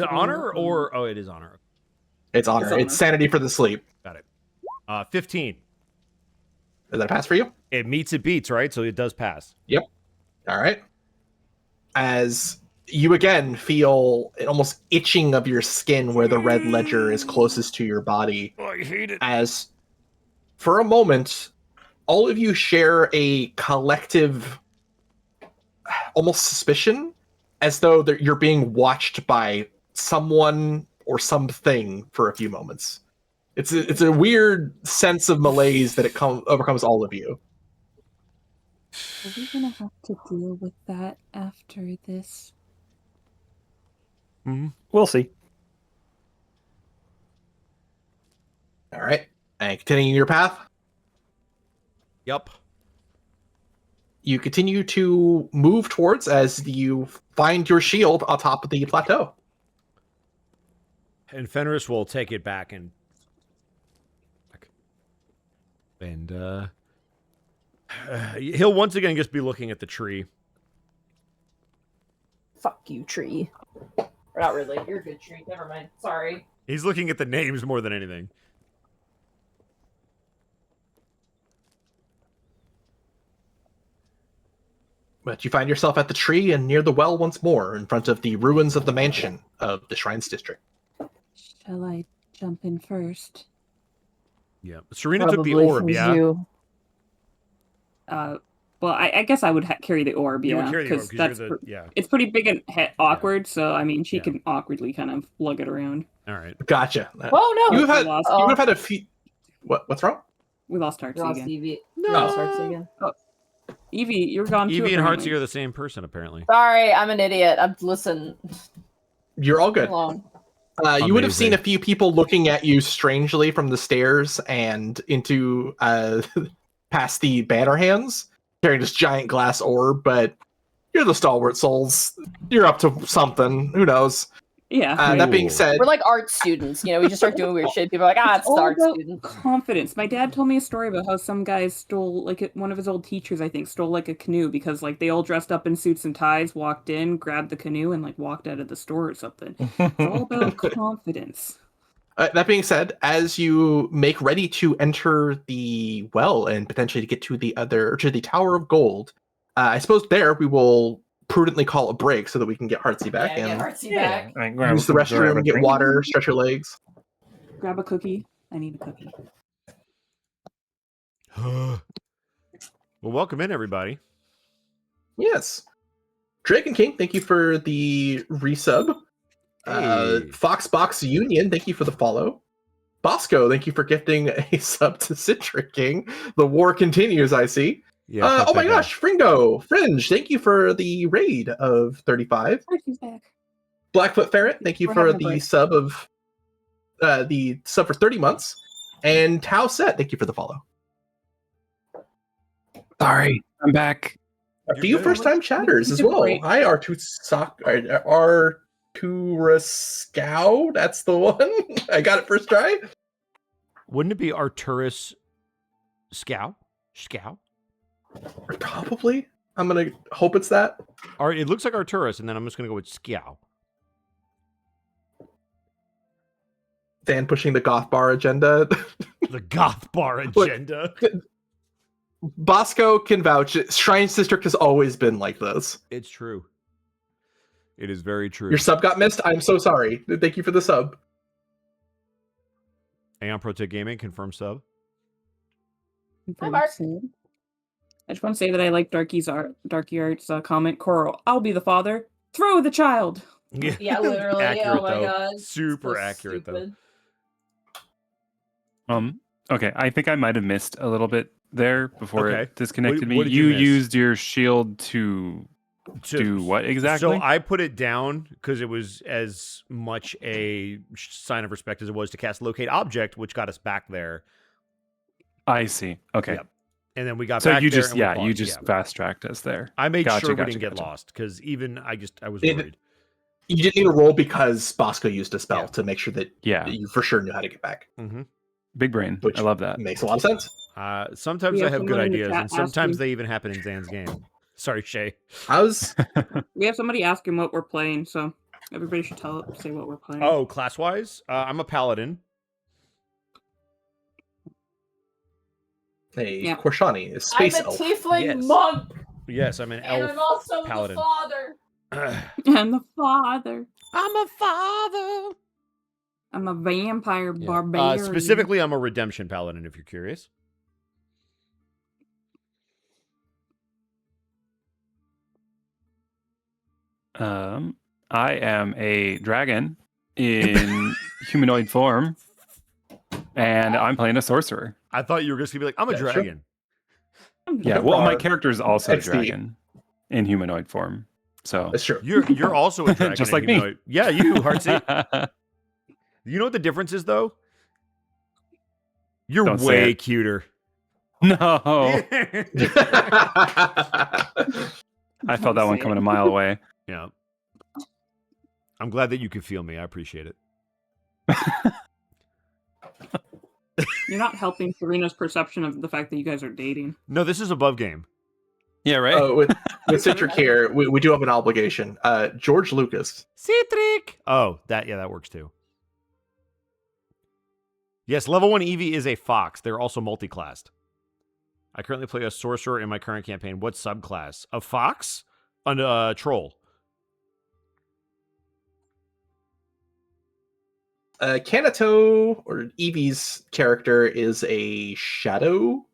it honor or... Oh, it is honor. It's honor. It's honor. It's sanity for the sleep. Got it. 15. Is that a pass for you? It meets, it beats, right? So it does pass. Yep. All right. As you again feel an almost itching of your skin where the red ledger is closest to your body. Oh, I hate it. As for a moment, all of you share a collective almost suspicion as though you're being watched by someone or something for a few moments. It's a weird sense of malaise that it overcomes all of you. Are we gonna have to deal with that after this? We'll see. All right. And continuing your path, Yep. you continue to move towards as you find your shield on top of the plateau. And Fenris will take it back and he'll once again just be looking at the tree. Fuck you, tree. Or not really. You're a good tree. Never mind. Sorry. He's looking at the names more than anything. But you find yourself at the tree and near the well once more, in front of the ruins of the mansion of the Shrines District. Shall I jump in first? Yeah. Serena took the Probably orb, since yeah? you- Well, I guess I would carry the orb, You would yeah, carry the orb because 'cause that's you're the... Yeah. it's pretty big and awkward. So I mean, she Yeah. can awkwardly kind of lug it around. All right. Gotcha. Oh no! You have had lost- you would have had a few. What's wrong? We lost Heartsy You lost again. Evie. No. You lost Heartsy again. Evie, you're gone too. Evie and apparently. Heartsy are the same person, apparently. Sorry, I'm an idiot. Listen. You're all good. Hold on. You would have seen a Amazing. few people looking at you strangely from the stairs and into past the banner hands carrying this giant glass orb, but you're the stalwart souls. You're up to something. Who knows? Yeah. That being Cool. said, We're like art students, you know. We just start doing weird shit. People are like, it's the all art about student. confidence. My dad told me a story about how some guys stole, like, one of his old teachers, I think, stole like a canoe because like they all dressed up in suits and ties, walked in, grabbed the canoe, and like walked out of the store or something. It's all about confidence. that being said, as you make ready to enter the well and potentially to get to the Tower of Gold, I suppose there we will prudently call a break so that we can get Heartsy back Yeah, and get Heartsy back. Right, grab- use the grab a restroom, get drink. water, stretch your legs. Grab a cookie. I need a cookie. Well, welcome in, everybody. Yes. Dragon King, thank you for the resub. Hey. Foxbox Union, thank you for the follow. Bosco, thank you for gifting a sub to Citric King. The war continues, I see. Yeah. Oh my gosh, Fringo, Fringe, thank you for the raid of 35. She's back. Blackfoot Ferret, thank you We're for having a the break. sub of the sub for 30 months. And Tau Set, thank you for the follow. Sorry, I'm back. A few first-time chatters You as took a well. break. Hi, Arturascow. That's the one. I got it first try. Wouldn't it be Arturus Scow? Scow? Probably. I'm gonna hope it's that. It looks like Arturus, and then I'm just gonna go with Scow. Dan pushing the goth bar agenda. The goth bar agenda. Bosco can vouch. Shrines District has always been like this. It's true. It is very true. Your sub got missed. I'm so sorry. Thank you for the sub. Aeon Protect Gaming, confirm sub. Hi, Mark. I just want to say that I like Darky Art's comment. Coral, I'll be the father. Throw the child. Yeah, literally. Accurate, Oh my though. god. Super So accurate, though. stupid. Okay, I think I might have missed a little bit there before Okay. it disconnected What me. did you miss? Used your shield to do what exactly? So I put it down because it was as much a sign of respect as it was to cast Locate Object, which got us back there. I see. Okay. Yep. And then we got So back you there just and we you paused. just Yeah. fast tracked us there. I made Gotcha, sure we gotcha, didn't get gotcha. lost because even I was It- worried. You didn't need a roll because Bosco used a spell Yeah. to make sure that Yeah. you for sure knew how to get back. Mm-hmm. Big brain. Which I love that. Makes a lot of sense. Sometimes We I have have good someone in the ideas, chat and sometimes asking- they even happen in Zan's game. Sorry, Shay. I was We have somebody asking what we're playing, so everybody should say what we're playing. Oh, class-wise, I'm a paladin. a Korshani, a space I'm a elf. tiefling Yes. monk, Yes, I'm an and elf. I'm also paladin. the father. And the father. I'm a father. I'm a vampire Yeah. barbarian. Specifically, I'm a redemption paladin, if you're curious. I am a dragon in humanoid form, and I'm playing a sorcerer. I thought you were just going to be like, I'm a Yeah, sure. dragon. Yeah, well, my Rar. character is also a XD. dragon in humanoid form. So That's true. You're also a dragon. Just in like me. humanoid. Yeah, you, Heartsy. You know what the difference is, though? You're Don't say way it. cuter. No, I felt that one coming a mile away. Yeah. I'm glad that you can feel me. I appreciate it. You're not helping Serena's perception of the fact that you guys are dating. No, this is above game. Yeah, right. With Citric here, we do have an obligation. George Lucas. Citric. Oh, that works too. Yes, level 1 Eevee is a fox. They're also multi-classed. I currently play a sorcerer in my current campaign. What subclass? A fox? A troll. Kanito, or Eevee's character, is a shadow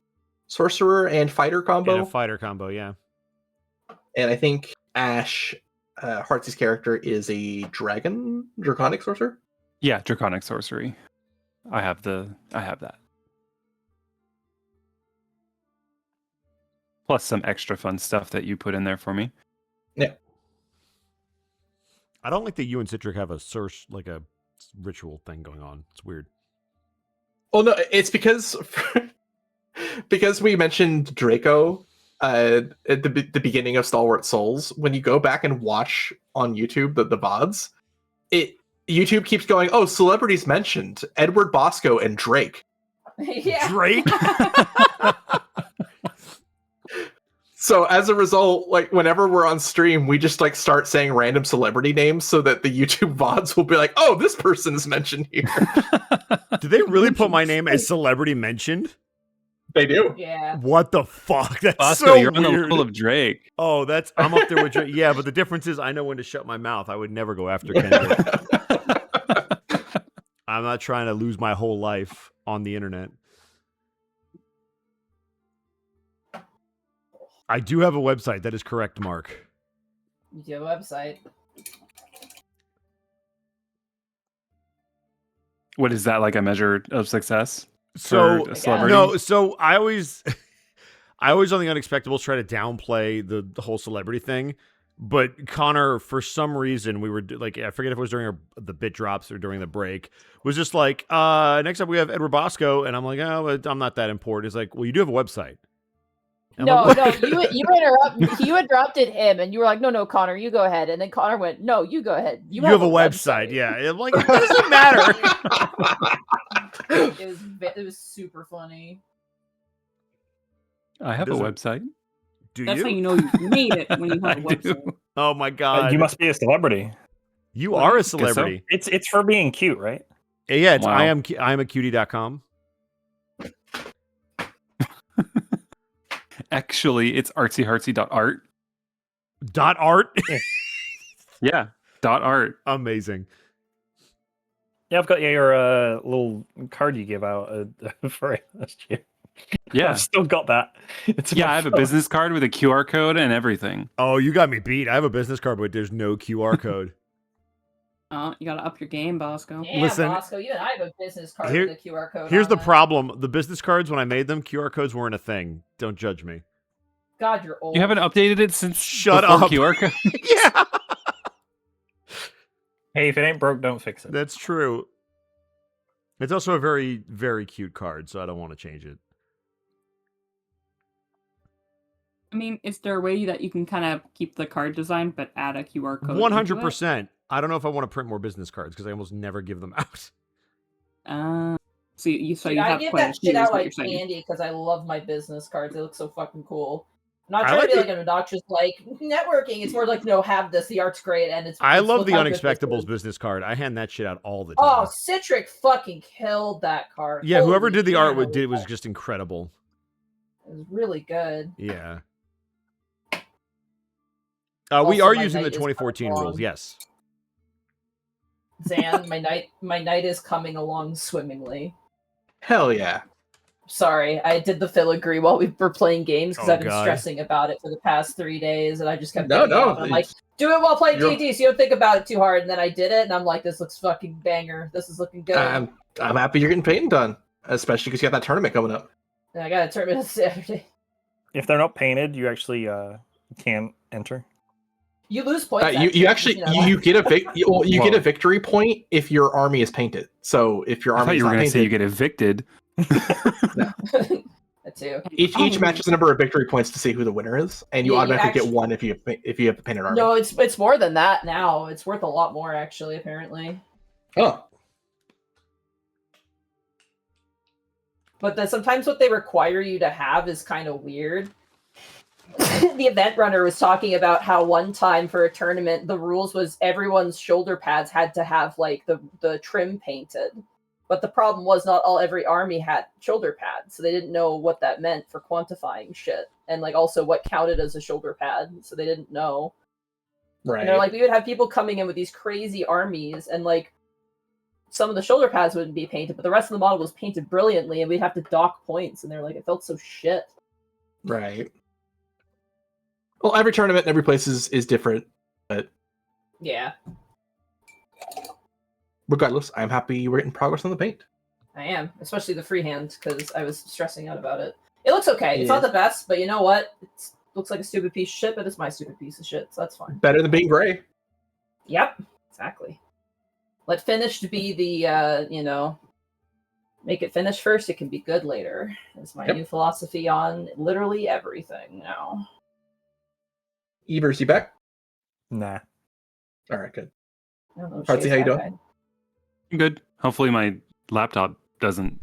sorcerer and fighter combo. And a fighter combo, yeah. And I think Ash, Heartsy's character, is a draconic sorcerer. Yeah, draconic sorcery. I have that. Plus some extra fun stuff that you put in there for me. Yeah. I don't like that you and Citric have a ritual thing going on. It's weird. Well, no, it's because we mentioned Draco at the beginning of Stalwart Souls. When you go back and watch on YouTube the VODs, YouTube keeps going, oh, celebrities mentioned Edward Bosco and Drake. Yeah. Drake. So as a result, like whenever we're on stream, we just like start saying random celebrity names so that the YouTube VODs will be like, oh, this person is mentioned here. Did they really put my name as celebrity mentioned? They do. Yeah. What the fuck? That's Bosco, so you're weird. on the level of Drake. Oh, I'm up there with Drake. Yeah, but the difference is I know when to shut my mouth. I would never go after Kendrick. I'm not trying to lose my whole life on the internet. I do have a website. That is correct, Mark. You do have a website. What is that, like a measure of success? So for a celebrity? no, so I always on the Unexpectables try to downplay the whole celebrity thing. But Connor, for some reason, we were like, I forget if it was during the bit drops or during the break, was just like, next up we have Edward Bosco, and I'm like, oh, I'm not that important. He's like, well, you do have a website. And No, I'm like, no, you interrupted. You interrupted him, and you were like, "No, Connor, you go ahead." And then Connor went, "No, you go ahead. You have a website, yeah." I'm like, it doesn't matter. It was super funny. I have a website. Do That's you? how you know you made it when you have a I do. website. Oh my god, You must be a celebrity. You are a so. celebrity. It's for being cute, right? Yeah, it's Wow. I am a cutie.com. Actually, it's artsyheartsy.art. .art. Yeah, .art. Amazing. Yeah, I've got your little card you gave out for last year. Yeah. I've still got that. It's in Yeah, my I have a phone. business card with a QR code and everything. Oh, you got me beat. I have a business card, but there's no QR code. Oh, you gotta up your game, Bosco. Damn, Listen, Bosco, you and I have a business card here- with a QR code. Here's on the it. problem. The business cards, when I made them, QR codes weren't a thing. Don't judge me. God, you're old. You haven't updated it since Shut before up. QR code? Yeah, Hey, if it ain't broke, don't fix it. that's true. It's also a very, very cute card, so I don't want to change it. I mean, is there a way that you can kind of keep the card design but add a QR code? 100%. I don't know if I want to print more business cards because I almost never give them out. So you Dude, I have give quite a that few, shit is out what like you're saying. candy because I love my business cards. They look so fucking cool. I'm not I trying like to be it. like an obnoxious like networking. It's more like, no, have this. The art's great, and it's. I it's love look the how good this Unexpectables is. business card. I hand that shit out all the Oh, time. Citric fucking killed that card. Yeah, whoever Holy did the man, art did it was just incredible. was really good. Yeah. We Also, are my using the night is 2014 coming rules, along. yes. Zan, my night is coming along swimmingly. Hell yeah. Sorry, I did the filigree while we were playing games because Oh, I've been God. stressing about it for the past 3 days, and I just kept No, putting it no, off. And I'm like, it's- do it while playing you're- D&D, so you don't think about it too hard. And then I did it, and I'm like, this looks fucking banger. This is looking good. I'm happy you're getting painting done, especially because you got that tournament coming up. And I got a tournament Saturday. If they're not painted, you actually can't enter. You lose points. You actually you get a you get a Whoa. victory point if your army is painted. So if your I thought army is you were not going to say you painted, get evicted. that too. each match is a number of victory points to see who the winner is, and you Yeah, you automatically actually- get one if you have the painted army. No, it's more than that now. It's worth a lot more, actually, apparently. Oh, But then sometimes what they require you to have is kind of weird. The event runner was talking about how one time for a tournament, the rules was everyone's shoulder pads had to have like the trim painted. But the problem was not every army had shoulder pads, so they didn't know what that meant for quantifying shit, and like also what counted as a shoulder pad, so they didn't know. right. And they're like, we would have people coming in with these crazy armies, and like some of the shoulder pads wouldn't be painted, but the rest of the model was painted brilliantly, and we'd have to dock points, and they're like, it felt so shit. Right. Well, every tournament and every place is different, but Yeah, regardless, I'm happy you were getting progress on the paint. I am, especially the freehand, because I was stressing out about it. It looks okay. It's Yeah. not the best, but you know what? It looks like a stupid piece of shit, but it's my stupid piece of shit, so that's fine. Better than being gray. Yep, exactly. Let finished be the make it finish first. It can be good later. Is my new philosophy on literally everything now. Evers, you back? Nah. All right, good. I don't know. Partsy, how you doing? Good. Hopefully my laptop doesn't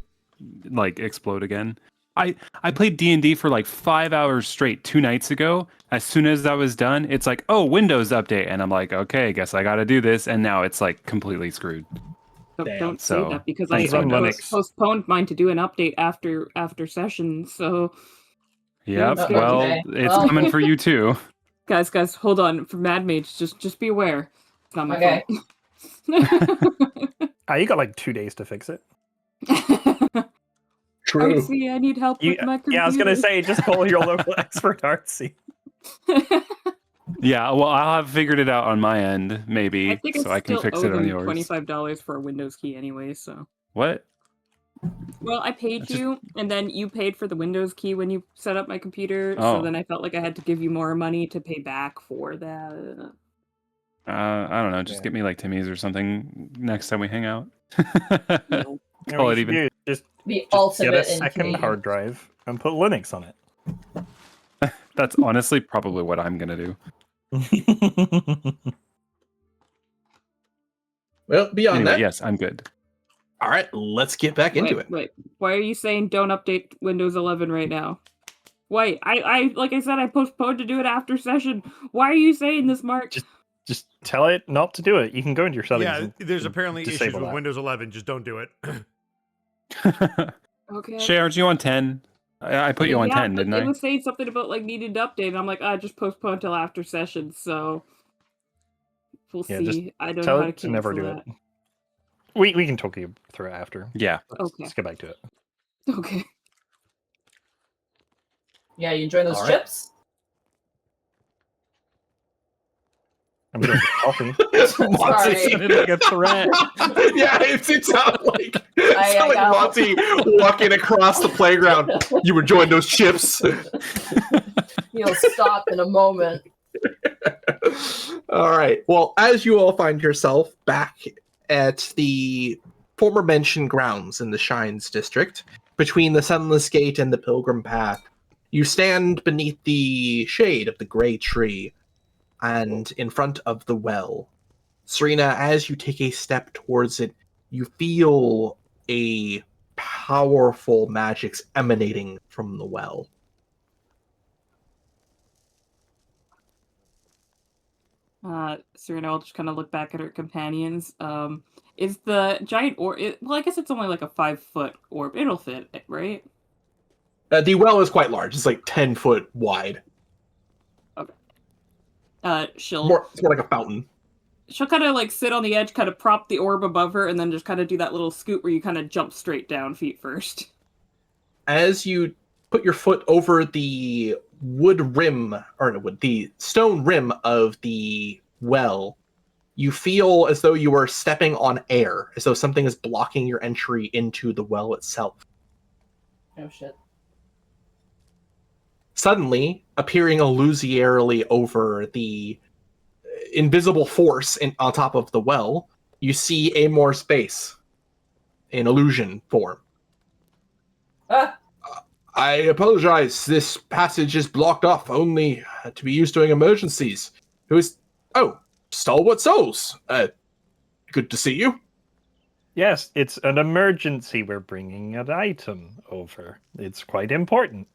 like explode again. I played D&D for like 5 hours straight 2 nights ago. As soon as that was done, it's like, oh, Windows update. And I'm like, okay, I guess I got to do this. And now it's like completely screwed. Don't say So, that because thanks, I Windows. postponed mine to do an update after session. So Yep. Okay. Well, Okay. it's Well. coming for you too. guys, hold on. For Mad Mage, just be aware. It's not my Okay. fault. You got like 2 days to fix it. True. Artsy, I need help with my computer. Yeah, I was gonna say, just call your local expert, Artsy. Yeah, well, I'll have figured it out on my end, maybe, I think so I can fix owe it on them yours. $25 for a Windows key anyway. So. What? Well, I paid you, and then you paid for the Windows key when you set up my computer. Oh. So then I felt like I had to give you more money to pay back for that. I don't know. Just get me like Timmy's or something next time we hang out. No. Call it even. The Just ultimate get a in second Canadian. hard drive and put Linux on That's honestly probably what I'm gonna do. it. Well, beyond Anyway, that, yes, I'm good. all right, let's get back into it. Wait. Why are you saying don't update Windows 11 right now? Wait, I like I said, I postponed to do it after session. Why are you saying this, Mark? Just tell it not to do it. You can go into your settings. Yeah, and there's apparently issues disable with that. Windows 11. Just don't do it. Okay. Shay, aren't you on 10? I put you on 10, but didn't it I? was saying something about like needed to update, and I'm like, I just postponed till after session, so we'll Yeah, just see. I don't know Tell how to it to never do cancel it. We can talk you through it after. Yeah. Okay. Let's get back to it. that. Okay. Yeah, you enjoying those All right. chips? I'm doing coffee. Monty Sorry. Sounded like a threat. yeah, it sounded like I got- Monty walking across the playground. You enjoying those chips? He'll stop in a moment. All right. Well, as you all find yourself back at the former mentioned grounds in the Shines district, between the Sunless Gate and the Pilgrim Path, you stand beneath the shade of the gray tree and in front of the well. Serena, as you take a step towards it, you feel a powerful magic emanating from the well. Serena will just kind of look back at her companions. Is the giant orb? Well, I guess it's only like a 5-foot orb. It'll fit, right? The well is quite large. It's like 10 foot wide. It's It's more like a fountain. She'll kind of like sit on the edge, kind of prop the orb above her, and then just kind of do that little scoot where you kind of jump straight down feet first. As you put your foot over the the stone rim of the well, you feel as though you are stepping on air, as though something is blocking your entry into the well itself. Oh shit. Suddenly, appearing illusorily over the invisible force on top of the well, you see a more space in illusion form. Ah! I apologize. This passage is blocked off only to be used during emergencies. Who is... Oh, Stalwart Souls. Good to see you. Yes, it's an emergency. We're bringing an item over. It's quite important.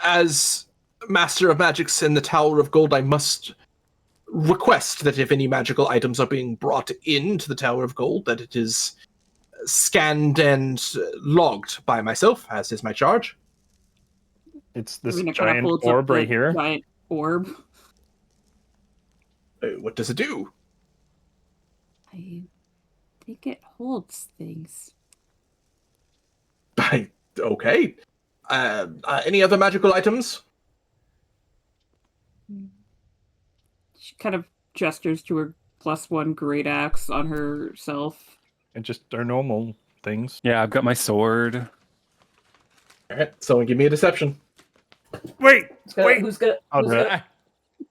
As Master of Magics in the Tower of Gold, I must request that if any magical items are being brought into the Tower of Gold, that it is scanned and logged by myself, as is my charge. It's this Serena kinda giant holds up orb the right here. Giant orb. What does it do? I think it holds things. Okay. Any other magical items? She kind of gestures to her +1 great axe on herself. And just our normal things. Yeah, I've got my sword. All right, someone give me a deception. Wait! Who's gonna? I'll Who's do it. gonna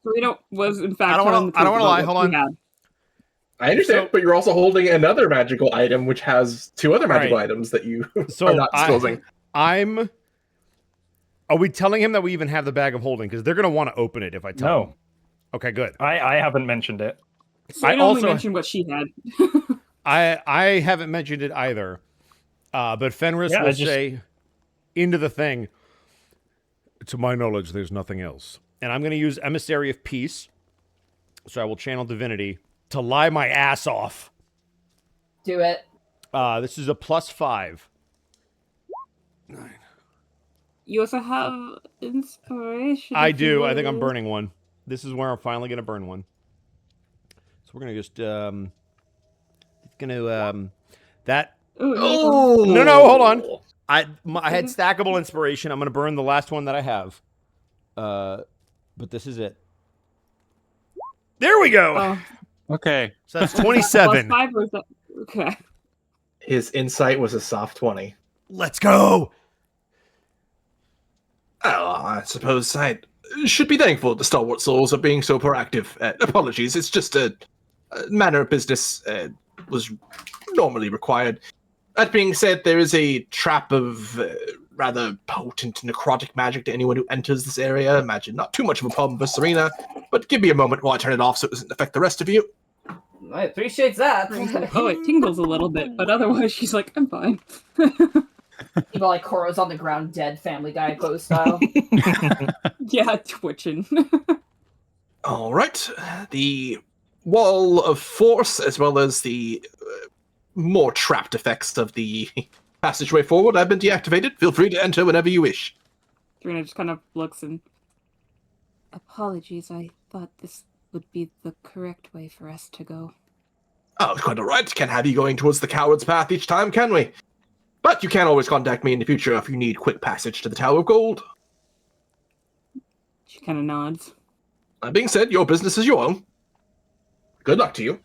Serena was in fact. I don't wanna lie, hold on. I understand, So- but you're also holding another magical item, which has 2 other magical Right. items that you So are not disclosing. Are we telling him that we even have the bag of holding? Because they're going to want to open it if I tell No. them. Okay, good. I haven't mentioned it. So I I only also- mentioned what she had. I haven't mentioned it either. But Fenris Yeah, will I just- say into the thing, to my knowledge, there's nothing else. And I'm going to use Emissary of Peace. So I will channel Divinity to lie my ass off. Do it. This is a +5. You also have inspiration. I if you do. I think I'm will. burning one. This is where I'm finally going to burn one. So we're going to just, that, Ooh, no, hold on. I had stackable inspiration. I'm going to burn the last one that I have. But this is it. There we go. Oh, Okay. So that's 27. +5 or is that... Okay. His insight was a soft 20. Let's go. Oh, I suppose I should be thankful to Stalwart Souls for being so proactive. Apologies, it's just a manner of business was normally required. That being said, there is a trap of rather potent necrotic magic to anyone who enters this area. Imagine not too much of a problem for Serena, but give me a moment while I turn it off so it doesn't affect the rest of you. I appreciate that. Oh, it tingles a little bit, but otherwise she's like, I'm fine. Even like Koro's on the ground, dead Family Guy pose style. Yeah, twitching. All right, the wall of force, as well as the more trapped effects of the passageway forward, have been deactivated. Feel free to enter whenever you wish. Serena just kind of looks and... Apologies, I thought this would be the correct way for us to go. Oh, quite all right. Can't have you going towards the coward's path each time, can we? But you can always contact me in the future if you need quick passage to the Tower of Gold. She kind of nods. That being said, your business is your own. Good luck to you.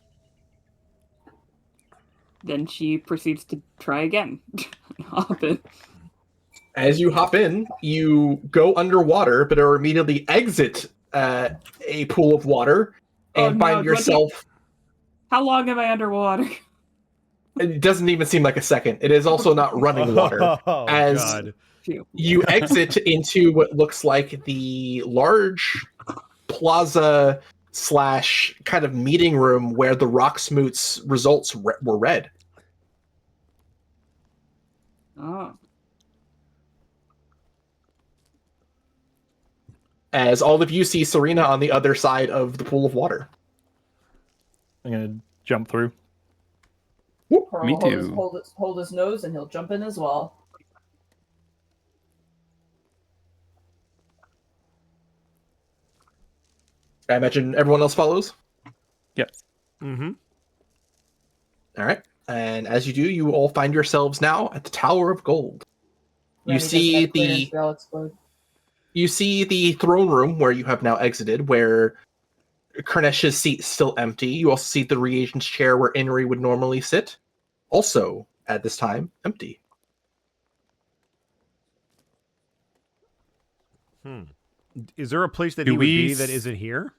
Then she proceeds to try again. Hop in. As you hop in, you go underwater, but are immediately exit a pool of water and Oh, no, find what yourself... How long am I underwater? It doesn't even seem like a second. It is also not running water. Oh, As God. Phew. you exit into what looks like the large plaza / kind of meeting room where the Rocksmoots results were read. Oh. As all of you see Serena on the other side of the pool of water. I'm gonna jump through. Koro Me will too. hold his nose and he'll jump in as well. I imagine everyone else follows. Yes. Mm-hmm. All right. And as you do, you all find yourselves now at the Tower of Gold. You Randy doesn't see have clearance, the they'll explode. you see the throne room where you have now exited, where Karnesh's seat is still empty. You also see the reagent's chair where Inri would normally sit, also at this time empty. Is there a place that Do he would be we that isn't here?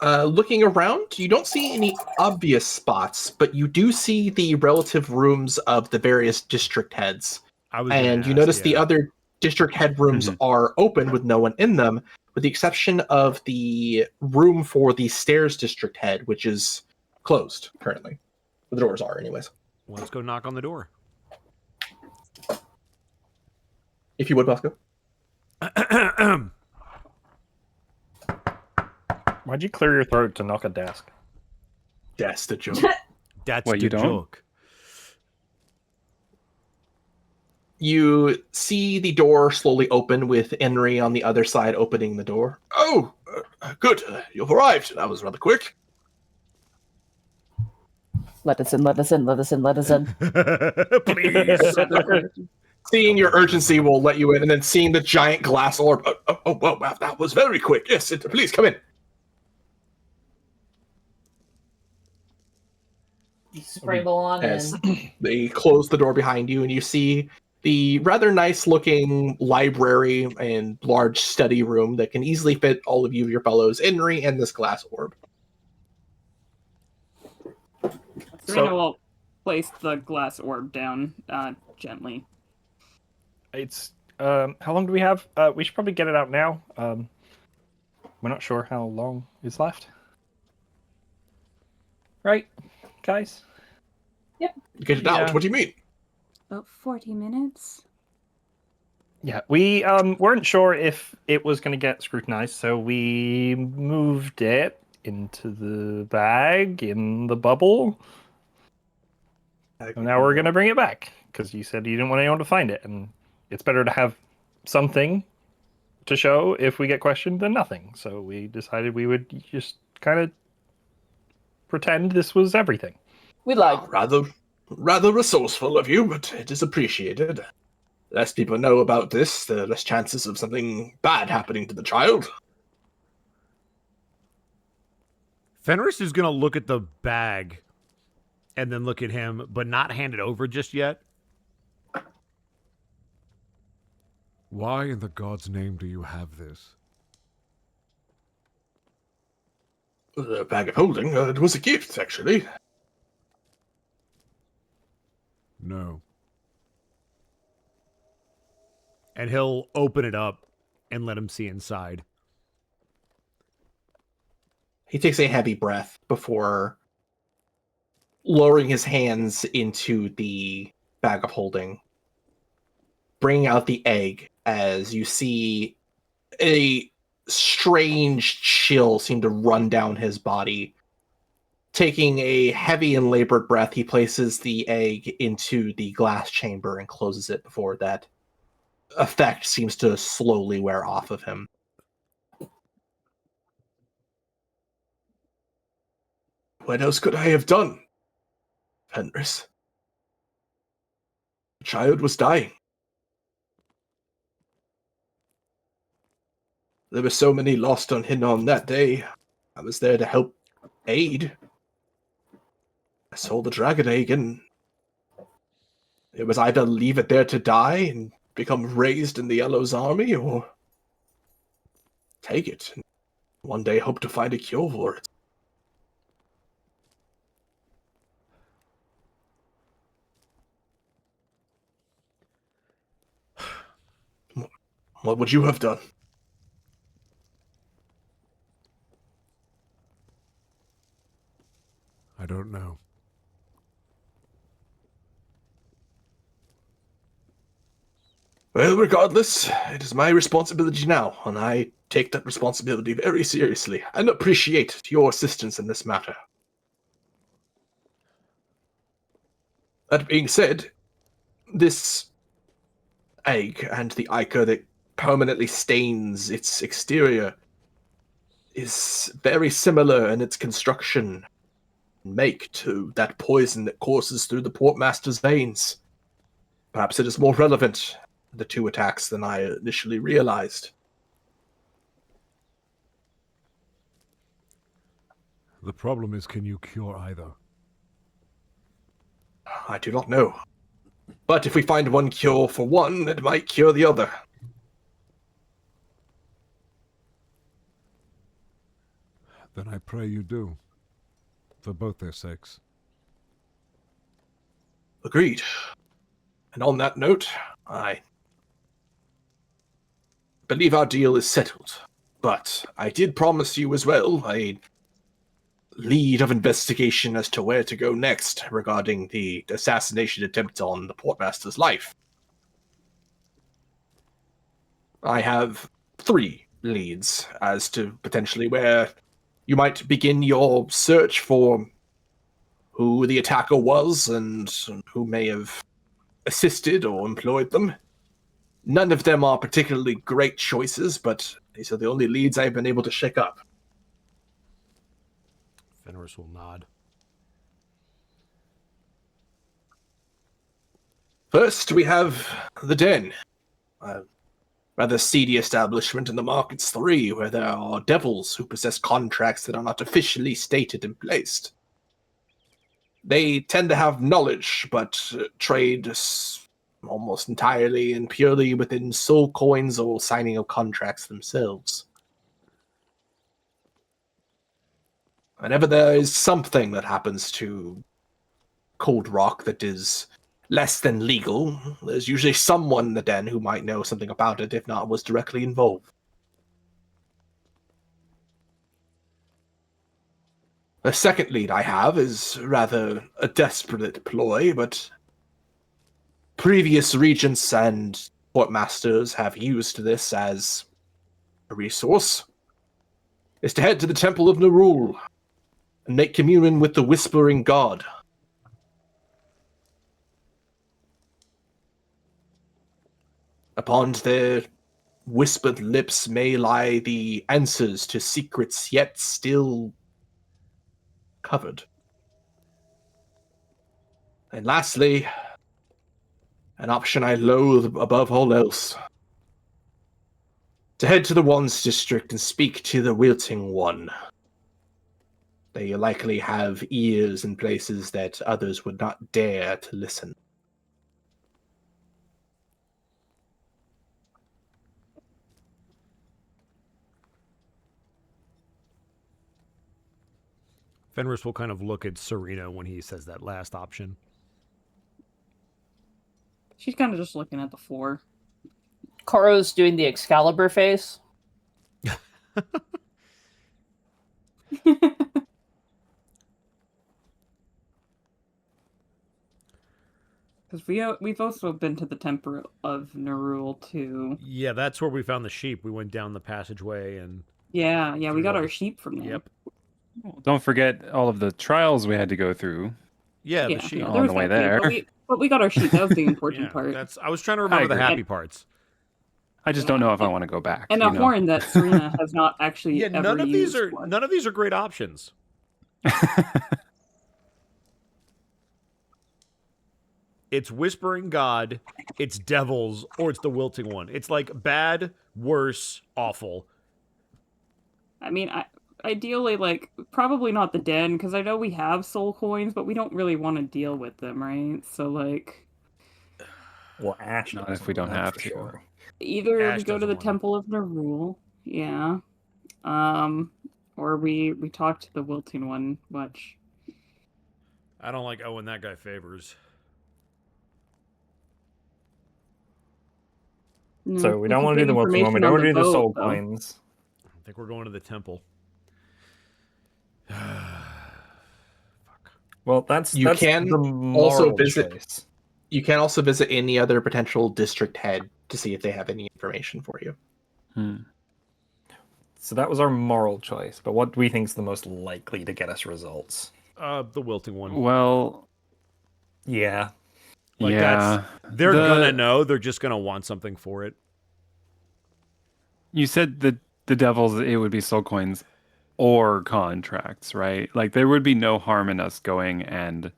Looking around, you don't see any obvious spots, but you do see the relative rooms of the various district heads. I was gonna And you ask, notice the yeah. other district head rooms are open with no one in them, with the exception of the room for the stairs district head, which is closed currently. The doors are, anyways. Well, let's go knock on the door. If you would, Bosco. Why'd you clear your throat to knock a desk? That's the joke. That's What, the you don't? joke. You see the door slowly open with Enri on the other side opening the door. Oh, good. You've arrived. That was rather quick. Let us in, let us in, let us in, let us in. Please. Seeing your urgency will let you in, and then seeing the giant glass orb. Wow, that was very quick. Yes, please come in. Scramble on As in. they close the door behind you, and you see the rather nice looking library and large study room that can easily fit all of you, your fellows, Enri, and this glass orb. Serena So will place the glass orb down gently. it's how long do we have? We should probably get it out now. We're not sure how long is left. Right, guys? Get it out. Yeah. What do you mean? About 40 minutes. Yeah, we weren't sure if it was going to get scrutinized, so we moved it into the bag in the bubble. And now we're going to bring it back because you said you didn't want anyone to find it, and it's better to have something to show if we get questioned than nothing. So we decided we would just kind of pretend this was everything. We like. Rather resourceful of you, but it is appreciated. The less people know about this, the less chances of something bad happening to the child. Fenris is going to look at the bag and then look at him, but not hand it over just yet. Why in the god's name do you have this? The bag of holding, it was a gift, actually. No. And he'll open it up and let him see inside. He takes a heavy breath before lowering his hands into the bag of holding, bringing out the egg as you see a strange chill seem to run down his body. Taking a heavy and labored breath, he places the egg into the glass chamber and closes it before that effect seems to slowly wear off of him. What else could I have done, Fenris? The child was dying. There were so many lost on Hinnon that day. I was there to help aid. I saw the dragon egg and it was either leave it there to die and become raised in the Yellow's army, or take it and one day hope to find a cure for it. What would you have done? I don't know. Well, regardless, it is my responsibility now, and I take that responsibility very seriously and appreciate your assistance in this matter. That being said, this egg and the ichor that permanently stains its exterior is very similar in its construction and make to that poison that courses through the Portmaster's veins. Perhaps it is more relevant to the two attacks than I initially realized. The problem is, can you cure either? I do not know. But if we find one cure for one, it might cure the other. Then I pray you do. For both their sakes. Agreed. And on that note, I believe our deal is settled. But I did promise you as well a lead of investigation as to where to go next regarding the assassination attempt on the Portmaster's life. I have 3 leads as to potentially where you might begin your search for who the attacker was and who may have assisted or employed them. None of them are particularly great choices, but these are the only leads I've been able to shake up. Fenris will nod. First, we have the Den. A rather seedy establishment in the Markets 3, where there are devils who possess contracts that are not officially stated and placed. They tend to have knowledge, but trade almost entirely and purely within soul coins or signing of contracts themselves. Whenever there is something that happens to cold rock that is less than legal, there's usually someone in the den who might know something about it, if not was directly involved. The second lead I have is rather a desperate ploy, but previous regents and courtmasters have used this as a resource. Is to head to the Temple of Nerul and make communion with the Whispering God. Upon their whispered lips may lie the answers to secrets yet still covered. And lastly, an option I loathe above all else. To head to the Wands District and speak to the Wilting One. They likely have ears in places that others would not dare to listen. Fenris will kind of look at Serena when he says that last option. She's kind of just looking at the floor. Koro's doing the Excalibur face. Because we've also been to the Temple of Nerul too. Yeah, that's where we found the sheep. We went down the passageway and... Yeah, we got our sheep from there. Yep. Don't forget all of the trials we had to go through. Yeah, the sheep. On the way there. But we got our sheep. That was the important part. I was trying to remember the happy parts. I just don't know if I want to go back. And a horn that Serena has not actually ever none of used. none of these are great options. It's Whispering God, it's Devils, or it's the Wilting One. It's like bad, worse, awful. I mean, ideally, like, probably not the den, because I know we have soul coins, but we don't really want to deal with them, right? So, like... Well, Ash not if we don't have to. Sure. Either Ash we go to the Temple of Nerul, yeah. Or we talk to the Wilting One, which... I don't like owing that guy favors. No, So we don't want to do the Wilting One. We don't want to do the soul coins. I think we're going to the temple. Well, that's You can the also moral visit. choice. You can also visit any other potential district head to see if they have any information for you. So that was our moral choice. But what do we think is the most likely to get us results? The Wilting One. Well, yeah. Like they're gonna know. They're just gonna want something for it. You said the Devils, it would be soul coins or contracts, right? Like there would be no harm in us going and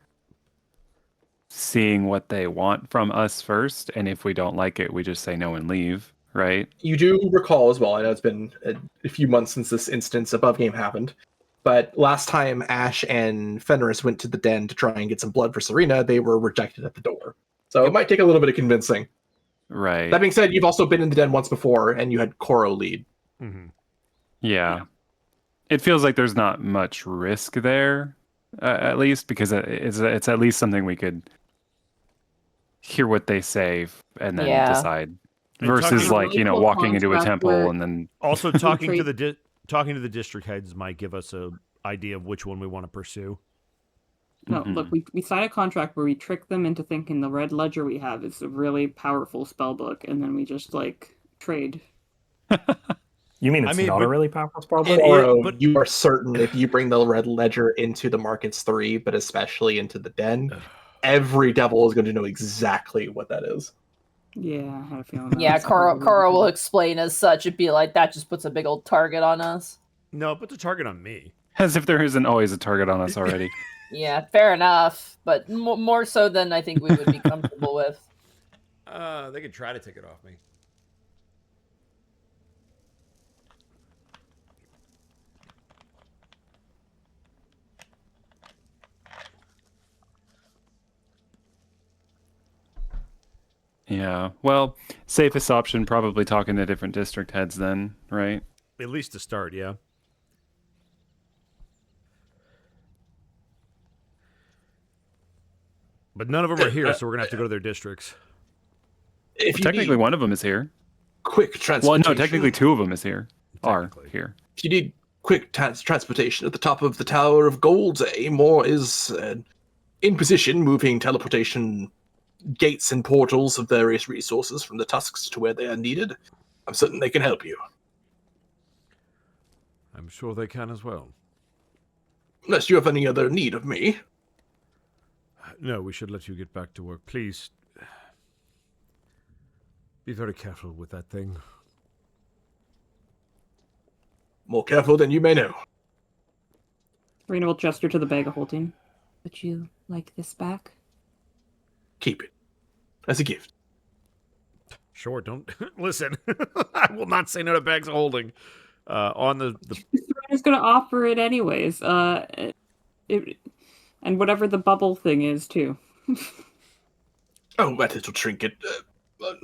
seeing what they want from us first, and if we don't like it, we just say no and leave, right? You do recall as well, I know it's been a few months since this instance above game happened, but last time Ash and Fenris went to the den to try and get some blood for Serena, they were rejected at the door. So it might take a little bit of convincing. Right. That being said, you've also been in the den once before, and you had Koro lead. Mm-hmm. Yeah. It feels like there's not much risk there, at least, because it's at least something we could hear what they say and then decide. And versus like, really cool walking into a temple and then... Also, talking to the district heads might give us an idea of which one we want to pursue. No, look, we sign a contract where we trick them into thinking the red ledger we have is a really powerful spell book, and then we just, like, trade. You mean it's not a really powerful spell book? Or you are certain if you bring the red ledger into the Markets 3, but especially into the den, every devil is going to know exactly what that is. Yeah, I had a feeling. Yeah, Koro will explain as such. It'd be like, that just puts a big old target on us. No, it puts a target on me. As if there isn't always a target on us already. Yeah, fair enough. But more so than I think we would be comfortable with. They could try to take it off me. Yeah. Well, safest option, probably talking to different district heads then, right? At least to start, yeah. But none of them are here, so we're going to have to go to their districts. If you Technically, need one of them is here. quick Well, transportation, no, technically two of them is here. Are Technically. here. if you need quick transportation at the top of the Tower of Gold, Amor is in position, moving teleportation gates and portals of various resources from the tusks to where they are needed. I'm certain they can help you. I'm sure they can as well. Unless you have any other need of me. No, we should let you get back to work. Please be very careful with that thing. More careful than you may know. Serena will gesture to the bag of holding. Would you like this back? Keep it as a gift. Sure, don't listen. I will not say no to bags of holding. On the Serena's going to offer it anyways. And whatever the bubble thing is too. Oh, that little trinket.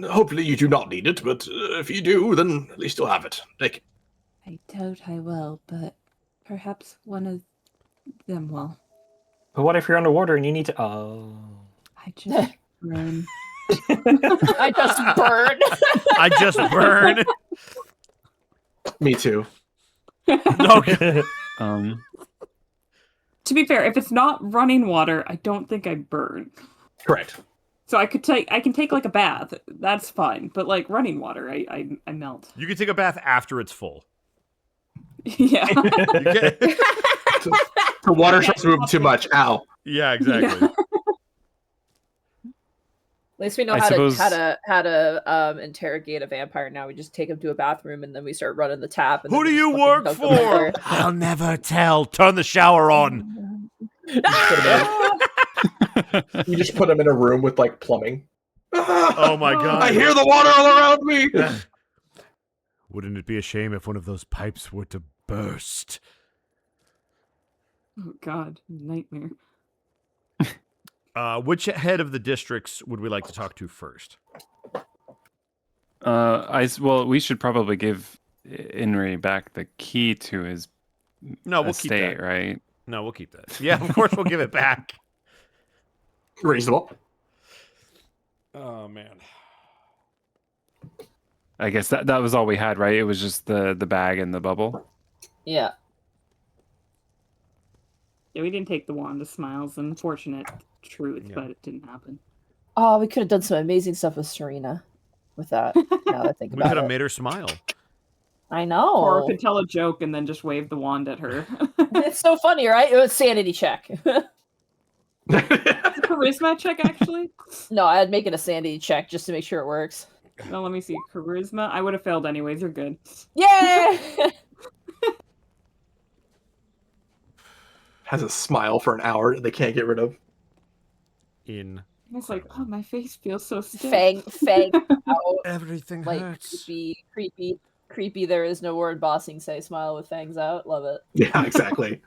Hopefully you do not need it, but if you do, then at least you'll have it. Take it. I doubt I will, but perhaps one of them will. But what if you're underwater and you need to? Oh. I just run. I just burn. I just burn. Me too. Okay. To be fair, if it's not running water, I don't think I burn. Correct. So I can take like a bath. That's fine. But like running water, I melt. You can take a bath after it's full. Yeah. You can- The water starts to move too much. Ow. yeah, exactly. Yeah. At least we know I how suppose- to interrogate a vampire now. We just take him to a bathroom and then we start running the tap. And Who then do we you just work fucking dunk him for? in I'll never tell. Turn the shower on. You just put him in a room with like plumbing. Oh my god. I hear the water all around me. Wouldn't it be a shame if one of those pipes were to burst? Oh God, nightmare. Which head of the districts would we like to talk to first? Well, we should probably give Inri back the key to his No, we'll keep estate, that. right? No, we'll keep that. Yeah, of course we'll give it back. Reasonable. Oh man. I guess that was all we had, right? It was just the bag and the bubble. Yeah. Yeah, we didn't take the wand of smiles. Unfortunate truth, Yeah. but it didn't happen. Oh, we could have done some amazing stuff with Serena with that. Now that I think We about could have it. made her smile. I Or know. could tell a joke and then just wave the wand at her. It's so funny, right? It was sanity check. Charisma check, actually? No, I'd make it a sanity check just to make sure it works. No, let me see. Charisma? I would have failed anyways. You're good. Yay! Has a smile for an hour that they can't get rid of. In It's like, oh, my face feels so stiff. Fang out. everything Like hurts. creepy. There is no word bossing say smile with fangs out. Love it. Yeah, exactly.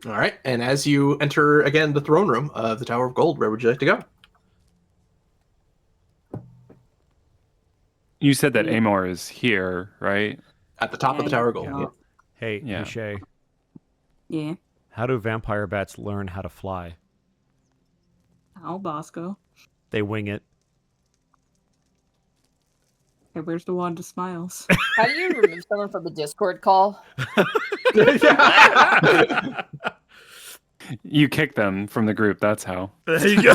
All right, and as you enter again the throne room of the Tower of Gold, where would you like to go? You said that Amor is here, right? At the top of the Tower of Gold. Yeah. Yeah. Hey, Yeah. Shay, Yeah. how do vampire bats learn how to fly? Ow, Bosco. They wing it. Hey, where's the wand of smiles? How do you remove someone from a Discord call? You kick them from the group. That's how. There you go.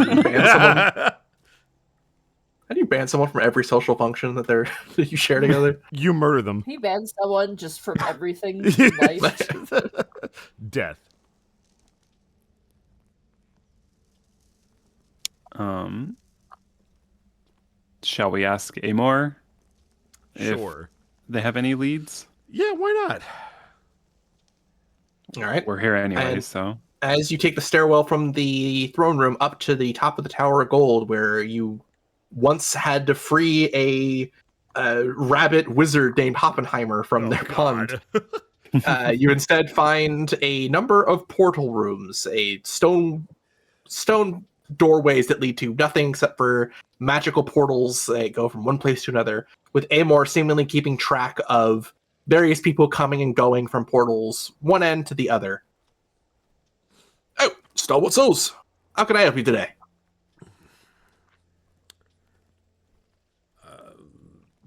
How do you ban someone from every social function that they're that you share together? You murder them. He bans someone just from everything in life. Death. Shall we ask Amor if Sure. they have any leads? Yeah, why not? All right. We're here anyway, And- so As you take the stairwell from the throne room up to the top of the Tower of Gold, where you once had to free a rabbit wizard named Hoppenheimer from Oh, their pond, God. you instead find a number of portal rooms, a stone doorways that lead to nothing except for magical portals that go from one place to another, with Amor seemingly keeping track of various people coming and going from portals one end to the other. Stalwart Souls, how can I help you today?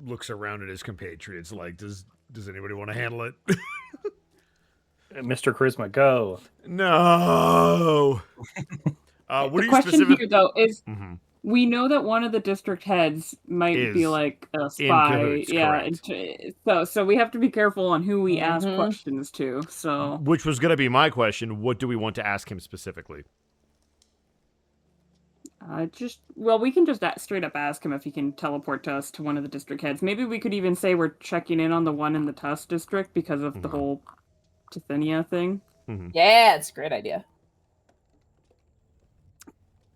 Looks around at his compatriots like, does anybody want to handle it? Mr. Charisma, go. No. What are The you question specific? here, though, is Mhm. we know that one of the district heads might be Is like a in spy. cahoots, Yeah, correct. so we have to be careful on who we ask Mhm. questions to. So Which was going to be my question. What do we want to ask him specifically? we can just straight up ask him if he can teleport to us to one of the district heads. Maybe we could even say we're checking in on the one in the Tusk district because of the whole Tithinia thing. Yeah, it's a great idea.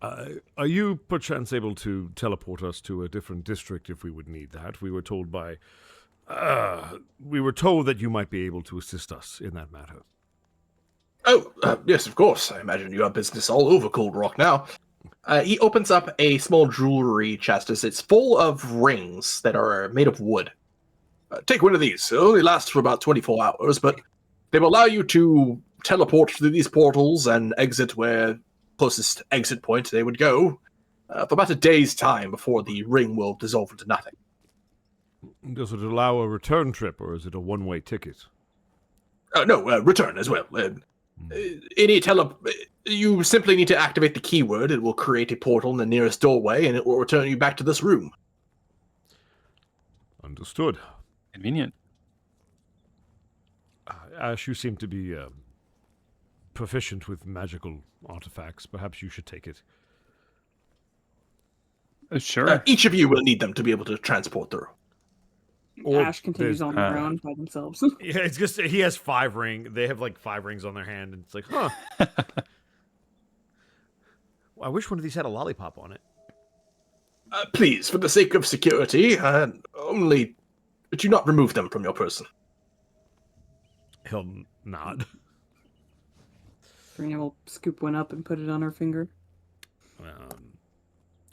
Are you perchance able to teleport us to a different district if we would need that? We were told that you might be able to assist us in that matter. Oh, yes, of course. I imagine you have business all over Cold Rock now. He opens up a small jewelry chest. It's full of rings that are made of wood. Take one of these. It only lasts for about 24 hours, but they will allow you to teleport through these portals and exit where closest exit point they would go for about a day's time before the ring will dissolve into nothing. Does it allow a return trip, or is it a one-way ticket? No, return as well. You simply need to activate the keyword. It will create a portal in the nearest doorway, and it will return you back to this room. Understood. Convenient. Ash, you seem to be proficient with magical artifacts. Perhaps you should take it. Sure. Each of you will need them to be able to transport through. Or Ash continues on their own by themselves. Yeah, it's just he has 5 rings. They have like 5 rings on their hand, and it's like, huh. I wish one of these had a lollipop on it. Please, for the sake of security, only do not remove them from your person. He'll nod. Serena will scoop one up and put it on her finger.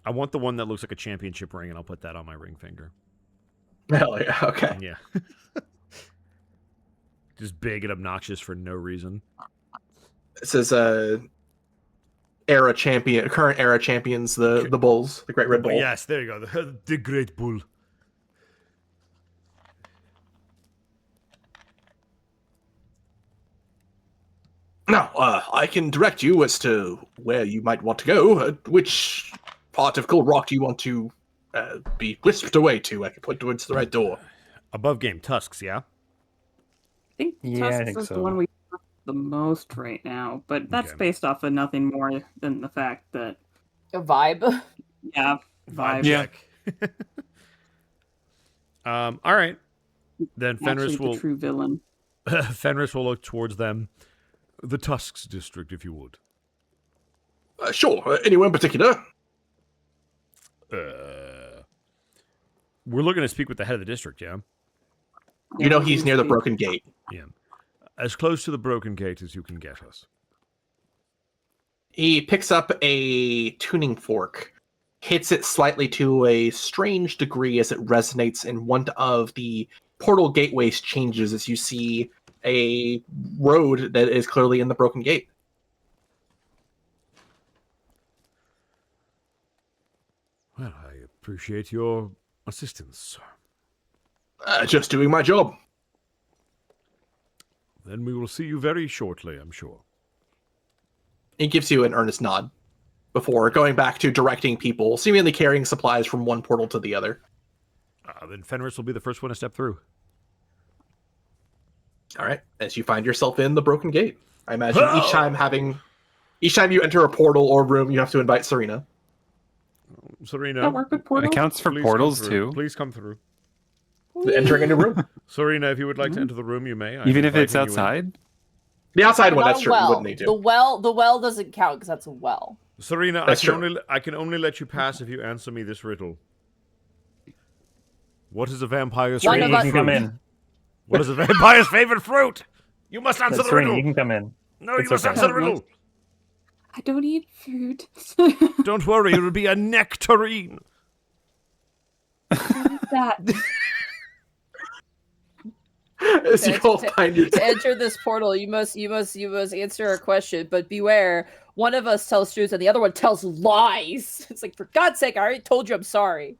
I want the one that looks like a championship ring, and I'll put that on my ring finger. Hell yeah, okay. Yeah. Just big and obnoxious for no reason. It says current era champions, the Bulls, the Great Red Bull. Yes, there you go. The Great Bull. Now, I can direct you as to where you might want to go. Which part of Cold Rock do you want to be whisked away to? I can point towards the right door. Above game Tusks, yeah? I think Tusks is the one we have the most right now, but that's based off of nothing more than the fact that a vibe. Yeah, vibe. Yeah. All right. Then Fenris Actually, will the true villain. Fenris will look towards them. The Tusks district, if you would. Sure. Anyone in particular? We're looking to speak with the head of the district, yeah? You know he's near the Broken Gate. Yeah. As close to the Broken Gate as you can get us. He picks up a tuning fork, hits it slightly to a strange degree as it resonates, and one of the portal gateways changes as you see a road that is clearly in the Broken Gate. Well, I appreciate your assistance. Just doing my job. Then we will see you very shortly, I'm sure. He gives you an earnest nod before going back to directing people, seemingly carrying supplies from one portal to the other. Then Fenris will be the first one to step through. All right, as you find yourself in the Broken Gate. I imagine each time you enter a portal or room, you have to invite Serena. Serena. That work with portals? It counts for Please portals come through. too. Please come through. Entering a new room. Serena, if you would like to enter the room, you may. Even if it's outside? The outside one, Not that's a true. You well. wouldn't need to. The well doesn't count because that's a well. Serena, That's I can only let you pass if you answer me this riddle. What is a vampire's One favorite of us- You fruit? can come in. What is a vampire's favorite fruit? You must answer the Serena, riddle. you can come in. No, It's you must okay. answer the riddle. I don't eat fruit. Don't worry, it will be a nectarine. What is that? as you all find your To enter this portal, you must answer a question, but beware. One of us tells truth and the other one tells lies. It's like, for God's sake, I already told you I'm sorry.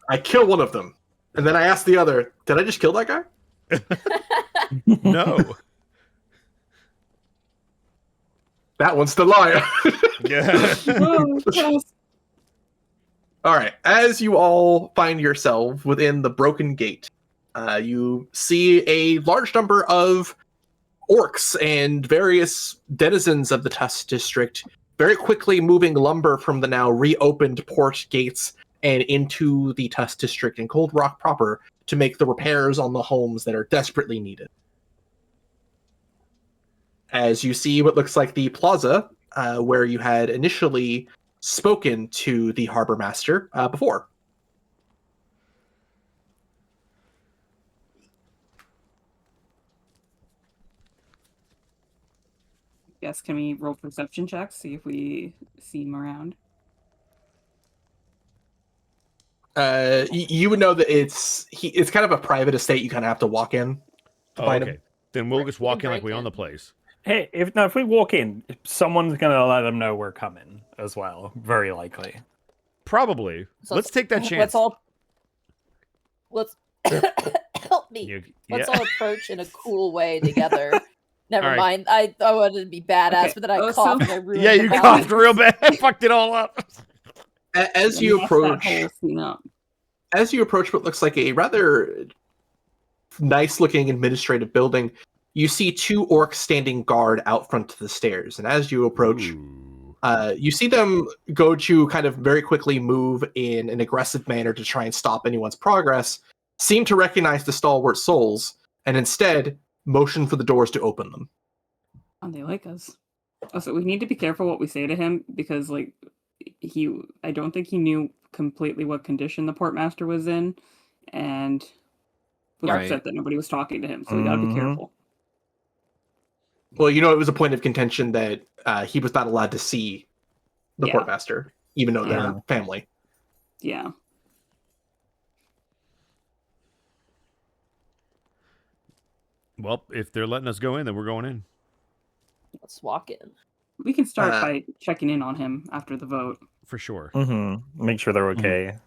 I kill one of them, and then I ask the other, "Did I just kill that guy?" No. That one's the liar. Yeah. Oh, yes. All right. As you all find yourself within the broken gate, you see a large number of orcs and various denizens of the Tusk district very quickly moving lumber from the now reopened port gates and into the Tusk district in Cold Rock proper to make the repairs on the homes that are desperately needed. As you see what looks like the plaza where you had initially spoken to the harbor master before. Yes, can we roll perception checks, see if we see him around? You would know that it's kind of a private estate. You kind of have to walk in to Oh, find okay. him. Then we'll just walk in like we break own in. the place. Hey, if we walk in, someone's gonna let them know we're coming as well. Very likely. Probably. So Let's take that chance. Let's help me. You- Let's yeah. all approach in a cool way together. Never All right. mind. I wanted to be badass, Okay. but then I Oh, coughed so- and I ruined Yeah, the you balance. coughed real bad. Fucked it all up. As Yeah, you mess that approach, whole scene up. as you approach what looks like a rather nice-looking administrative building, you see two orcs standing guard out front of the stairs. And as you approach, Ooh. you see them go to kind of very quickly move in an aggressive manner to try and stop anyone's progress, seem to recognize the stalwart souls, and instead motion for the doors to open them. Oh, they like us. Also, we need to be careful what we say to him because, like, I don't think he knew completely what condition the portmaster was in, and was Right. upset that nobody was talking to him. So we gotta be Mhm. careful. Well, you know, it was a point of contention that he was not allowed to see the Yeah. portmaster, even though they're Yeah. family. Yeah. Well, if they're letting us go in, then we're going in. Let's walk in. We can start Uh, by checking in on him after the vote. For sure. Mm-hmm. Make sure they're okay.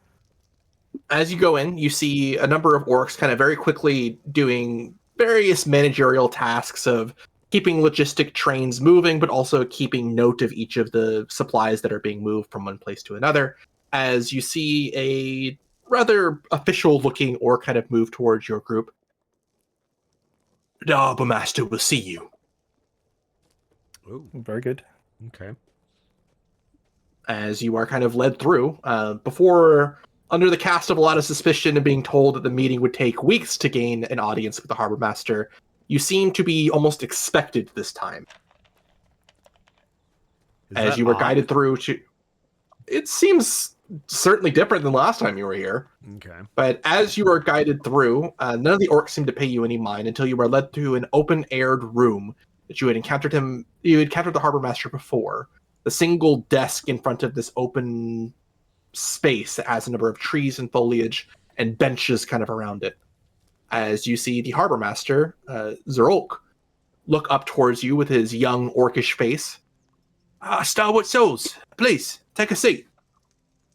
As you go in, you see a number of orcs kind of very quickly doing various managerial tasks of keeping logistic trains moving, but also keeping note of each of the supplies that are being moved from one place to another. As you see a rather official-looking orc kind of move towards your group. The Harbor Master will see you. Ooh, Very good. okay. As you are kind of led through, before under the cast of a lot of suspicion and being told that the meeting would take weeks to gain an audience with the Harbor Master, you seem to be almost expected this time. Is As that you were odd? guided through to... It seems certainly different than last time you were here. Okay. But as you are guided through, none of the orcs seem to pay you any mind until you are led through an open-aired room that you had encountered the Harbor Master before. The single desk in front of this open space that has a number of trees and foliage and benches kind of around it. As you see the Harbor Master, Zerolk, look up towards you with his young orcish face. Stalwart souls, please, take a seat.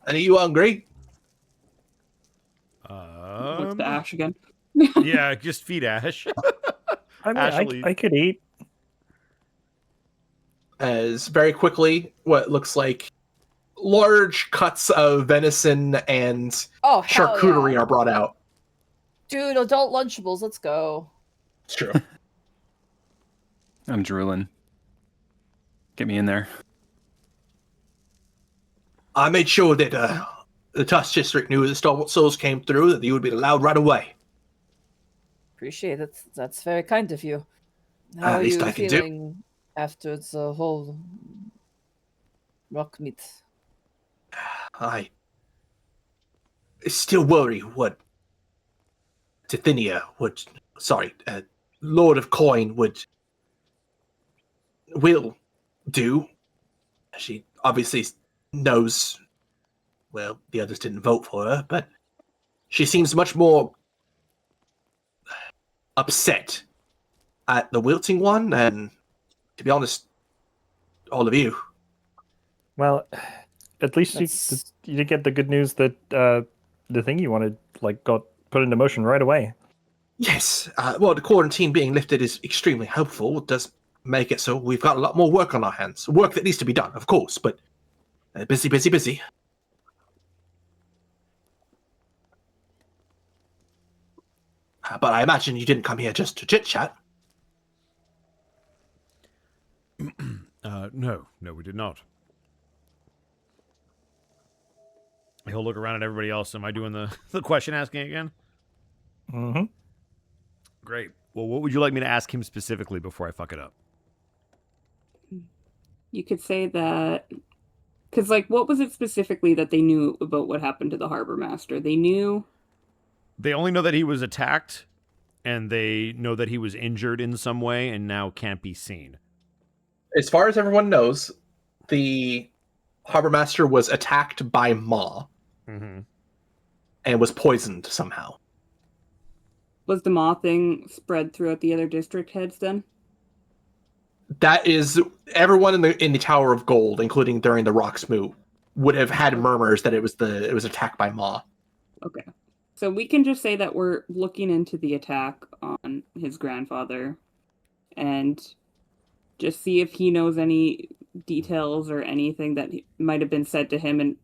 Are you hungry? Looks to Ash again. Yeah, just feed Ash. I mean, Ashley. I could eat. As very quickly, what looks like large cuts of venison and Oh, hell charcuterie yeah. are brought out. Dude, adult Lunchables, let's go. It's true. I'm drooling. Get me in there. I made sure that the Tusk District knew the Stalwart Souls came through, that you would be allowed right away. Appreciate it. That's very kind of you. How At are least you I can do. feeling after the whole rock meat? I still worry what Tithinia would... Sorry, Lord of Coin will do. She obviously knows, well, the others didn't vote for her, but she seems much more upset at the wilting one, and to be honest, all of you. Well, at least That's- you did get the good news that the thing you wanted got put into motion right away. Yes, well, the quarantine being lifted is extremely helpful. It does make it so we've got a lot more work on our hands. Work that needs to be done, of course, but busy, busy, busy. But I imagine you didn't come here just to chit-chat. No, we did not. He'll look around at everybody else. Am I doing the question asking again? Mm-hmm. Great. Well, what would you like me to ask him specifically before I fuck it up? You could say that, because what was it specifically that they knew about what happened to the harbor master? They knew. They only know that he was attacked, and they know that he was injured in some way and now can't be seen. As far as everyone knows, the harbor master was attacked by Ma and was poisoned somehow. Was the Maw thing spread throughout the other district heads then? That is, everyone in the Tower of Gold, including during the Rock Smoot, would have had murmurs that it was attacked by Ma. Okay. So we can just say that we're looking into the attack on his grandfather and just see if he knows any details or anything that might have been said to him in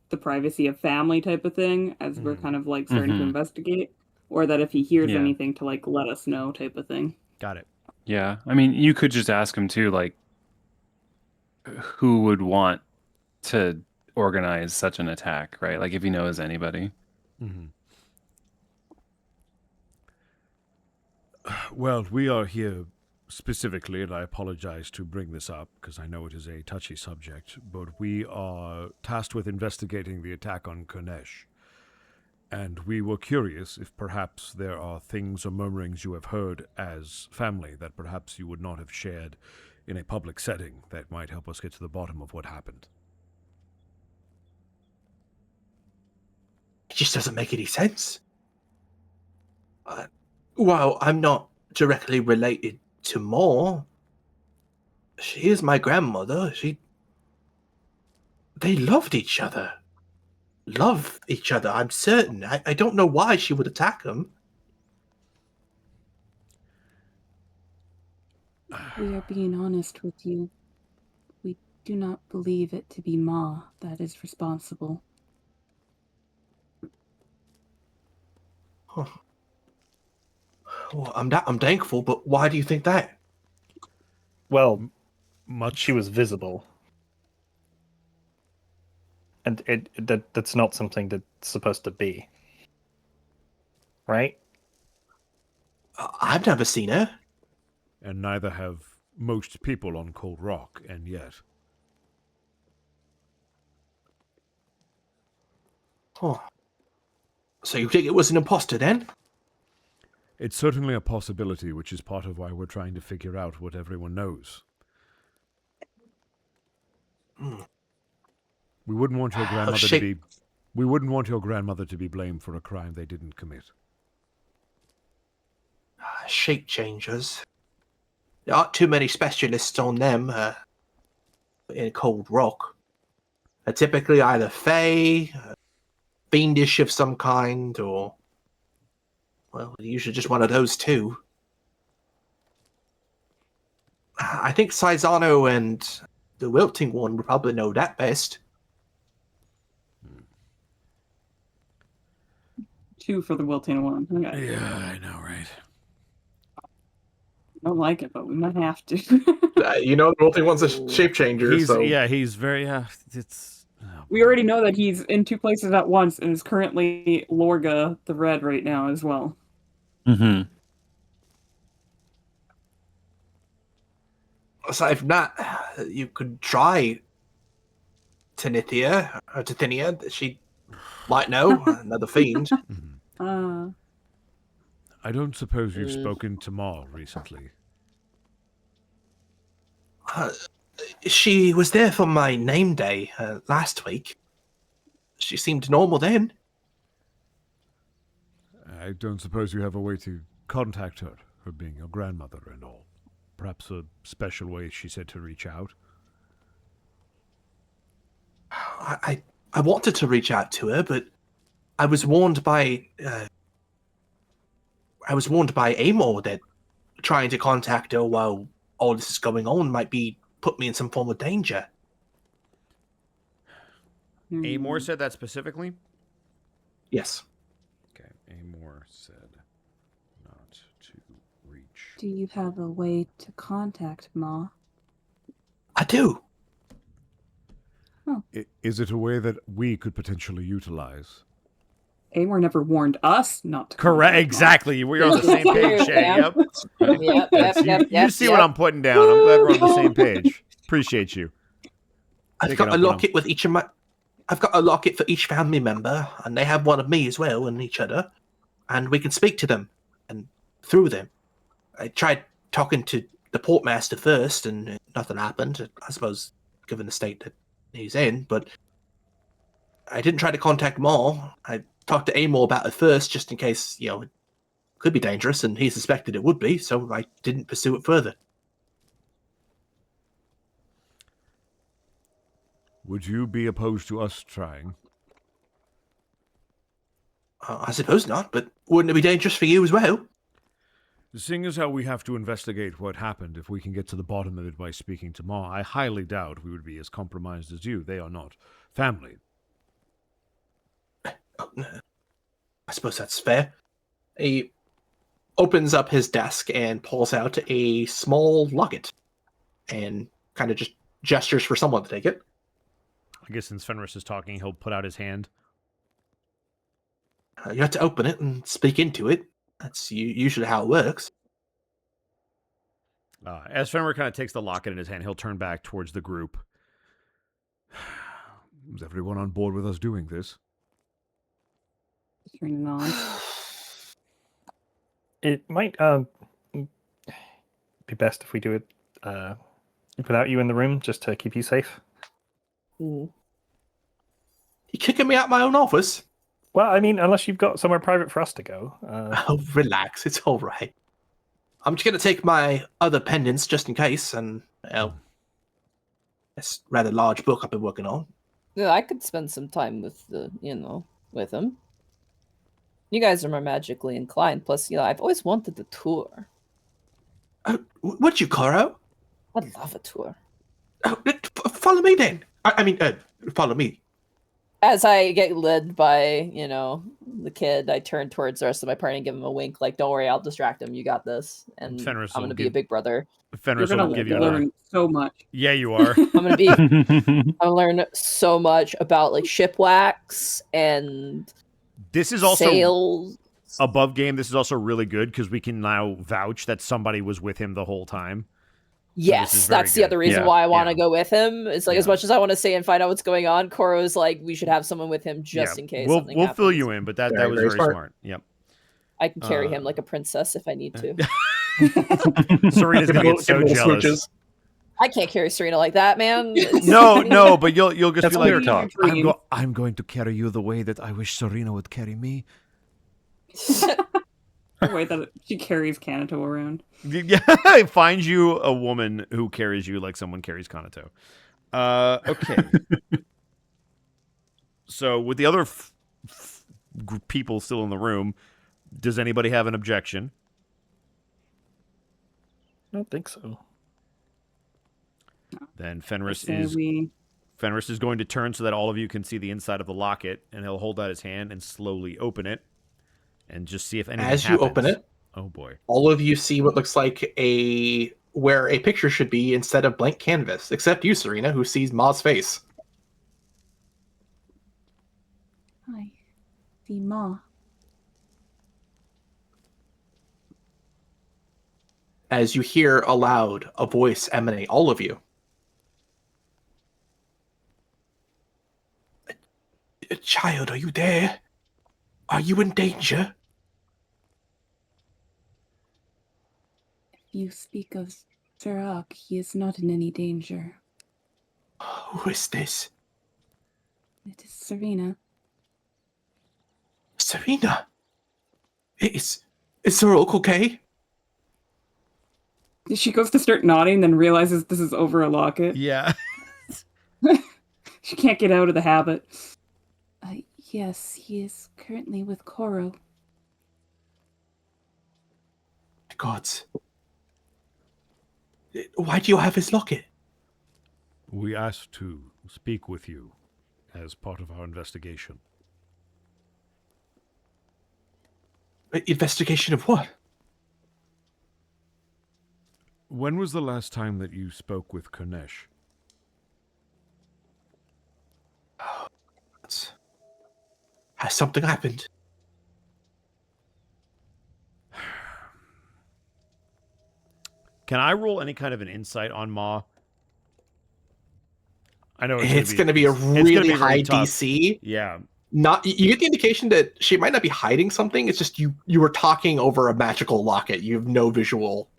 the privacy of family type of thing, as we're kind of starting to investigate, or that if he hears anything to let us know type of thing. Got it. Yeah, I mean, you could just ask him too, who would want to organize such an attack, right? If he knows anybody. Well, we are here specifically, and I apologize to bring this up because I know it is a touchy subject, but we are tasked with investigating the attack on Kurnesh. And we were curious if perhaps there are things or murmurings you have heard as family that perhaps you would not have shared in a public setting that might help us get to the bottom of what happened. It just doesn't make any sense. Well, I'm not directly related to Ma. She is my grandmother. They loved each other. Love each other, I'm certain. I don't know why she would attack him. We are being honest with you. We do not believe it to be Ma that is responsible. Huh. Well, I'm thankful, but why do you think that? Well, she was visible. And that's not something that's supposed to be. Right? I've never seen her. And neither have most people on Cold Rock, and yet. Oh. So you think it was an imposter then? It's certainly a possibility, which is part of why we're trying to figure out what everyone knows. We wouldn't want your grandmother to be. We wouldn't want your grandmother to be blamed for a crime they didn't commit. Shape changers. There aren't too many specialists on them in Cold Rock. They're typically either fey, fiendish of some kind, or usually just one of those two. I think Saizano and the Wilting one would probably know that best. 2 for the wilting one. Okay. Yeah, I know, right? I don't like it, but we might have to. The Wilting one's a shape changer. He's very. It's. We already know that he's in 2 places at once and is currently Lorga the Red right now as well. So if not, you could try Tithinia. She might know. Another fiend. I don't suppose you've spoken to Ma recently. She was there for my name day last week. She seemed normal then. I don't suppose you have a way to contact her, her being your grandmother and all? Perhaps a special way she said to reach out? I wanted to reach out to her, but I was warned by Amor that trying to contact her while all this is going on might put me in some form of danger. Amor said that specifically? Yes. Okay, Amor said not to reach. Do you have a way to contact Ma? I do. Is it a way that we could potentially utilize? Amor never warned us not to. Correct, exactly. We're on the same page, Shay. Yep. You see what I'm putting down. I'm glad we're on the same page. Appreciate you. I've got a locket with each of my. I've got a locket for each family member, and they have one of me as well, and each other, and we can speak to them and through them. I tried talking to the portmaster first, and nothing happened. I suppose, given the state that he's in, but I didn't try to contact Ma. I talked to Amor about it first, just in case, it could be dangerous, and he suspected it would be, so I didn't pursue it further. Would you be opposed to us trying? I suppose not, but wouldn't it be dangerous for you as well? Seeing as how we have to investigate what happened, if we can get to the bottom of it by speaking to Ma, I highly doubt we would be as compromised as you. They are not family. I suppose that's fair. He opens up his desk and pulls out a small locket and kind of just gestures for someone to take it. I guess since Fenris is talking, he'll put out his hand. You have to open it and speak into it. That's usually how it works. As Fenrir kind of takes the locket in his hand, he'll turn back towards the group. Is everyone on board with us doing this? Turning on. It might be best if we do it without you in the room, just to keep you safe. You kicking me out my own office? Well, I mean, unless you've got somewhere private for us to go. Oh, relax. It's all right. I'm just going to take my other pendants just in case, and, this rather large book I've been working on. Yeah, I could spend some time with with him. You guys are more magically inclined. Plus, I've always wanted the tour. What'd you, Coro? I'd love a tour. Follow me then. I mean, follow me. As I get led by, the kid, I turn towards the rest of my party and give him a wink, like, don't worry, I'll distract him. You got this. And Fenris I'm going to be a big brother. Fenris will give you learn so much. Yeah, you are. I'm going to learn so much about, like, ship wax and this is also sales. Above game. This is also really good because we can now vouch that somebody was with him the whole time. Yes, that's the other reason why I want to go with him. It's like, as much as I want to stay and find out what's going on, Koro's like, we should have someone with him just in case something we'll happens. fill you in, but that was very smart. Yep. I can carry him like a princess if I need to. Serena's gonna get so jealous. Switches. I can't carry Serena like that, man. No, but you'll just That's be like, clear talk. I'm going to carry you the way that I wish Serena would carry me. The way that she carries Kanto around. Yeah, find you a woman who carries you like someone carries Kanato. Okay. So with the other people still in the room, does anybody have an objection? I don't think so. Then Fenris So is we Fenris is going to turn so that all of you can see the inside of the locket, and he'll hold out his hand and slowly open it, and just see if anything As happens. you open it, oh boy, all of you see what looks like where a picture should be instead of blank canvas, except you, Serena, who sees Ma's face. I see Ma. As you hear aloud a voice emanate, all of you. Child, are you there? Are you in danger? If you speak of Stlawart, he is not in any danger. Who is this? It is Serena. Serena? Is Zarok okay? She goes to start nodding, then realizes this is over a locket. Yeah. She can't get out of the habit. Yes, he is currently with Koro. Gods. Why do you have his locket? We asked to speak with you as part of our investigation. Investigation of what? When was the last time that you spoke with Kurnesh? Has something happened? Can I roll any kind of an insight on Ma? I know It's going to be a really high DC. Yeah. Not you get the indication that she might not be hiding something. It's just you were talking over a magical locket. You have no visual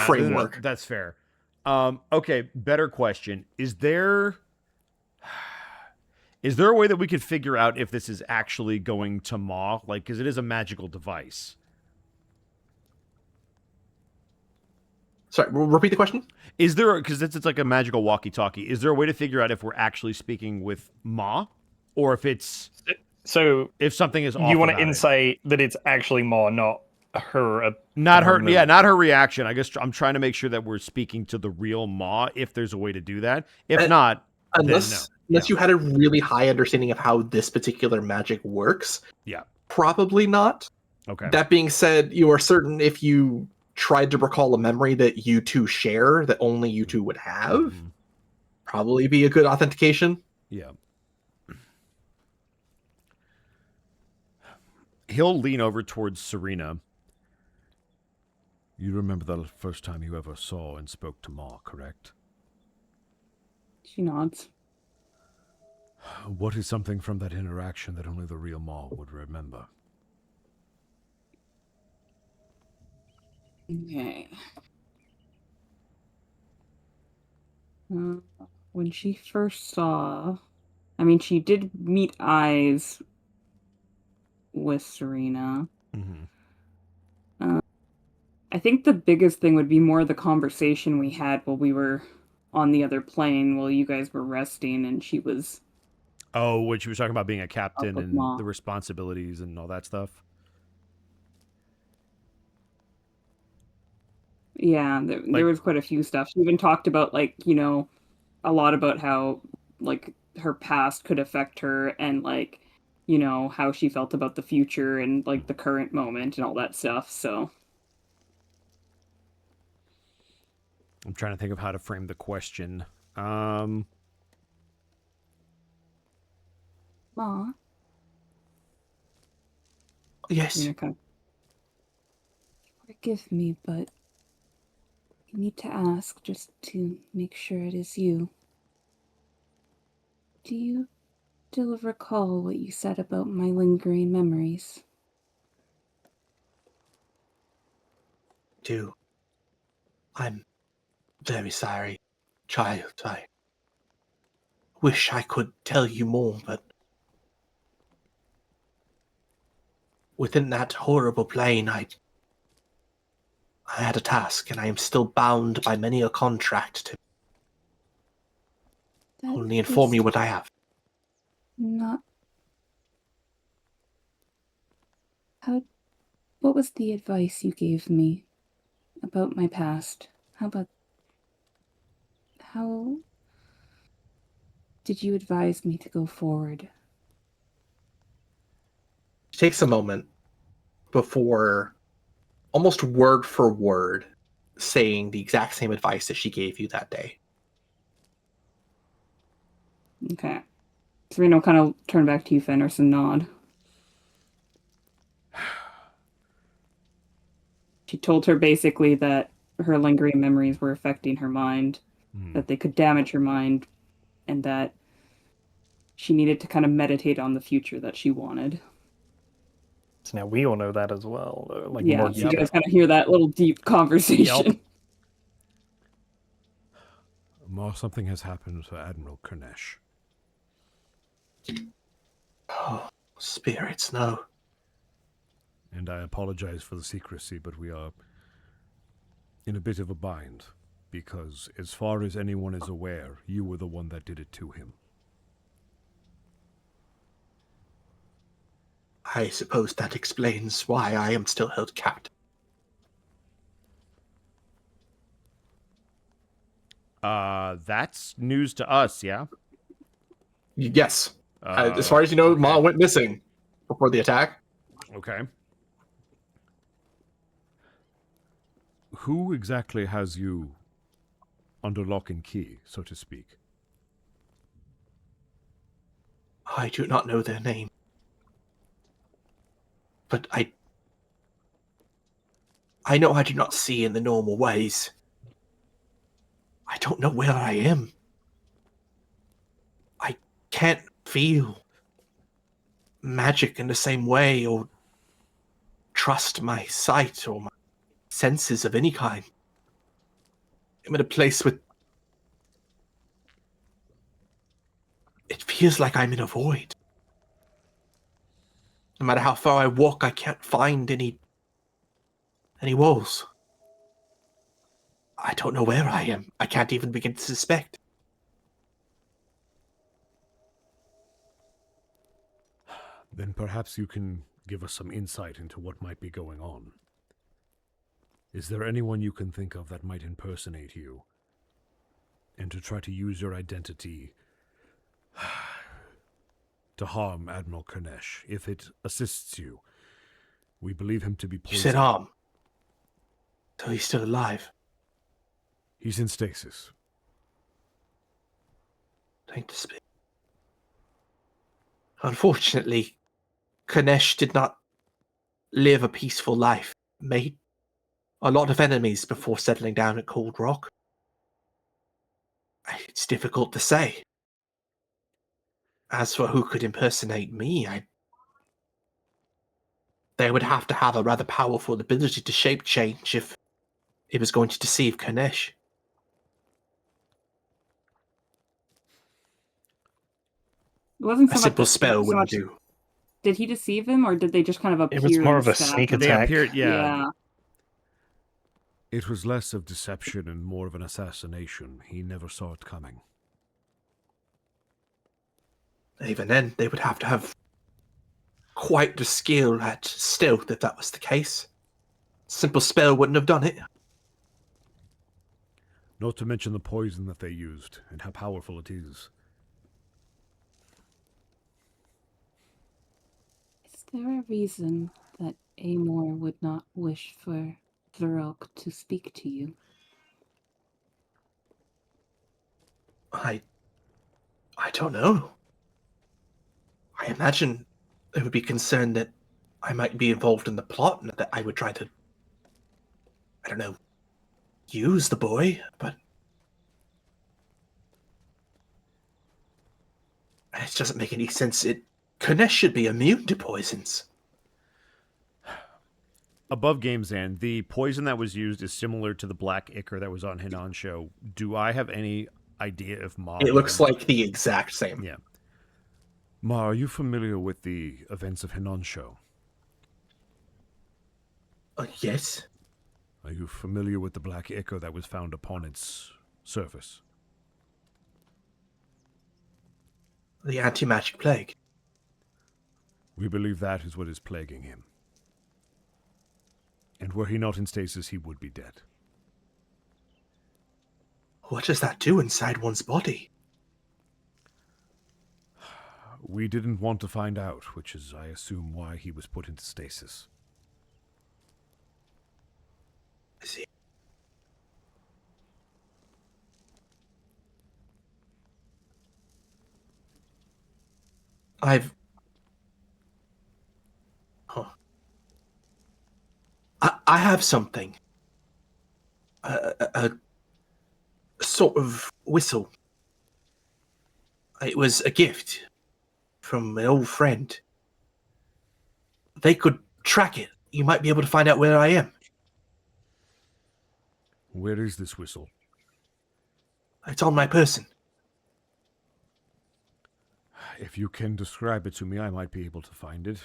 framework. No, that's fair. Okay, better question. Is there a way that we could figure out if this is actually going to Ma? Like, because it is a magical device. Sorry, repeat the question. Is there, because it's like a magical walkie-talkie, is there a way to figure out if we're actually speaking with Ma? Or if it's... So, if something is off you want to about insight that it's actually Ma, not her... not her, yeah, not her reaction. I guess I'm trying to make sure that we're speaking to the real Ma, if there's a way to do that. If not, unless you had a really high understanding of how this particular magic works, yeah, probably not. Okay. That being said, you are certain if you tried to recall a memory that you two share, that only you two would have, probably be a good authentication. Yeah. He'll lean over towards Serena. You remember the first time you ever saw and spoke to Ma, correct? She nods. What is something from that interaction that only the real Ma would remember? Okay. When she first saw... I mean, she did meet eyes with Serena. I think the biggest thing would be more the conversation we had while we were on the other plane, while you guys were resting, and she was... Oh, when she was talking about being a captain and the responsibilities and all that stuff? Yeah, there was quite a few stuff. She even talked about, like, you know, a lot about how, like, her past could affect her and, like, you know, how she felt about the future and, like, the current moment and all that stuff, so... I'm trying to think of how to frame the question. Ma? Yes. Forgive me, but I need to ask just to make sure it is you. Do you still recall what you said about my lingering memories? I'm very sorry, child. I wish I could tell you more, but within that horrible plane, I had a task, and I am still bound by many a contract to only inform you what I have. Not... What was the advice you gave me about my past? How did you advise me to go forward? It takes a moment before, almost word for word, saying the exact same advice that she gave you that day. Okay. Serena will kind of turn back to you, Fenris, and nod. She told her basically that her lingering memories were affecting her mind, that they could damage her mind, and that she needed to kind of meditate on the future that she wanted. So now we all know that as well. Like, yeah, more so you guys kind of hear that little deep conversation. Ma, something has happened to Admiral Kurnesh. Oh, spirits, no. And I apologize for the secrecy, but we are in a bit of a bind. Because as far as anyone is aware, you were the one that did it to him. I suppose that explains why I am still held captive. That's news to us, yeah? Yes. As far as you know, Ma went missing before the attack. Okay. Who exactly has you under lock and key, so to speak? I do not know their name. But I know I do not see in the normal ways. I don't know where I am. I can't feel magic in the same way or trust my sight or my senses of any kind. I'm in a place with... It feels like I'm in a void. No matter how far I walk, I can't find any walls. I don't know where I am. I can't even begin to suspect. Then perhaps you can give us some insight into what might be going on. Is there anyone you can think of that might impersonate you? And to try to use your identity to harm Admiral Karnesh, if it assists you. We believe him to be poisoned. You said harm. So he's still alive. He's in stasis. Don't speak. Unfortunately, Karnesh did not live a peaceful life. Made a lot of enemies before settling down at Cold Rock. It's difficult to say. As for who could impersonate me, they would have to have a rather powerful ability to shape change if it was going to deceive Karnesh. It wasn't so A much simple that- spell so wouldn't much- do. Did he deceive him, or did they just kind of appear? It was more and of a stab sneak him? They attack. appeared, Yeah. It was less of deception and more of an assassination. He never saw it coming. Even then, they would have to have quite the skill at stealth if that was the case. Simple spell wouldn't have done it. Not to mention the poison that they used and how powerful it is. Is there a reason that Amor would not wish for Varrock to speak to you? I don't know. I imagine they would be concerned that I might be involved in the plot and that I would try to, I don't know, use the boy, but it doesn't make any sense. Karnesh should be immune to poisons. Above Game's End, the poison that was used is similar to the black ichor that was on Hinan show. Do I have any idea if Ma... It looks like the exact same. Yeah. Ma, are you familiar with the events of Hinan show? Yes. Are you familiar with the black ichor that was found upon its surface? The anti-magic plague. We believe that is what is plaguing him. And were he not in stasis, he would be dead. What does that do inside one's body? We didn't want to find out, which is, I assume, why he was put into stasis. I see. I have something. A sort of whistle. It was a gift from an old friend. They could track it. You might be able to find out where I am. Where is this whistle? It's on my person. If you can describe it to me, I might be able to find it.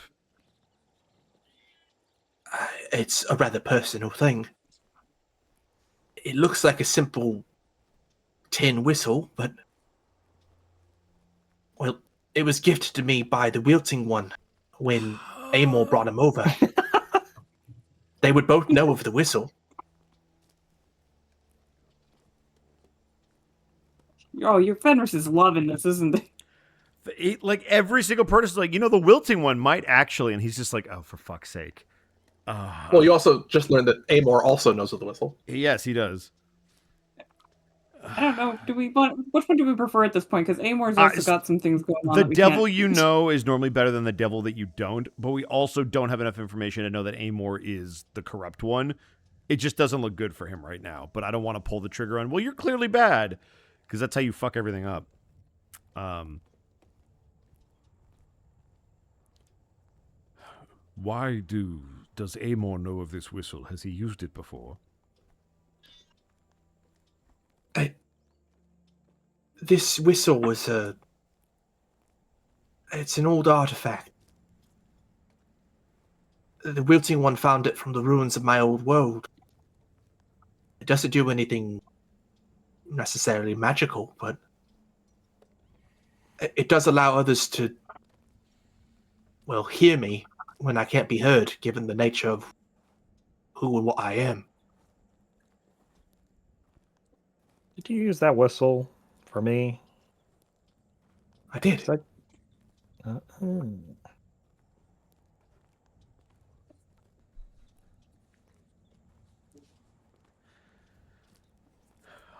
It's a rather personal thing. It looks like a simple tin whistle, but... Well, it was gifted to me by the Wilting one when Amor brought him over. They would both know of the whistle. Oh, your Fenris is loving this, isn't he? Like every single person is like, the wilting one might actually, and he's just like, oh, for fuck's sake. Well, you also just learned that Amor also knows of the whistle. Yes, he does. I don't know. Which one do we prefer at this point? Because Amor's also got some things going on. The devil you know is normally better than the devil that you don't, but we also don't have enough information to know that Amor is the corrupt one. It just doesn't look good for him right now, but I don't want to pull the trigger on, well, you're clearly bad, because that's how you fuck everything up. Why does Amor know of this whistle? Has he used it before? This whistle was it's an old artifact. The Wilting one found it from the ruins of my old world. It doesn't do anything necessarily magical, but it does allow others to, well, hear me when I can't be heard, given the nature of who and what I am. Did you use that whistle for me? I did.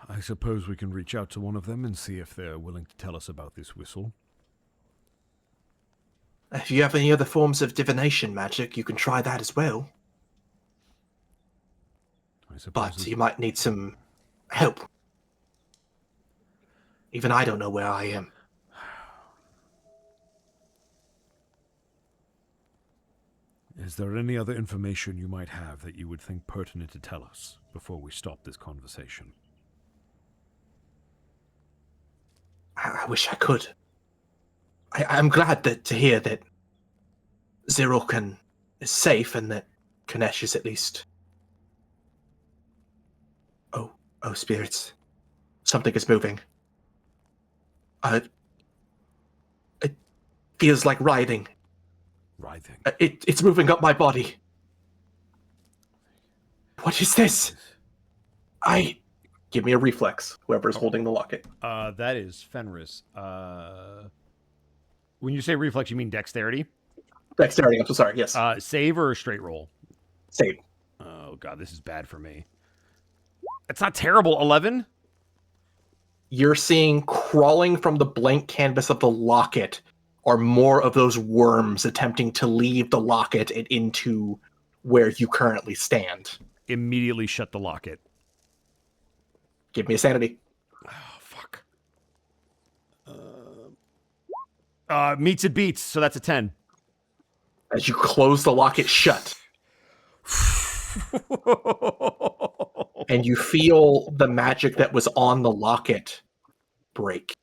I suppose we can reach out to one of them and see if they're willing to tell us about this whistle. If you have any other forms of divination magic, you can try that as well. But you might need some help. Even I don't know where I am. Is there any other information you might have that you would think pertinent to tell us before we stop this conversation? I wish I could. I'm glad to hear that Zerokan is safe and that Kanesh is at least... Oh, spirits. Something is moving. It feels like writhing. Writhing? It's moving up my body. What is this? Give me a reflex, whoever's holding the locket. That is Fenris. When you say reflex, you mean dexterity? Dexterity, I'm so sorry, yes. Save or straight roll? Save. Oh, God, this is bad for me. It's not terrible. 11? You're seeing crawling from the blank canvas of the locket are more of those worms attempting to leave the locket and into where you currently stand. Immediately shut the locket. Give me a sanity. Oh, fuck. Meets it beats, so that's a 10. As you close the locket shut. And you feel the magic that was on the locket break.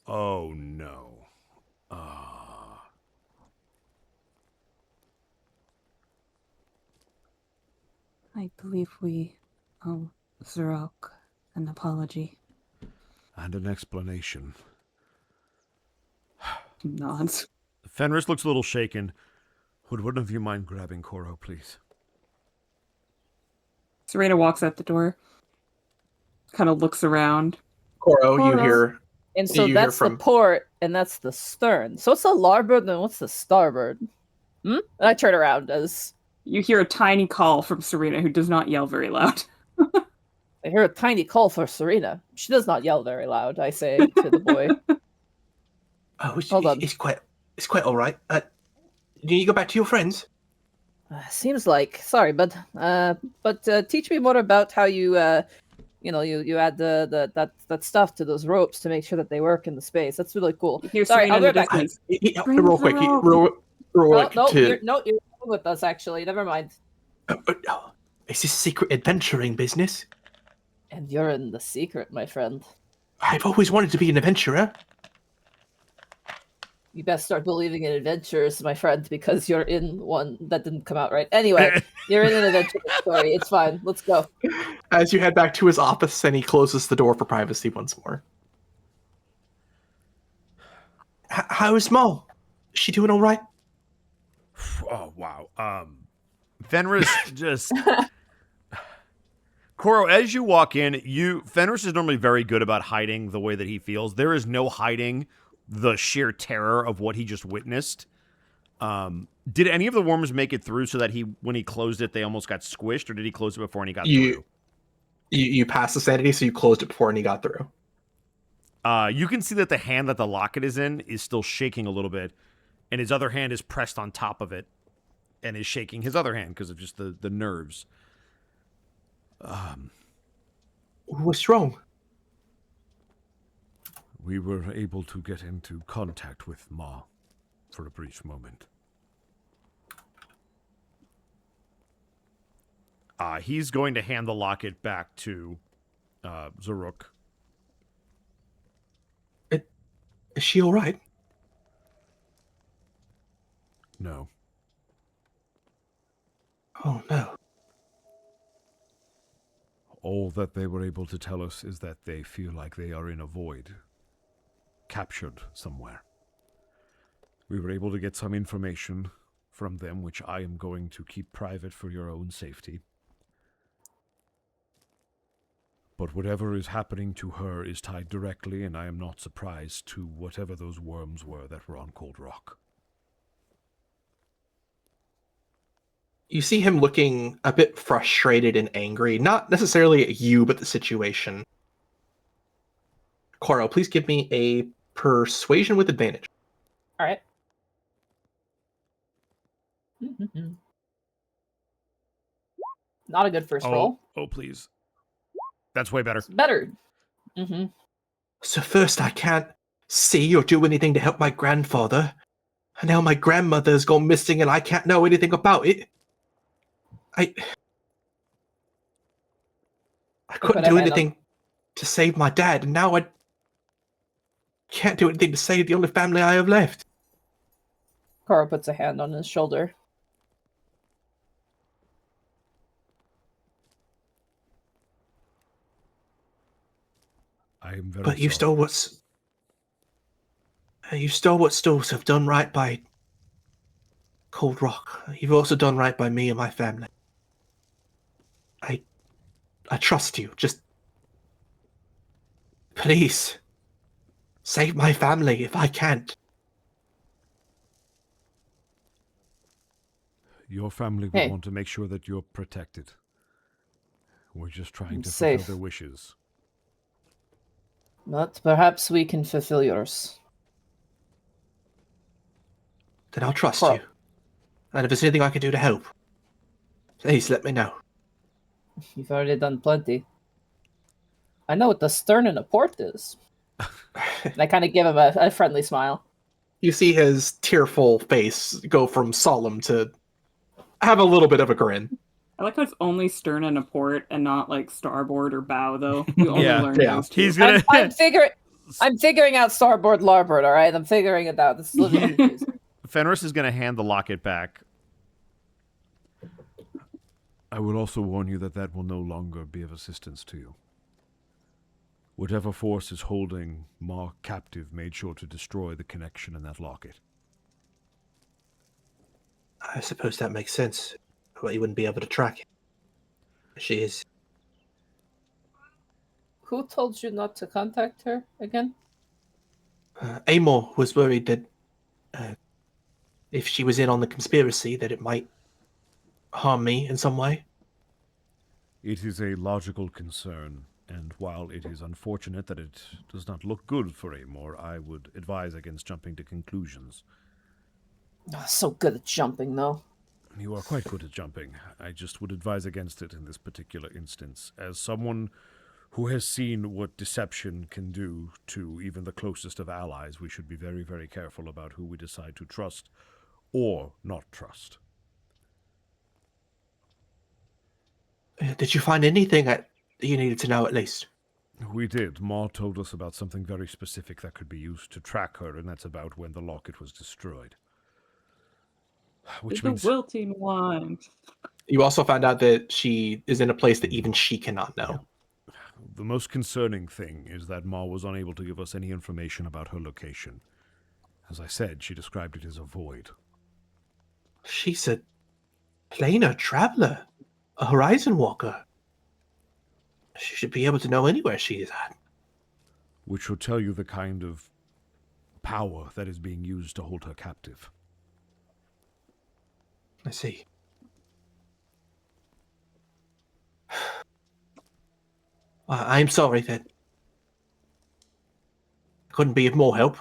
Oh, no. I believe we owe Zarok an apology. And an explanation. Nods. Fenris looks a little shaken. Would one of you mind grabbing Koro, please? Serena walks out the door, kind of looks around. Koro, you hear... And so that's the port, and that's the stern. So what's the larboard, and what's the starboard? And I turn around as... You hear a tiny call from Serena, who does not yell very loud. I hear a tiny call for Serena. She does not yell very loud, I say to the boy. Hold on. It's quite all right. Do you go back to your friends? Seems like. Sorry, but teach me more about how you you add that stuff to those ropes to make sure that they work in the space. That's really cool. Sorry, I'll go back. Real quick. No, you're with us, actually. Never mind. Is this secret adventuring business? And you're in the secret, my friend. I've always wanted to be an adventurer. You best start believing in adventures, my friend, because you're in one that didn't come out right. Anyway, you're in an adventure story. It's fine. Let's go. As you head back to his office, and he closes the door for privacy once more. How's Ma? Is she doing all right? Oh, wow. Fenris just... Koro, as you walk in, Fenris is normally very good about hiding the way that he feels. There is no hiding the sheer terror of what he just witnessed. Did any of the worms make it through so that when he closed it, they almost got squished, or did he close it before and he got through? You passed the sanity, so you closed it before and he got through. You can see that the hand that the locket is in is still shaking a little bit, and his other hand is pressed on top of it and is shaking his other hand because of just the nerves. What's wrong? We were able to get into contact with Ma for a brief moment. He's going to hand the locket back to Zaruk. Is she all right? No. Oh, no. All that they were able to tell us is that they feel like they are in a void, captured somewhere. We were able to get some information from them, which I am going to keep private for your own safety. But whatever is happening to her is tied directly, and I am not surprised, to whatever those worms were that were on Cold Rock. You see him looking a bit frustrated and angry, not necessarily at you, but the situation. Koro, please give me a persuasion with advantage. All right. Not a good first roll. Oh, please. That's way better. It's better. So first, I can't see or do anything to help my grandfather. And now my grandmother's gone missing and I can't know anything about it. I couldn't do anything to save my dad, and now I can't do anything to save the only family I have left. Koro puts a hand on his shoulder. I am very But you sorry. Stalwart Stalls have done right by Cold Rock. You've also done right by me and my family. I trust you. Just please save my family if I can't. Your family will want to make sure that you're protected. We're just trying to fulfill their wishes. But perhaps we can fulfill yours. Then I'll trust you. And if there's anything I can do to help, please let me know. You've already done plenty. I know what the stern in a port is. And I kind of give him a friendly smile. You see his tearful face go from solemn to have a little bit of a grin. I like how it's only stern and a port and not like starboard or bow, though. You only learn those two. He's gonna. I'm figuring out starboard, larboard. All right, I'm figuring it out. This is a little confusing. Fenris is going to hand the locket back. I will also warn you that will no longer be of assistance to you. Whatever force is holding Ma captive made sure to destroy the connection in that locket. I suppose that makes sense. Well, you wouldn't be able to track it. She is. Who told you not to contact her again? Amor was worried that if she was in on the conspiracy, that it might harm me in some way. It is a logical concern, and while it is unfortunate that it does not look good for Amor, I would advise against jumping to conclusions. Oh, so good at jumping, though. You are quite good at jumping. I just would advise against it in this particular instance. As someone who has seen what deception can do to even the closest of allies, we should be very, very careful about who we decide to trust or not trust. Did you find anything that you needed to know at least? We did. Ma told us about something very specific that could be used to track her, and that's about when the locket was destroyed. Which the means wilting one. You also found out that she is in a place that even she cannot know. the most concerning thing is that Ma was unable to give us any information about her location. As I said, she described it as a void. She's a planar traveler, a horizon walker. She should be able to know anywhere she is at. Which will tell you the kind of power that is being used to hold her captive. I see. I'm sorry that I couldn't be of more help.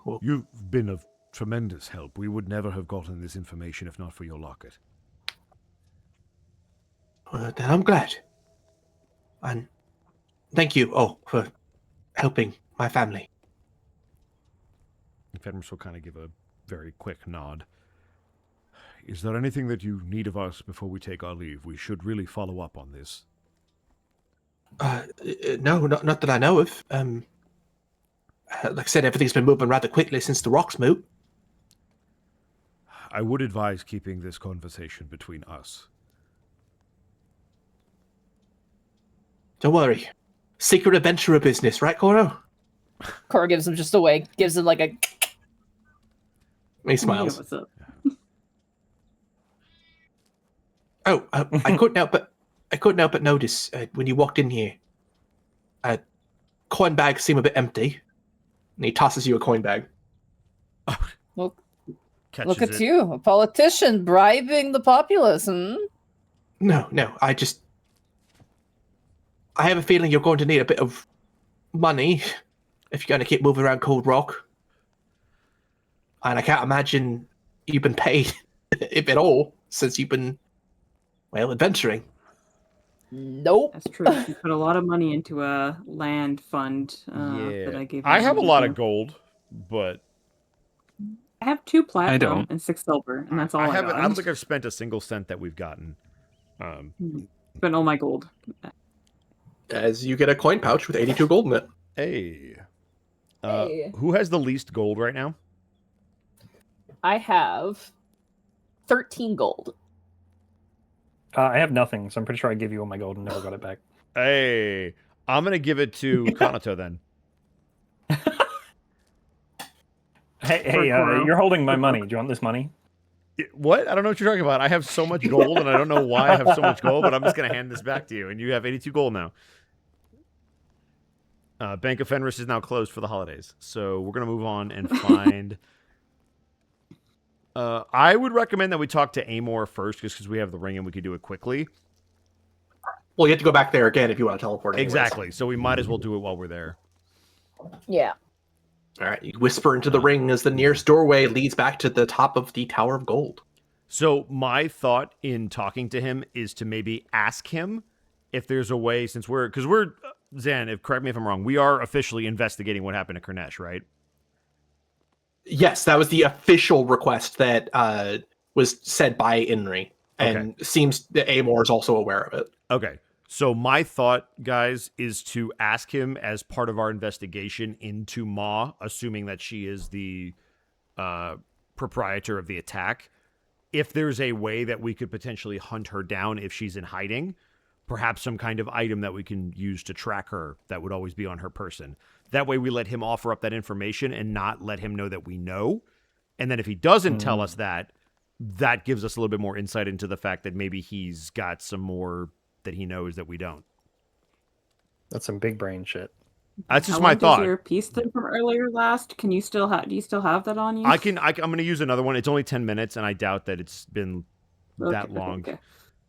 Well, You've been of tremendous help. We would never have gotten this information if not for your locket. then I'm glad. And thank you all for helping my family. Fenris will kind of give a very quick nod. Is there anything that you need of us before we take our leave? We should really follow up on this. No, not that I know of. Like I said, everything's been moving rather quickly since the rocks moved. I would advise keeping this conversation between us. Don't worry. Secret adventurer business, right, Koro? Cora gives him just a wink, gives him like a. He smiles. Yeah, what's up? Oh, I couldn't help but notice when you walked in here. Coin bags seem a bit empty, and he tosses you a coin bag. Look Catches at it. you, a politician bribing the populace, No, I have a feeling you're going to need a bit of money if you're going to keep moving around Cold Rock. And I can't imagine you've been paid, if at all, since you've been, well, adventuring. Nope. That's true. You put a lot of money into a land fund that I gave. I have a lot of gold. gold, but I have 2 platinum don't. and 6 silver, and that's all I haven't. got. I don't think I've spent a single cent that we've gotten. Spent all my gold. As you get a coin pouch with 82 gold in it. Hey. Hey. Who has the least gold right now? I have 13 gold. I have nothing, so I'm pretty sure I gave you all my gold and never got it back. Hey, I'm gonna give it to Kanato then. Hey, you're holding my money. Do you want this money? What? I don't know what you're talking about. I have so much gold, and I don't know why I have so much gold, but I'm just gonna hand this back to you, and you have 82 gold now. Bank of Fenris is now closed for the holidays, so we're gonna move on and find. I would recommend that we talk to Amor first, just because we have the ring and we could do it quickly. Well, you have to go back there again if you want to teleport anyways. Exactly. So we might as well do it while we're there. Yeah. All right, you whisper into the ring as the nearest doorway leads back to the top of the Tower of Gold. So my thought in talking to him is to maybe ask him if there's a way, since we're Zan, correct me if I'm wrong, we are officially investigating what happened to Kurnesh, right? Yes, that was the official request that was said by Inri, and seems that Amor is also aware of it. Okay. So my thought, guys, is to ask him as part of our investigation into Ma, assuming that she is the proprietor of the attack, if there's a way that we could potentially hunt her down if she's in hiding, perhaps some kind of item that we can use to track her that would always be on her person. That way we let him offer up that information and not let him know that we know. And then if he doesn't tell us that, that gives us a little bit more insight into the fact that maybe he's got some more that he knows that we don't. That's some big brain shit. That's just How my long thought. does your piece thing from earlier last? Can you still have? Do you still have that on you? I'm going to use another one. It's only 10 minutes, and I doubt that it's been that long. Okay.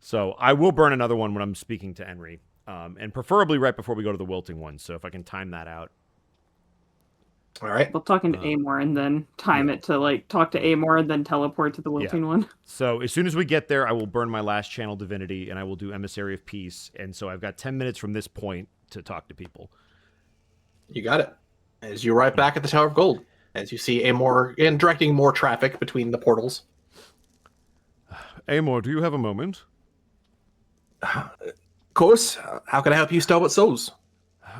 So I will burn another one when I'm speaking to Henry, and preferably right before we go to the wilting one. So if I can time that out. All right. Well, talking to Amor and then time it to like talk to Amor and then teleport to the wilting one. So as soon as we get there, I will burn my last channel divinity, and I will do Emissary of Peace. And so I've got 10 minutes from this point to talk to people. You got it. As you arrive back at the Tower of Gold, as you see Amor and directing more traffic between the portals. Amor, do you have a moment? Of course. How can I help you, Stlawart Souls?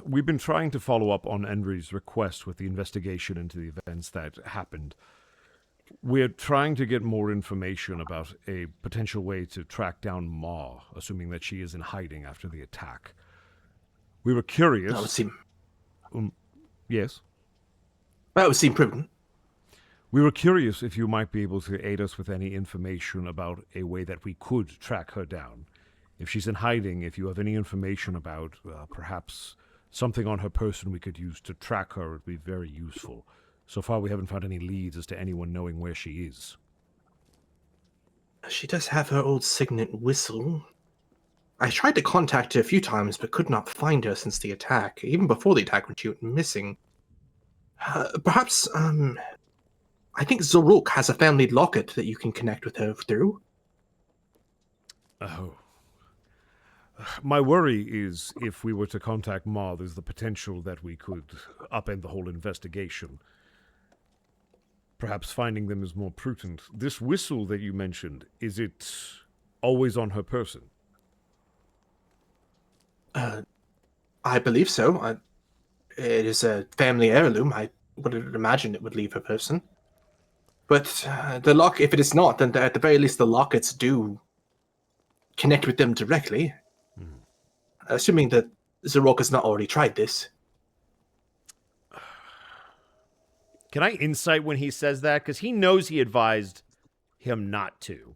We've been trying to follow up on Enry's request with the investigation into the events that happened. We're trying to get more information about a potential way to track down Ma, assuming that she is in hiding after the attack. We were curious. That would seem... Yes? That would seem prudent. We were curious if you might be able to aid us with any information about a way that we could track her down. If she's in hiding, if you have any information about perhaps something on her person we could use to track her, it would be very useful. So far, we haven't found any leads as to anyone knowing where she is. She does have her old signet whistle. I tried to contact her a few times, but could not find her since the attack, even before the attack when she went missing. Perhaps, I think Zorok has a family locket that you can connect with her through. Oh. My worry is if we were to contact Ma, there's the potential that we could upend the whole investigation. Perhaps finding them is more prudent. This whistle that you mentioned, is it always on her person? I believe so. It is a family heirloom. I wouldn't imagine it would leave her person. But the lock, if it is not, then at the very least the lockets do connect with them directly. Assuming that Zorok has not already tried this. Can I insight when he says that? Because he knows he advised him not to.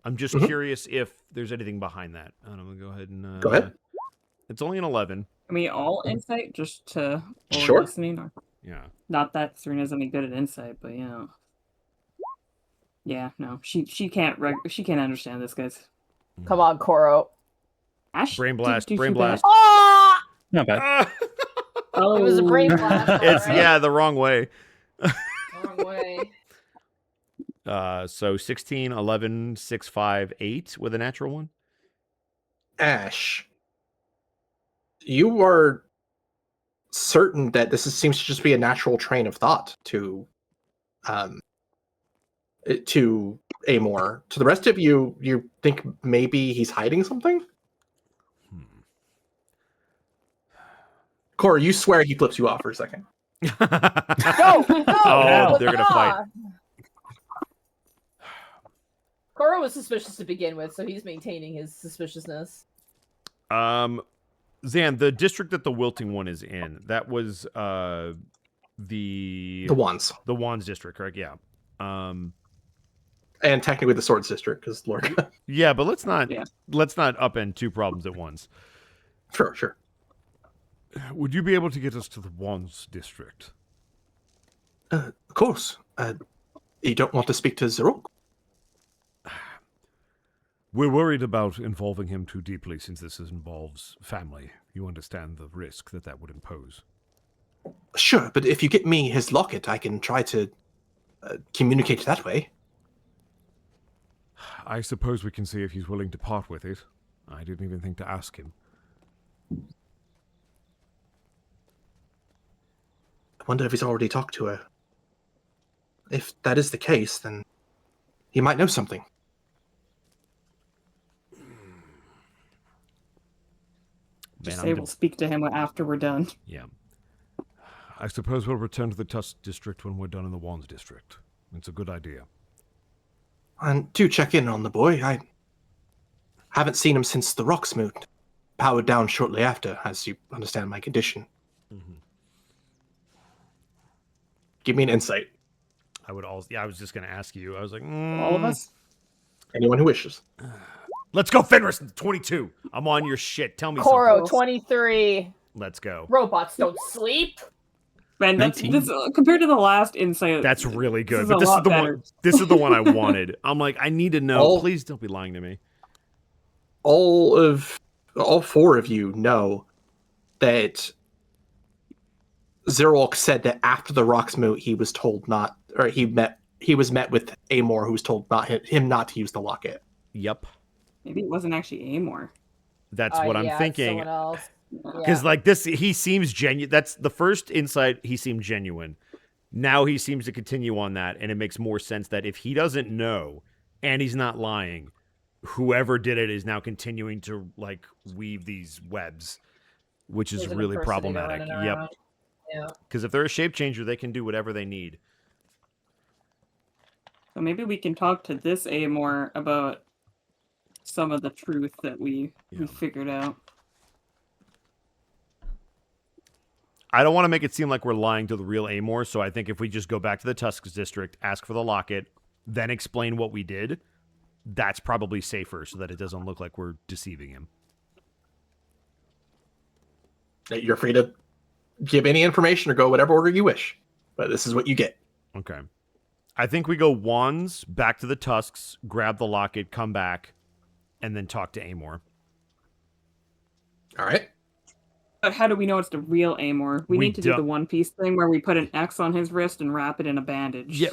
I'm just curious if there's anything behind that. And I'm going to go ahead and... Go ahead. It's only an 11. Can we all insight just to Sure. listening? Or... Yeah. Not that Serena's any good at insight, but yeah, no, she can't she can't understand this, guys. Come on, Koro. Ash, Brain blast, do brain blast. Ah! Not bad. Oh, It was a brain blast. It's, alright. yeah, the wrong way. Wrong way. So 16, 11, 6, 5, 8 with a natural one. Ash, you are certain that this seems to just be a natural train of thought to Amor. To the rest of you, you think maybe he's hiding something? Cora, you swear he flips you off for a second. No! Oh, they're gonna fight. Koro was suspicious to begin with, so he's maintaining his suspiciousness. Zan, the district that the wilting one is in, that was the Wands. The Wands district, correct? Yeah. And technically the Swords district, because Lorca. Yeah, but let's not upend two problems at once. Sure. Would you be able to get us to the Wands district? Of course. You don't want to speak to Zorok? We're worried about involving him too deeply since this involves family. You understand the risk that would impose. Sure, but if you get me his locket, I can try to communicate that way. I suppose we can see if he's willing to part with it. I didn't even think to ask him. I wonder if he's already talked to her. If that is the case, then he might know something. Just say we'll speak to him after we're done. Yeah. I suppose we'll return to the Tusk district when we're done in the Wands district. It's a good idea. And do check in on the boy. I haven't seen him since the rocks moved. Powered down shortly after, as you understand my condition. Mm-hmm. Give me an insight. I was just going to ask you. I was like, All of us? Anyone who wishes. Let's go, Fenris. 22. I'm on your shit. Tell me Koro, something. 23. Let's go. Robots don't sleep. Man, that's compared to the last insight. That's really good. This But is a lot better. This is the one I wanted. I'm like, I need to know. Please don't be lying to me. All four of you know that Zerok said that after the rocks moved, he was told not, or he was met with Amor, who was told him not to use the locket. Yep. Maybe it wasn't actually Amor. That's what I'm thinking. Someone else. Because like this, he seems genuine. That's the first insight. He seemed genuine. Now he seems to continue on that, and it makes more sense that if he doesn't know and he's not lying, whoever did it is now continuing to like weave these webs. which is There's an really impersonator problematic. running Yep. around. Yeah. Because if they're a shape changer, they can do whatever they need. So maybe we can talk to this Amor about some of the truth that we figured out. I don't want to make it seem like we're lying to the real Amor, so I think if we just go back to the Tusks district, ask for the locket, then explain what we did, that's probably safer so that it doesn't look like we're deceiving him. You're free to give any information or go whatever order you wish, but this is what you get. Okay. I think we go wands, back to the Tusks, grab the locket, come back, and then talk to Amor. All right. But how do we know it's the real Amor? We need to do don't- the One Piece thing where we put an X on his wrist and wrap it in a bandage. Yeah,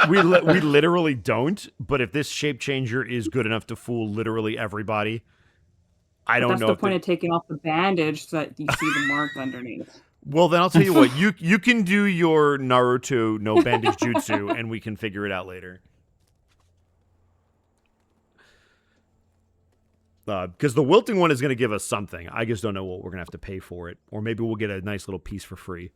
we literally don't, but if this shape changer is good enough to fool literally everybody, I don't That's know. the if point of taking off the bandage so that you see the mark underneath. Well, then I'll tell you what. You can do your Naruto no bandage jutsu, and we can figure it out later. Because the wilting one is going to give us something. I just don't know what we're going to have to pay for it. Or maybe we'll get a nice little piece for free.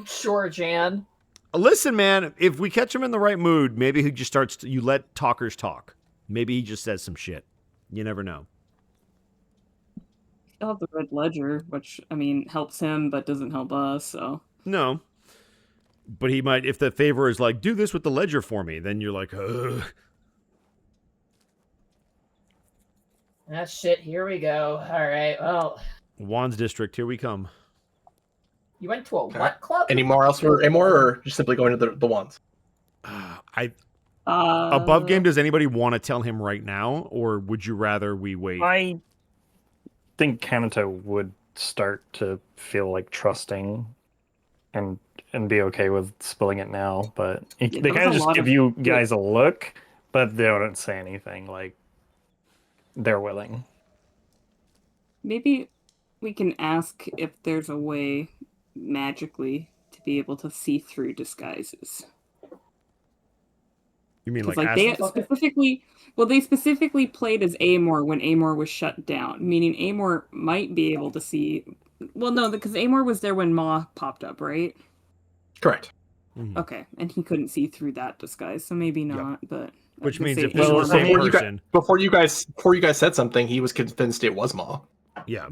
Sure, Jan. Listen, man, if we catch him in the right mood, maybe he just starts to, you let talkers talk. Maybe he just says some shit. You never know. Still have the red ledger, which, I mean, helps him but doesn't help us, so. No. But he might, if the favor is like, do this with the ledger for me, then you're like, ugh. Ah, shit, here we go. All right, well. Wands District, here we come. You went to a what club? Any more else for Amor, or just simply going to the wands? Above game, does anybody want to tell him right now, or would you rather we wait? I think Kanata would start to feel like trusting and be okay with spilling it now, but they kind of just give you guys a look, but they don't say anything. Like, they're willing. Maybe we can ask if there's a way magically to be able to see through disguises. You mean like they specifically played as Amor when Amor was shut down, meaning Amor might be able to see. Well, no, because Amor was there when Ma popped up, right? Correct. Mm-hmm. Okay, and he couldn't see through that disguise, so maybe not. But which means say if this was Amor the might- same person, before you guys said something, he was convinced it was Ma. yeah.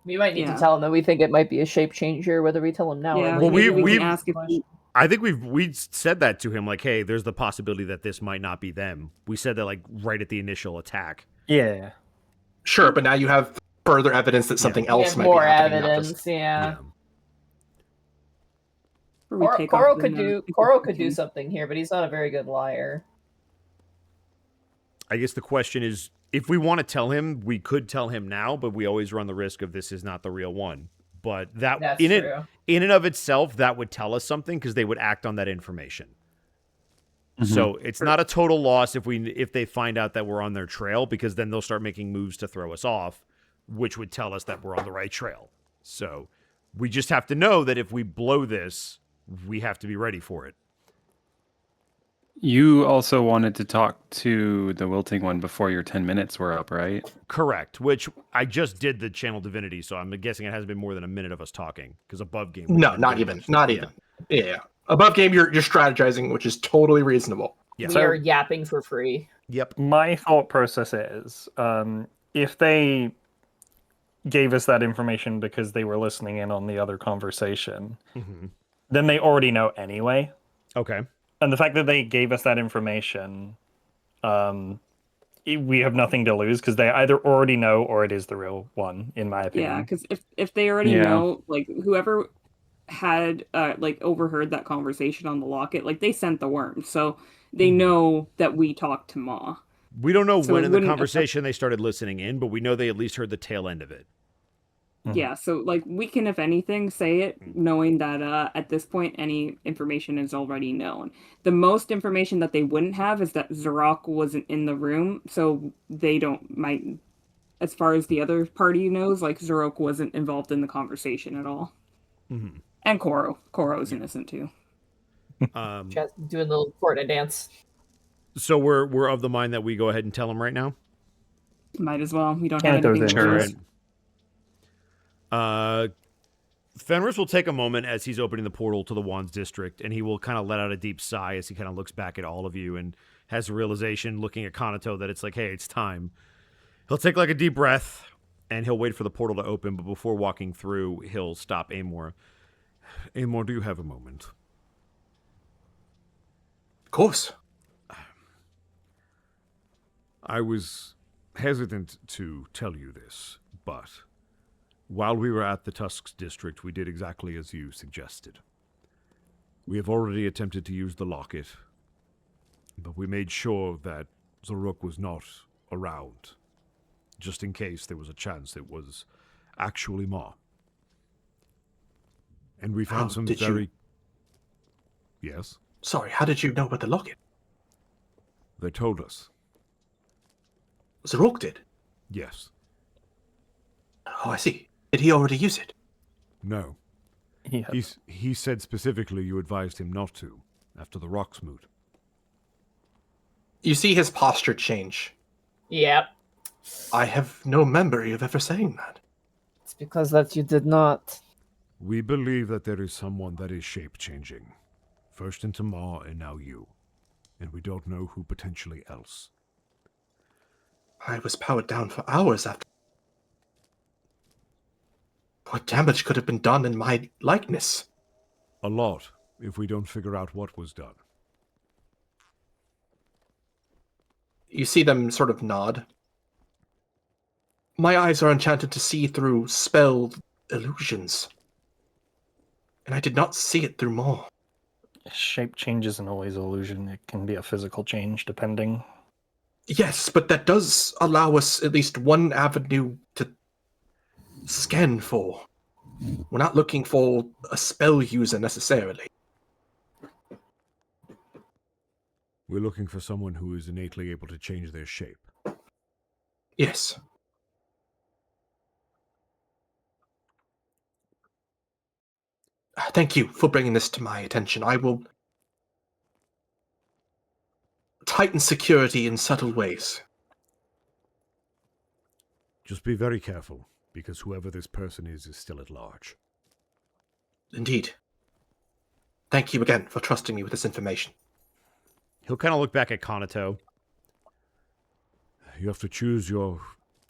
We might need Yeah. to tell him that we think it might be a shape changer, whether we tell him now Yeah, or Well, later. we can ask if he, I think we said that to him, like, hey, there's the possibility that this might not be them. We said that like right at the initial attack. Yeah. Sure, but now you have further evidence that something We else have might more be happening. not evidence, just- yeah. or we take Koro off the could do notification. something here, but he's not a very good liar. I guess the question is, if we want to tell him, we could tell him now, but we always run the risk of this is not the real one. But that That's in true. in and of itself, that would tell us something because they would act on that information. So it's not a total loss if they find out that we're on their trail, because then they'll start making moves to throw us off, which would tell us that we're on the right trail. So we just have to know that if we blow this, we have to be ready for it. You also wanted to talk to the wilting one before your 10 minutes were up, right? Correct, which I just did the channel divinity, so I'm guessing it hasn't been more than a minute of us talking, because above game... No, not even. Yeah. Above game, you're strategizing, which is totally reasonable. Yeah. We are yapping for free. Yep. My thought process is, if they gave us that information because they were listening in on the other conversation, then they already know anyway. Okay. And the fact that they gave us that information, we have nothing to lose because they either already know or it is the real one, in my opinion. Yeah, because if they already know, like whoever had overheard that conversation on the locket, like they sent the worm, so they know that we talked to Ma. We don't know So when it in the wouldn't conversation they started listening in, but we know they at least heard the tail end of it. Yeah, so like we can, if anything, say it knowing that at this point any information is already known. The most information that they wouldn't have is that Zarok wasn't in the room, so they might, as far as the other party knows, like Zarok wasn't involved in the conversation at all. Mm-hmm. And Koro's innocent too. Just doing the little Fortnite dance. So we're of the mind that we go ahead and tell them right now? Might as well. We don't have Can't do anything that. to Sure. lose. Fenris will take a moment as he's opening the portal to the Wands District, and he will kind of let out a deep sigh as he kind of looks back at all of you and has a realization, looking at Kanato, that it's like, hey, it's time. He'll take like a deep breath, and he'll wait for the portal to open, but before walking through, he'll stop Amor. Amor, do you have a moment? Of course. I was hesitant to tell you this, but while we were at the Tusks district, we did exactly as you suggested. We have already attempted to use the locket, but we made sure that Zaruk was not around, just in case there was a chance it was actually Ma. And we found some very... Yes? Sorry, how did you know about the locket? They told us. Zaruk did? Yes. Oh, I see. Did he already use it? No. He said specifically you advised him not to, after the rocks moot. You see his posture change. Yep. I have no memory of ever saying that. It's because that you did not. We believe that there is someone that is shape-changing. First into Ma, and now you. And we don't know who potentially else. I was powered down for hours after. What damage could have been done in my likeness? A lot, if we don't figure out what was done. You see them sort of nod. My eyes are enchanted to see through spelled illusions. And I did not see it through more. Shape change isn't always illusion. It can be a physical change, depending. Yes, but that does allow us at least one avenue to scan for. We're not looking for a spell user necessarily. We're looking for someone who is innately able to change their shape. Yes. Thank you for bringing this to my attention. I will tighten security in subtle ways. Just be very careful, because whoever this person is still at large. Indeed. Thank you again for trusting me with this information. He'll kind of look back at Kanato. You have to choose your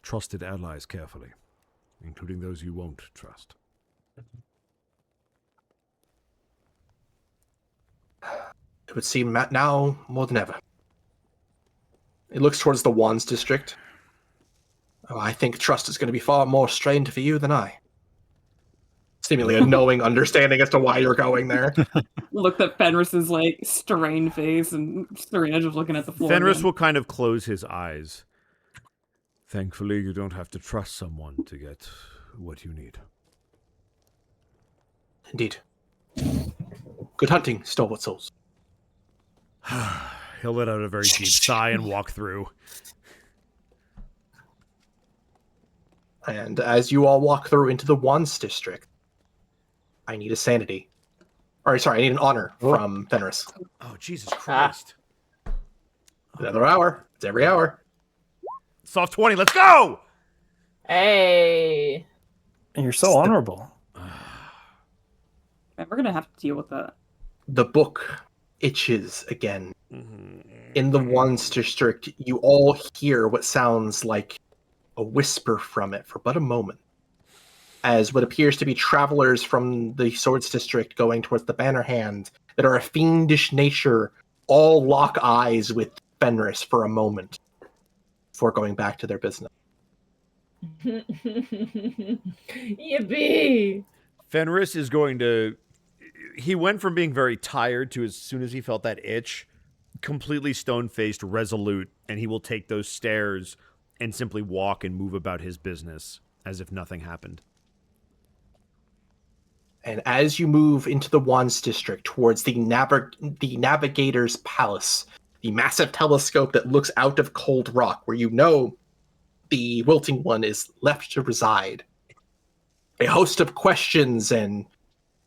trusted allies carefully, including those you won't trust. It would seem now more than ever. It looks towards the Wands district. Oh, I think trust is going to be far more strained for you than I. Seemingly a knowing understanding as to why you're going there. Looked at Fenris's like strained face, and Serena just looking at the floor. Fenris again. will kind of close his eyes. Thankfully, you don't have to trust someone to get what you need. Indeed. Good hunting, stalwart souls. He'll let out a very deep sigh and walk through. And as you all walk through into the Wands district, I need a sanity. Or sorry, I need an honor from Fenris. Oh, Jesus Christ. Another hour. It's every hour. Soft 20, let's go! Hey. And you're so honorable. We're gonna have to deal with that. The book itches again. In the Wands district, you all hear what sounds like a whisper from it for but a moment, as what appears to be travelers from the Swords district going towards the Banner Hand that are a fiendish nature all lock eyes with Fenris for a moment before going back to their business. Yippee! Fenris is going to... He went from being very tired to, as soon as he felt that itch, completely stone-faced, resolute, and he will take those stairs and simply walk and move about his business as if nothing happened. And as you move into the Wands district towards the Navigator's Palace, the massive telescope that looks out of Cold Rock, where you know the Wilting One is left to reside, a host of questions, and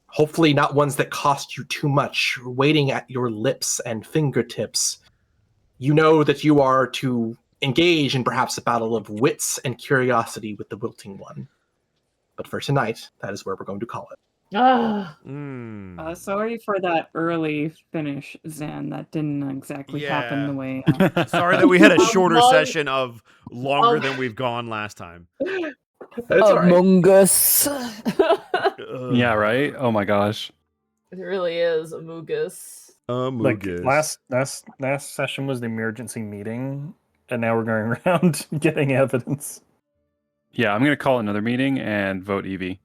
hopefully not ones that cost you too much, waiting at your lips and fingertips. You know that you are to engage in perhaps a battle of wits and curiosity with the Wilting One. But for tonight, that is where we're going to call it. Ah, Sorry for that early finish, Zan. That didn't exactly happen the way. Sorry that we had a shorter Among- session of longer than we've gone last time. That's all right. Among Us. Yeah, right? Oh my gosh. It really is Amogus. Like last session was the emergency meeting, and now we're going around getting evidence. Yeah, I'm going to call another meeting and vote Evie.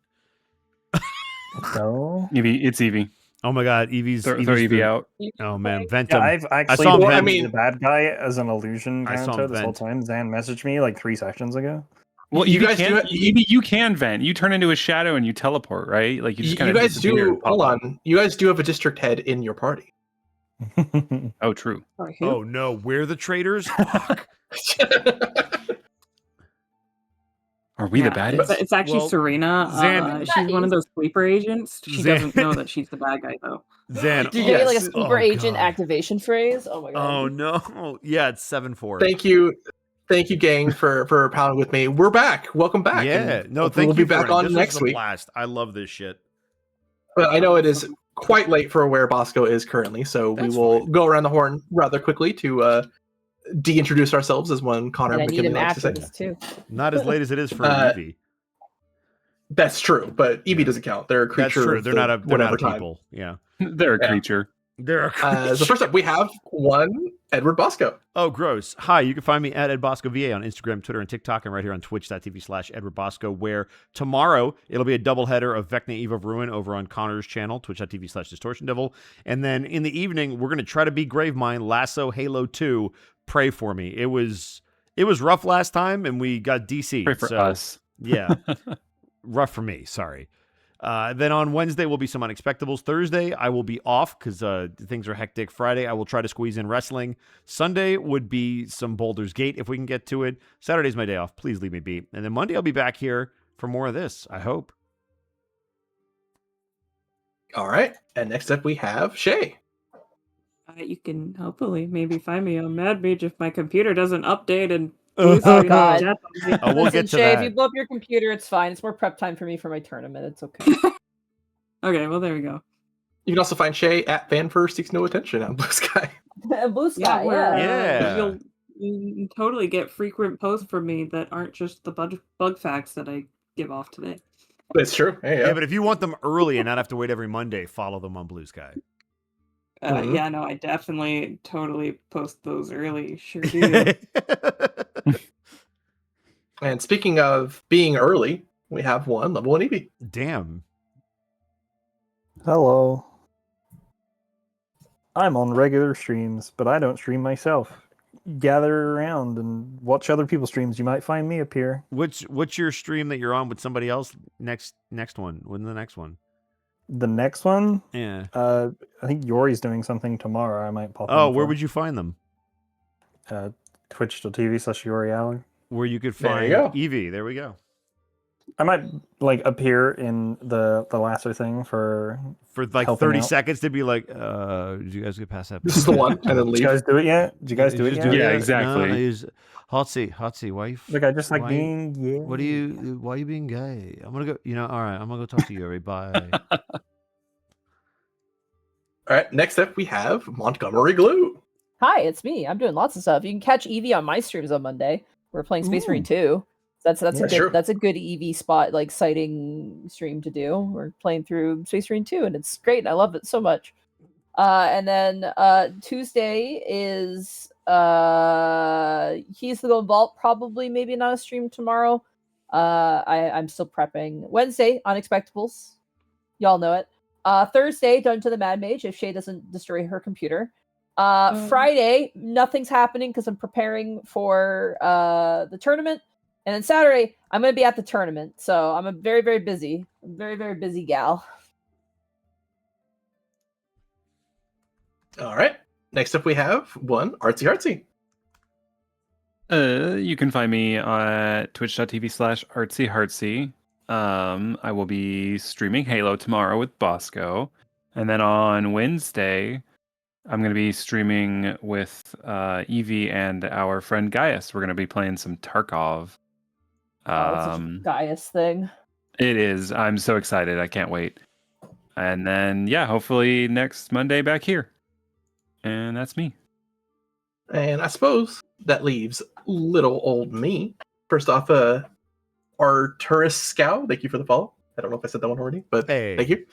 So Evie, it's Evie. Oh my God, Evie's Throw Evie the- out. Oh man, Ventum. yeah, I've actually saw him been vent. the bad guy as an illusion I saw counter him this whole vent. time. Zan messaged me like 3 sessions ago. Well, You Evie guys can, do it- Evie, you can vent. You turn into a shadow and you teleport, right? Like you just kind You of guys disappear do. and pop Hold up. on. You guys do have a district head in your party. Oh, true. Sorry, who? Oh no, we're the traitors. Fuck. Are we the Yeah, baddest? It's actually Well, Serena. Zan- She's one of those sleeper agents. She Zan- doesn't know that she's the bad guy, though. Zan. Did you get like a Yes. sleeper Oh, agent God. activation phrase? Oh my god. Oh no. Yeah, it's 7-4. Thank you, gang, for pounding with me. We're back. Welcome back. Yeah, and no, hopefully thank we'll you be back for it. on This next was a week. blast. I love this shit. But I know it is quite late for where Bosco is currently, so That's we will fine. go around the horn rather quickly to de-introduce ourselves, as one Connor And I need McKinley him likes to after say. this too. Not as late as it is for Uh, Evie. That's true, but Evie doesn't count. They're a That's creature. true. of They're the not a whatever time. people. Yeah. They're a Yeah. creature. They're a So first up, we have one Edward Bosco. Oh, gross. Hi, you can find me at EdBoscoVA on Instagram, Twitter, and TikTok, and right here on twitch.tv/EdwardBosco, where tomorrow it'll be a doubleheader of Vecna Eve of Ruin over on Connor's channel, twitch.tv/DistortionDevil. And then in the evening, we're going to try to beat Gravemind, Lasso, Halo 2. Pray for me. It was rough last time, and we got DC. Pray for us. Yeah. Rough for me. Sorry. Then on Wednesday will be some Unexpectables. Thursday, I will be off because things are hectic. Friday, I will try to squeeze in wrestling. Sunday would be some Baldur's Gate if we can get to it. Saturday's my day off. Please leave me be. And then Monday, I'll be back here for more of this, I hope. All right, and next up we have Shay. You can hopefully maybe find me on Mad Mage if my computer doesn't update and. Oh, God. Oh, we'll Listen, get to Shay, that. if you blow up your computer, it's fine. It's more prep time for me for my tournament. It's okay. Okay, well there we go. You can also find Shay at Fanfur Seeks No Attention on Blue Sky. Blue Sky, where, Yeah. You'll totally get frequent posts from me that aren't just the bug facts that I give off today. That's true. Hey, Yeah, but if you want them early and not have to wait every Monday, follow them on Blue Sky. Mhm. Yeah, no, I definitely totally post those early. Sure do. And speaking of being early, we have one level 1 EV. Damn. Hello. I'm on regular streams, but I don't stream myself. Gather around and watch other people's streams. You might find me appear. What's your stream that you're on with somebody else? Next one. When's the next one? The next one, Yeah. I think Yori's doing something tomorrow. I might pop. Oh, in where for. would you find them? Twitch.tv/Yori Allen. Where you could There find you go. Evie. There we go. I might like appear in the lasso thing for. For like Helping 30 out. seconds to be like, did you guys get past that? This is the one, and then Did you leave. guys do it yet? Did you guys do it Just yet? Yeah, it? exactly. No, Hotsy, why you? Look, I just like why- being gay. Why are you being gay? I'm gonna go. All right. I'm gonna go talk to Yuri. Bye. All right, next up we have Montgomery Glue. Hi, it's me. I'm doing lots of stuff. You can catch Evie on my streams on Monday. We're playing Space Marine 2. That's Yeah, sure. a good EV spot, like sighting stream to do. We're playing through Space Marine 2, and it's great. And I love it so much. And then Tuesday is Keys to the Vault. Probably maybe not a stream tomorrow. I'm still prepping. Wednesday, Unexpectables. Y'all know it. Thursday, Dungeon to the Mad Mage if Shay doesn't destroy her computer. Friday, nothing's happening because I'm preparing for the tournament. And then Saturday, I'm going to be at the tournament. So I'm a very, very busy. I'm a very, very busy gal. All right, next up we have one Artsy. You can find me at twitch.tv/artsyhartsy. I will be streaming Halo tomorrow with Bosco. And then on Wednesday, I'm going to be streaming with Evie and our friend Gaius. We're going to be playing some Tarkov. It's a Gaius thing. It is. I'm so excited. I can't wait. And then, yeah, hopefully next Monday back here. And that's me. And I suppose that leaves little old me. First off, Arturus Scow, thank you for the follow. I don't know if I said that one already, but thank you.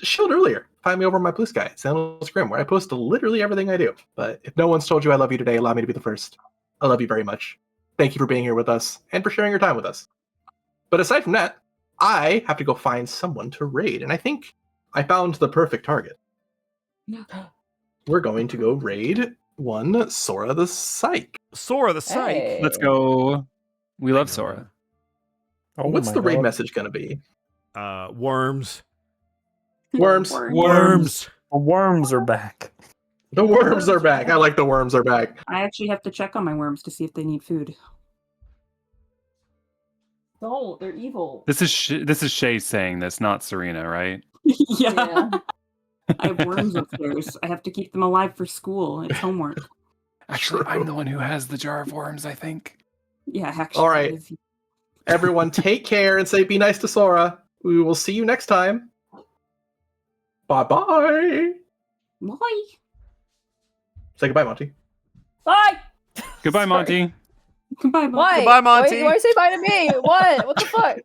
Showed earlier. Find me over on my Blue Sky, Sandals Grim, where I post literally everything I do. But if no one's told you I love you today, allow me to be the first. I love you very much. Thank you for being here with us and for sharing your time with us. But aside from that, I have to go find someone to raid, and I think I found the perfect target. We're going to go raid one Sora the Psych. Sora the Psych. Hey. Let's go. We love Sora. Oh What's my the raid God. message going to be? Worms. Worms. Worms. The worms are back. The worms are back. I like the worms are back. I actually have to check on my worms to see if they need food. Don't. They're evil. This is Shay saying this, not Serena, right? Yeah. I have worms upstairs. I have to keep them alive for school. It's homework. Actually, I'm the one who has the jar of worms, I think. Yeah, actually. All right. Everyone take care and say be nice to Sora. We will see you next time. Bye-bye. Bye. Say goodbye, Monty. Bye. Goodbye, Sorry. Monty. Goodbye, Mom. Why? Goodbye, Monty. Why you say bye to me? What? What the fuck?